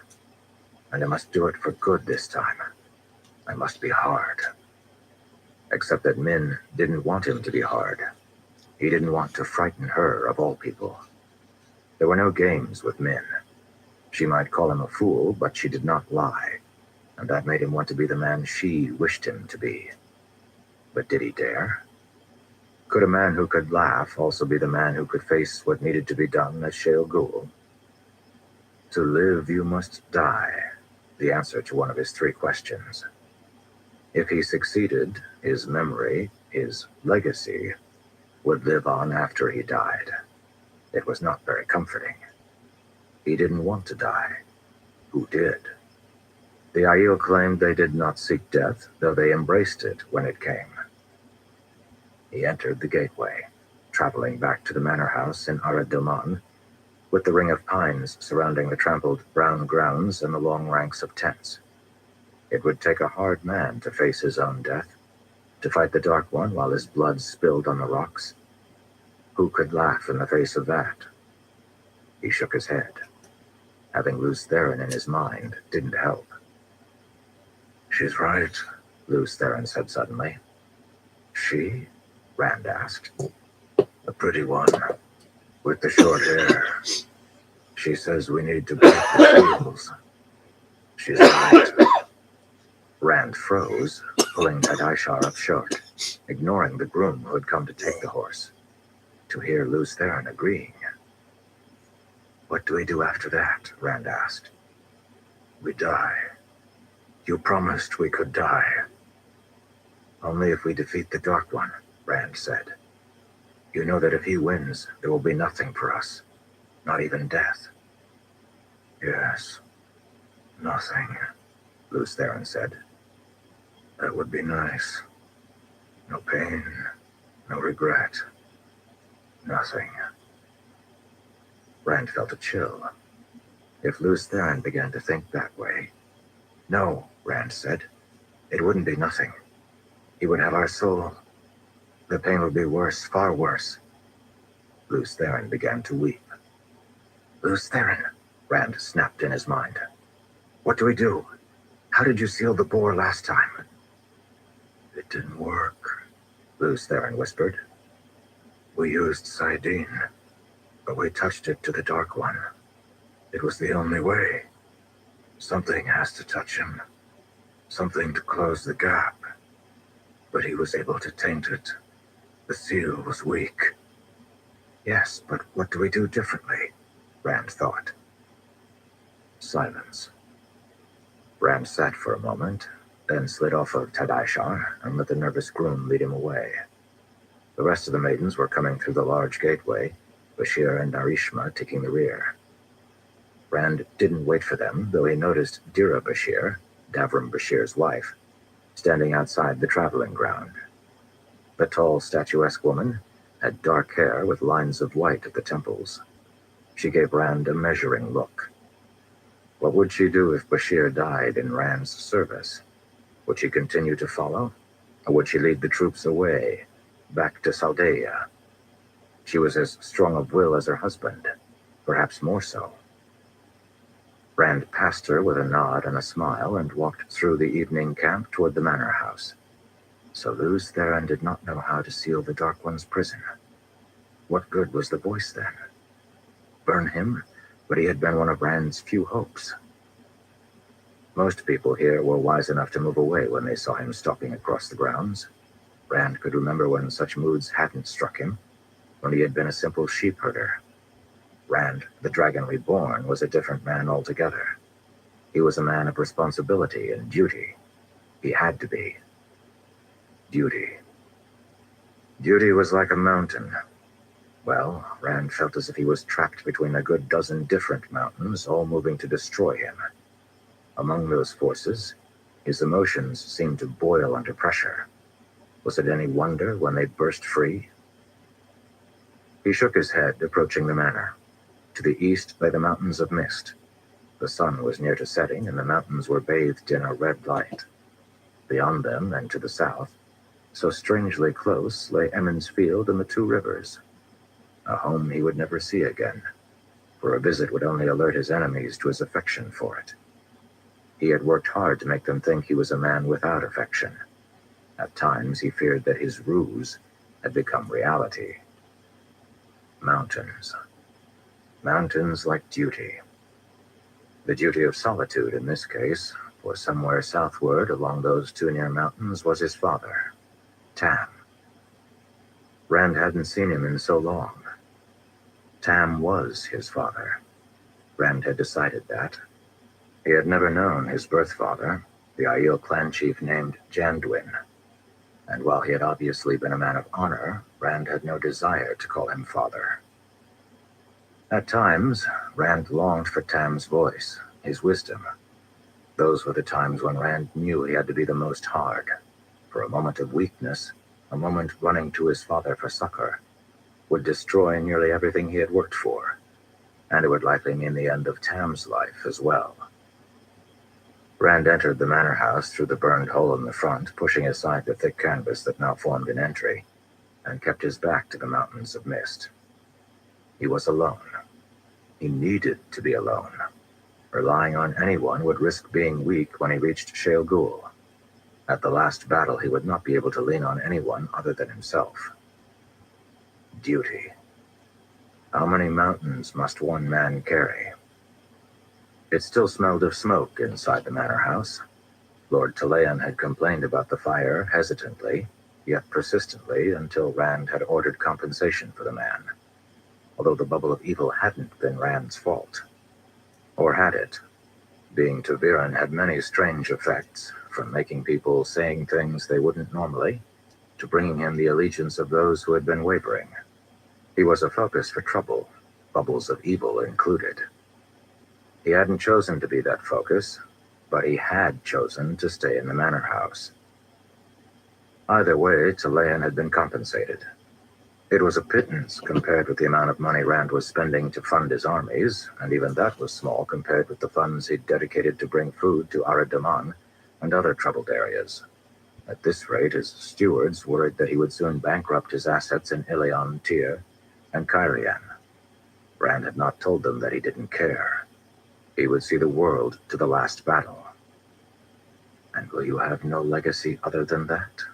And I must do it for good this time. I must be hard." Except that Min didn't want him to be hard. He didn't want to frighten her, of all people. There were no games with Min. She might call him a fool, but she did not lie, and that made him want to be the man she wished him to be. But did he dare? Could a man who could laugh also be the man who could face what needed to be done as Shale Ghul? To live, you must die, the answer to one of his 3 questions. If he succeeded, his memory, his legacy, would live on after he died. It was not very comforting. He didn't want to die. Who did? The Aiel claimed they did not seek death, though they embraced it when it came. He entered the gateway, traveling back to the manor house in Arad Doman, with the ring of pines surrounding the trampled brown grounds and the long ranks of tents. It would take a hard man to face his own death, to fight the Dark One while his blood spilled on the rocks. Who could laugh in the face of that? He shook his head. Having Lews Therin in his mind didn't help. "She's right," Lews Therin said suddenly. "She?" Rand asked. "The pretty one, with the short hair. She says we need to break the seals. She's right." Rand froze, pulling Tadaishar up short, ignoring the groom who had come to take the horse. To hear Lews Therin agreeing. "What do we do after that?" Rand asked. "We die. You promised we could die." "Only if we defeat the Dark One," Rand said. "You know that if he wins, there will be nothing for us. Not even death." "Yes. Nothing," Lews Therin said. "That would be nice. No pain, no regret. Nothing." Rand felt a chill. If Lews Therin began to think that way. "No," Rand said. "It wouldn't be nothing. He would have our soul. The pain would be worse, far worse." Lews Therin began to weep. "Lews Therin," Rand snapped in his mind. "What do we do? How did you seal the bore last time?" "It didn't work," Lews Therin whispered. We used Sidene, but we touched it to the Dark One. It was the only way. Something has to touch him. Something to close the gap. But he was able to taint it. The seal was weak. Yes, but what do we do differently? Rand thought. Silence. Rand sat for a moment, then slid off of Tadaishar and let the nervous groom lead him away. The rest of the maidens were coming through the large gateway, Bashir and Narishma taking the rear. Rand didn't wait for them, though he noticed Dira Bashir, Davram Bashir's wife, standing outside the traveling ground. The tall, statuesque woman had dark hair with lines of white at the temples. She gave Rand a measuring look. What would she do if Bashir died in Rand's service? Would she continue to follow? Or would she lead the troops away, back to Saldaea? She was as strong of will as her husband, perhaps more so. Rand passed her with a nod and a smile and walked through the evening camp toward the manor house. So Luz Theron did not know how to seal the Dark One's prison. What good was the voice then? Burn him? But he had been one of Rand's few hopes. Most people here were wise enough to move away when they saw him stalking across the grounds. Rand could remember when such moods hadn't struck him, when he had been a simple sheep herder. Rand, the Dragon Reborn, was a different man altogether. He was a man of responsibility and duty. He had to be. Duty. Duty was like a mountain. Well, Rand felt as if he was trapped between a good dozen different mountains, all moving to destroy him. Among those forces, his emotions seemed to boil under pressure. Was it any wonder when they burst free? He shook his head, approaching the manor. To the east lay the mountains of mist. The sun was near to setting, and the mountains were bathed in a red light. Beyond them, and to the south, so strangely close, lay Emmons Field and the two rivers. A home he would never see again, for a visit would only alert his enemies to his affection for it. He had worked hard to make them think he was a man without affection. At times he feared that his ruse had become reality. Mountains. Mountains like duty. The duty of solitude in this case, for somewhere southward along those two near mountains was his father, Tam. Rand hadn't seen him in so long. Tam was his father. Rand had decided that. He had never known his birth father, the Aiel clan chief named Janduin. And while he had obviously been a man of honor, Rand had no desire to call him father. At times, Rand longed for Tam's voice, his wisdom. Those were the times when Rand knew he had to be the most hard. For a moment of weakness, a moment running to his father for succor, would destroy nearly everything he had worked for, and it would likely mean the end of Tam's life as well. Rand entered the manor house through the burned hole in the front, pushing aside the thick canvas that now formed an entry, and kept his back to the mountains of mist. He was alone. He needed to be alone. Relying on anyone would risk being weak when he reached Shale Ghul. At the last battle, he would not be able to lean on anyone other than himself. Duty. How many mountains must one man carry? It still smelled of smoke inside the manor house. Lord Talayan had complained about the fire hesitantly, yet persistently, until Rand had ordered compensation for the man. Although the bubble of evil hadn't been Rand's fault. Or had it? Being Taviran had many strange effects, from making people saying things they wouldn't normally, to bringing him the allegiance of those who had been wavering. He was a focus for trouble, bubbles of evil included. He hadn't chosen to be that focus, but he had chosen to stay in the manor house. Either way, Talayan had been compensated. It was a pittance compared with the amount of money Rand was spending to fund his armies, and even that was small compared with the funds he'd dedicated to bring food to Aradaman and other troubled areas. At this rate, his stewards worried that he would soon bankrupt his assets in Ilion, Tyr, and Kyrian. Rand had not told them that he didn't care. He would see the world to the last battle. And will you have no legacy other than that?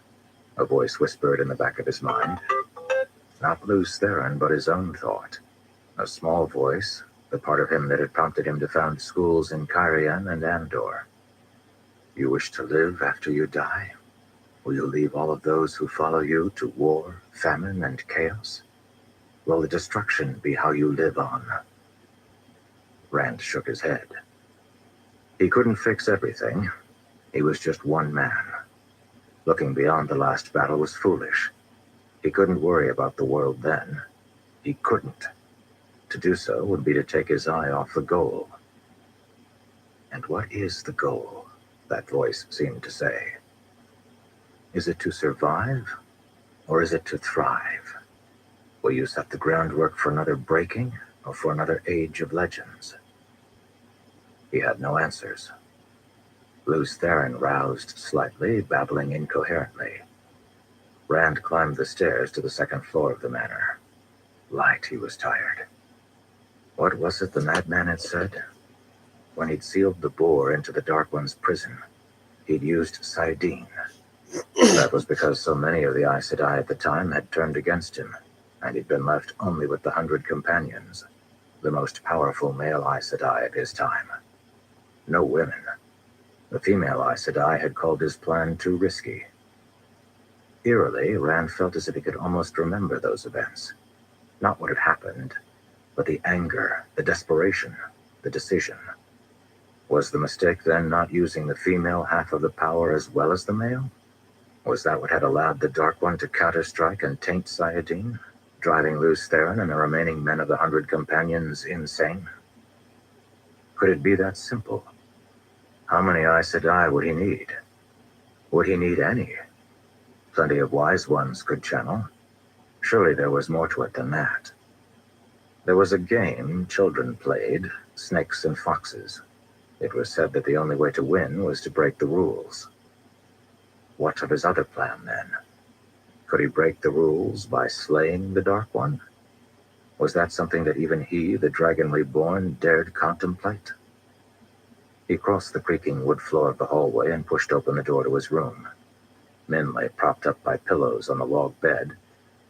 A voice whispered in the back of his mind. Not Luce Theron, but his own thought. A small voice, the part of him that had prompted him to found schools in Kyrian and Andor. You wish to live after you die? Will you leave all of those who follow you to war, famine, and chaos? Will the destruction be how you live on? Rand shook his head. He couldn't fix everything. He was just one man. Looking beyond the last battle was foolish. He couldn't worry about the world then. He couldn't. To do so would be to take his eye off the goal. And what is the goal? That voice seemed to say. Is it to survive, or is it to thrive? Will you set the groundwork for another breaking, or for another age of legends? He had no answers. Luce Theron roused slightly, babbling incoherently. Rand climbed the stairs to the second floor of the manor. Light, he was tired. What was it the madman had said? When he'd sealed the boar into the Dark One's prison, he'd used Saidin. That was because so many of the Aes Sedai at the time had turned against him, and he'd been left only with the 100 companions, the most powerful male Aes Sedai of his time. No women. The female Aes Sedai had called his plan too risky. Eerily, Rand felt as if he could almost remember those events. Not what had happened, but the anger, the desperation, the decision. Was the mistake then not using the female half of the power as well as the male? Was that what had allowed the Dark One to counterstrike and taint Saidin, driving Luce Theron and the remaining men of the 100 companions insane? Could it be that simple? How many Aes Sedai would he need? Would he need any? Plenty of wise ones could channel. Surely there was more to it than that. There was a game children played, Snakes and Foxes. It was said that the only way to win was to break the rules. What of his other plan, then? Could he break the rules by slaying the Dark One? Was that something that even he, the Dragon Reborn, dared contemplate? He crossed the creaking wood floor of the hallway and pushed open the door to his room. Min lay propped up by pillows on the log bed,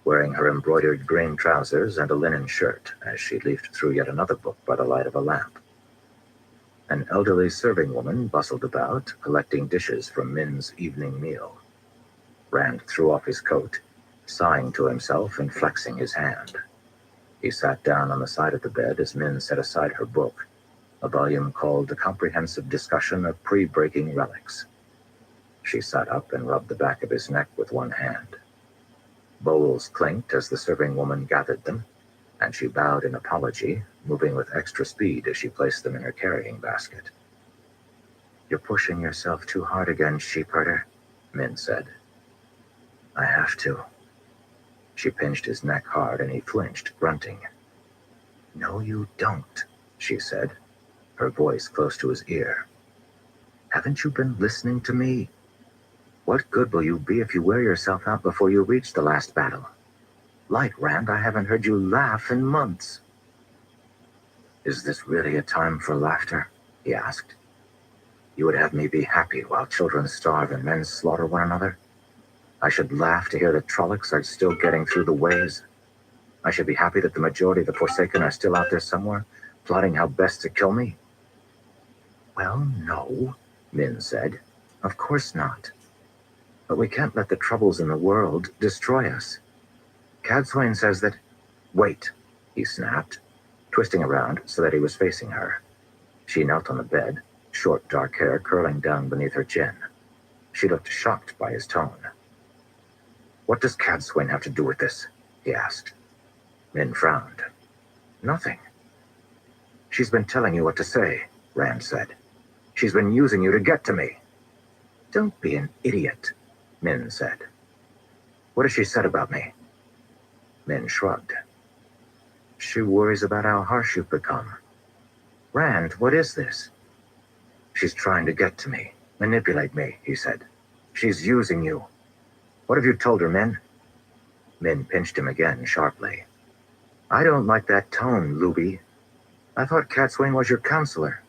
wearing her embroidered green trousers and a linen shirt as she leafed through yet another book by the light of a lamp. An elderly serving woman bustled about, collecting dishes from Min's evening meal. Rand threw off his coat, sighing to himself and flexing his hand. He sat down on the side of the bed as Min set aside her book, a volume called A Comprehensive Discussion of Pre-Breaking Relics. She sat up and rubbed the back of his neck with one hand. Bowls clinked as the serving woman gathered them, and she bowed in apology, moving with extra speed as she placed them in her carrying basket. You're pushing yourself too hard again, sheepherder, Min said. I have to. She pinched his neck hard and he flinched, grunting. No, you don't, she said, her voice close to his ear. Haven't you been listening to me? What good will you be if you wear yourself out before you reach the last battle? Light, Rand, I haven't heard you laugh in months. Is this really a time for laughter? He asked. You would have me be happy while children starve and men slaughter one another? I should laugh to hear the Trollocs are still getting through the ways. I should be happy that the majority of the Forsaken are still out there somewhere, plotting how best to kill me. Well, no, Min said. Of course not. But we can't let the troubles in the world destroy us. Cadsuane says that... Wait, he snapped, twisting around so that he was facing her. She knelt on the bed, short dark hair curling down beneath her chin. She looked shocked by his tone. What does Cadsuane have to do with this? He asked. Min frowned. Nothing. She's been telling you what to say, Rand said. She's been using you to get to me. Don't be an idiot, Min said. What has she said about me? Min shrugged. She worries about how harsh you've become. Rand, what is this? She's trying to get to me, manipulate me, he said. She's using you. What have you told her, Min? Min pinched him again sharply. I don't like that tone, Luby. I thought Cadsuane was your counselor.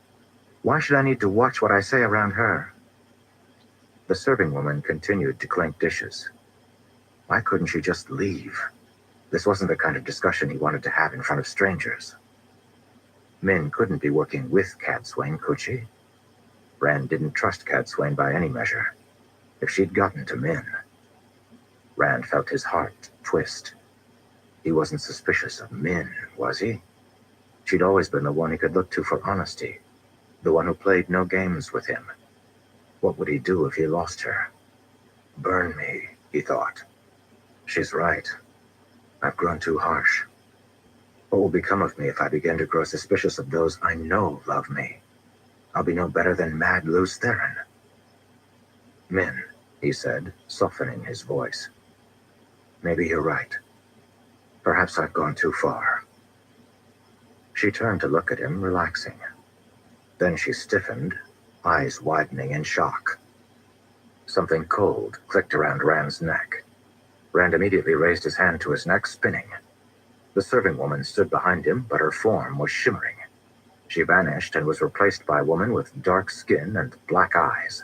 Why should I need to watch what I say around her? The serving woman continued to clink dishes. Why couldn't she just leave? This wasn't the kind of discussion he wanted to have in front of strangers. Min couldn't be working with Cadswain, could she? Rand didn't trust Cadswain by any measure. If she'd gotten to Min... Rand felt his heart twist. He wasn't suspicious of Min, was he? She'd always been the one he could look to for honesty, the one who played no games with him. What would he do if he lost her? Burn me, he thought. She's right. I've grown too harsh. What will become of me if I begin to grow suspicious of those I know love me? I'll be no better than Mad Luce Theron. Min, he said, softening his voice. Maybe you're right. Perhaps I've gone too far. She turned to look at him, relaxing. Then she stiffened, eyes widening in shock. Something cold clicked around Rand's neck. Rand immediately raised his hand to his neck, spinning. The serving woman stood behind him, but her form was shimmering. She vanished and was replaced by a woman with dark skin and black eyes,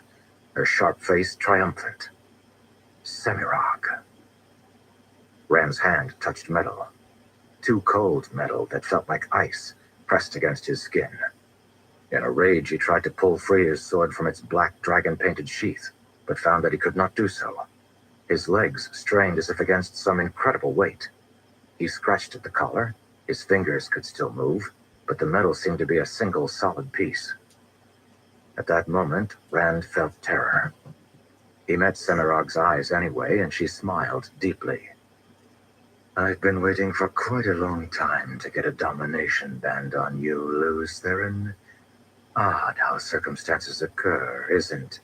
her sharp face triumphant. Semirog. Rand's hand touched metal. Too cold metal that felt like ice pressed against his skin. In a rage, he tried to pull free his sword from its black dragon-painted sheath, but found that he could not do so. His legs strained as if against some incredible weight. He scratched at the collar. His fingers could still move, but the metal seemed to be a single solid piece. At that moment, Rand felt terror. He met Semirog's eyes anyway, and she smiled deeply. I've been waiting for quite a long time to get a domination band on you, Luce Theron. Odd how circumstances occur, isn't?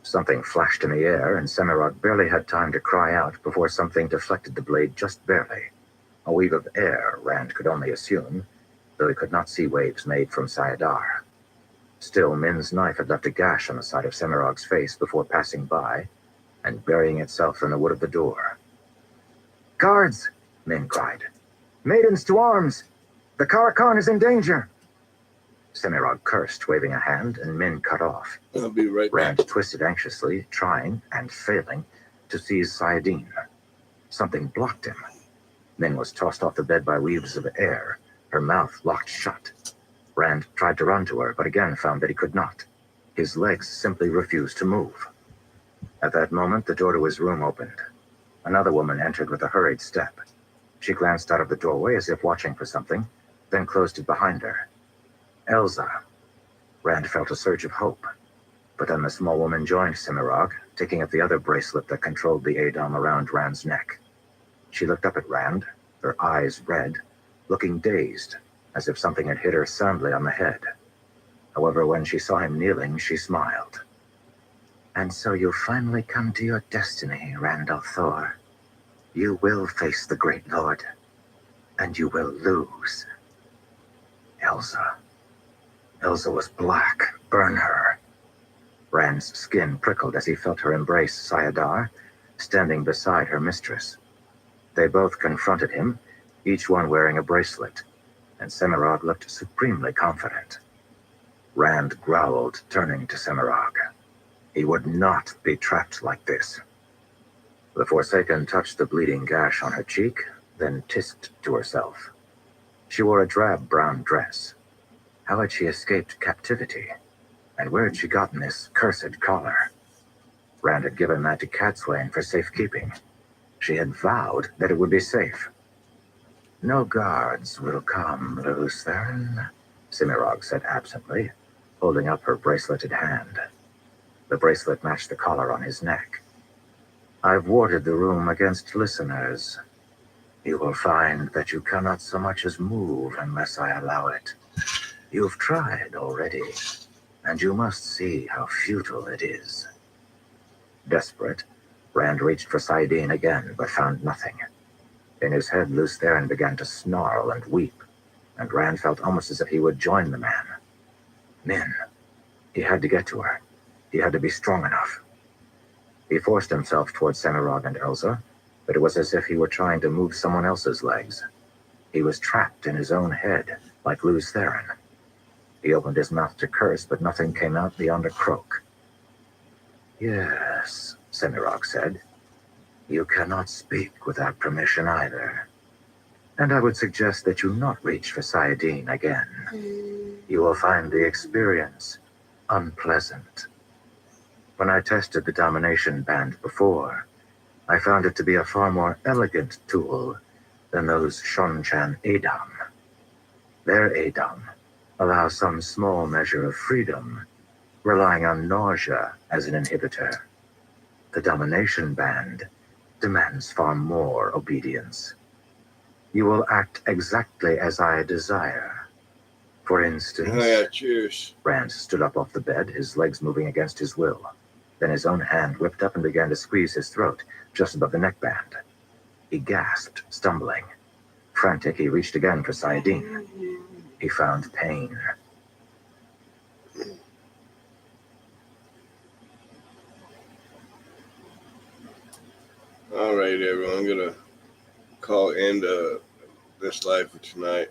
Something flashed in the air, and Semirog barely had time to cry out before something deflected the blade just barely. A weave of air, Rand could only assume, though he could not see waves made from Sayadar. Still, Min's knife had left a gash on the side of Semirog's face before passing by and burying itself in the wood of the door. Guards! Min cried. Maidens to arms! The Karakan is in danger! Semirog cursed, waving a hand, and Min cut off. I'll be right back. Rand twisted anxiously, trying, and failing, to seize Sayadin. Something blocked him. Min was tossed off the bed by weaves of air, her mouth locked shut. Rand tried to run to her, but again found that he could not. His legs simply refused to move. At that moment, the door to his room opened. Another woman entered with a hurried step. She glanced out of the doorway as if watching for something, then closed it behind her. Elsa. Rand felt a surge of hope. But then the small woman joined Semirog, taking up the other bracelet that controlled the Adom around Rand's neck. She looked up at Rand, her eyes red, looking dazed, as if something had hit her soundly on the head. However, when she saw him kneeling, she smiled. And so you've finally come to your destiny, Randall Thor. You will face the Great Lord, and you will lose. Elsa. Elsa was black. Burn her. Rand's skin prickled as he felt her embrace Sayadar, standing beside her mistress. They both confronted him, each one wearing a bracelet, and Semirog looked supremely confident. Rand growled, turning to Semirog. He would not be trapped like this. The Forsaken touched the bleeding gash on her cheek, then tisked to herself. She wore a drab brown dress. How had she escaped captivity? And where had she gotten this cursed collar? Rand had given that to Cadswain for safekeeping. She had vowed that it would be safe. No guards will come, Luce Theron, Semirog said absently, holding up her braceleted hand. The bracelet matched the collar on his neck. I've warded the room against listeners. You will find that you cannot so much as move unless I allow it. You've tried already, and you must see how futile it is. Desperate, Rand reached for Sayadin again, but found nothing. In his head, Luce Theron began to snarl and weep, and Rand felt almost as if he would join the man. Min. He had to get to her. He had to be strong enough. He forced himself towards Semirog and Elsa, but it was as if he were trying to move someone else's legs. He was trapped in his own head, like Luce Theron. He opened his mouth to curse, but nothing came out beyond a croak. Yes, Semirog said. You cannot speak without permission either. And I would suggest that you not reach for Sayadine again. You will find the experience unpleasant. When I tested the domination band before, I found it to be a far more elegant tool than those Shonchan Adam. Their Adam allows some small measure of freedom, relying on nausea as an inhibitor. The domination band demands far more obedience. You will act exactly as I desire. For instance, Oh, yeah, cheers. Rand stood up off the bed, his legs moving against his will. Then his own hand whipped up and began to squeeze his throat, just above the neckband. He gasped, stumbling. Frantic, he reached again for Sayadine. He found pain. All right, everyone. I'm going to call end this live for tonight.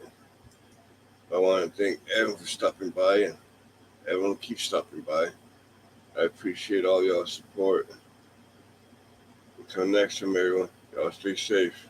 I want to thank Evan for stopping by, and everyone keep stopping by. I appreciate all y'all's support. Until next time, everyone, y'all stay safe.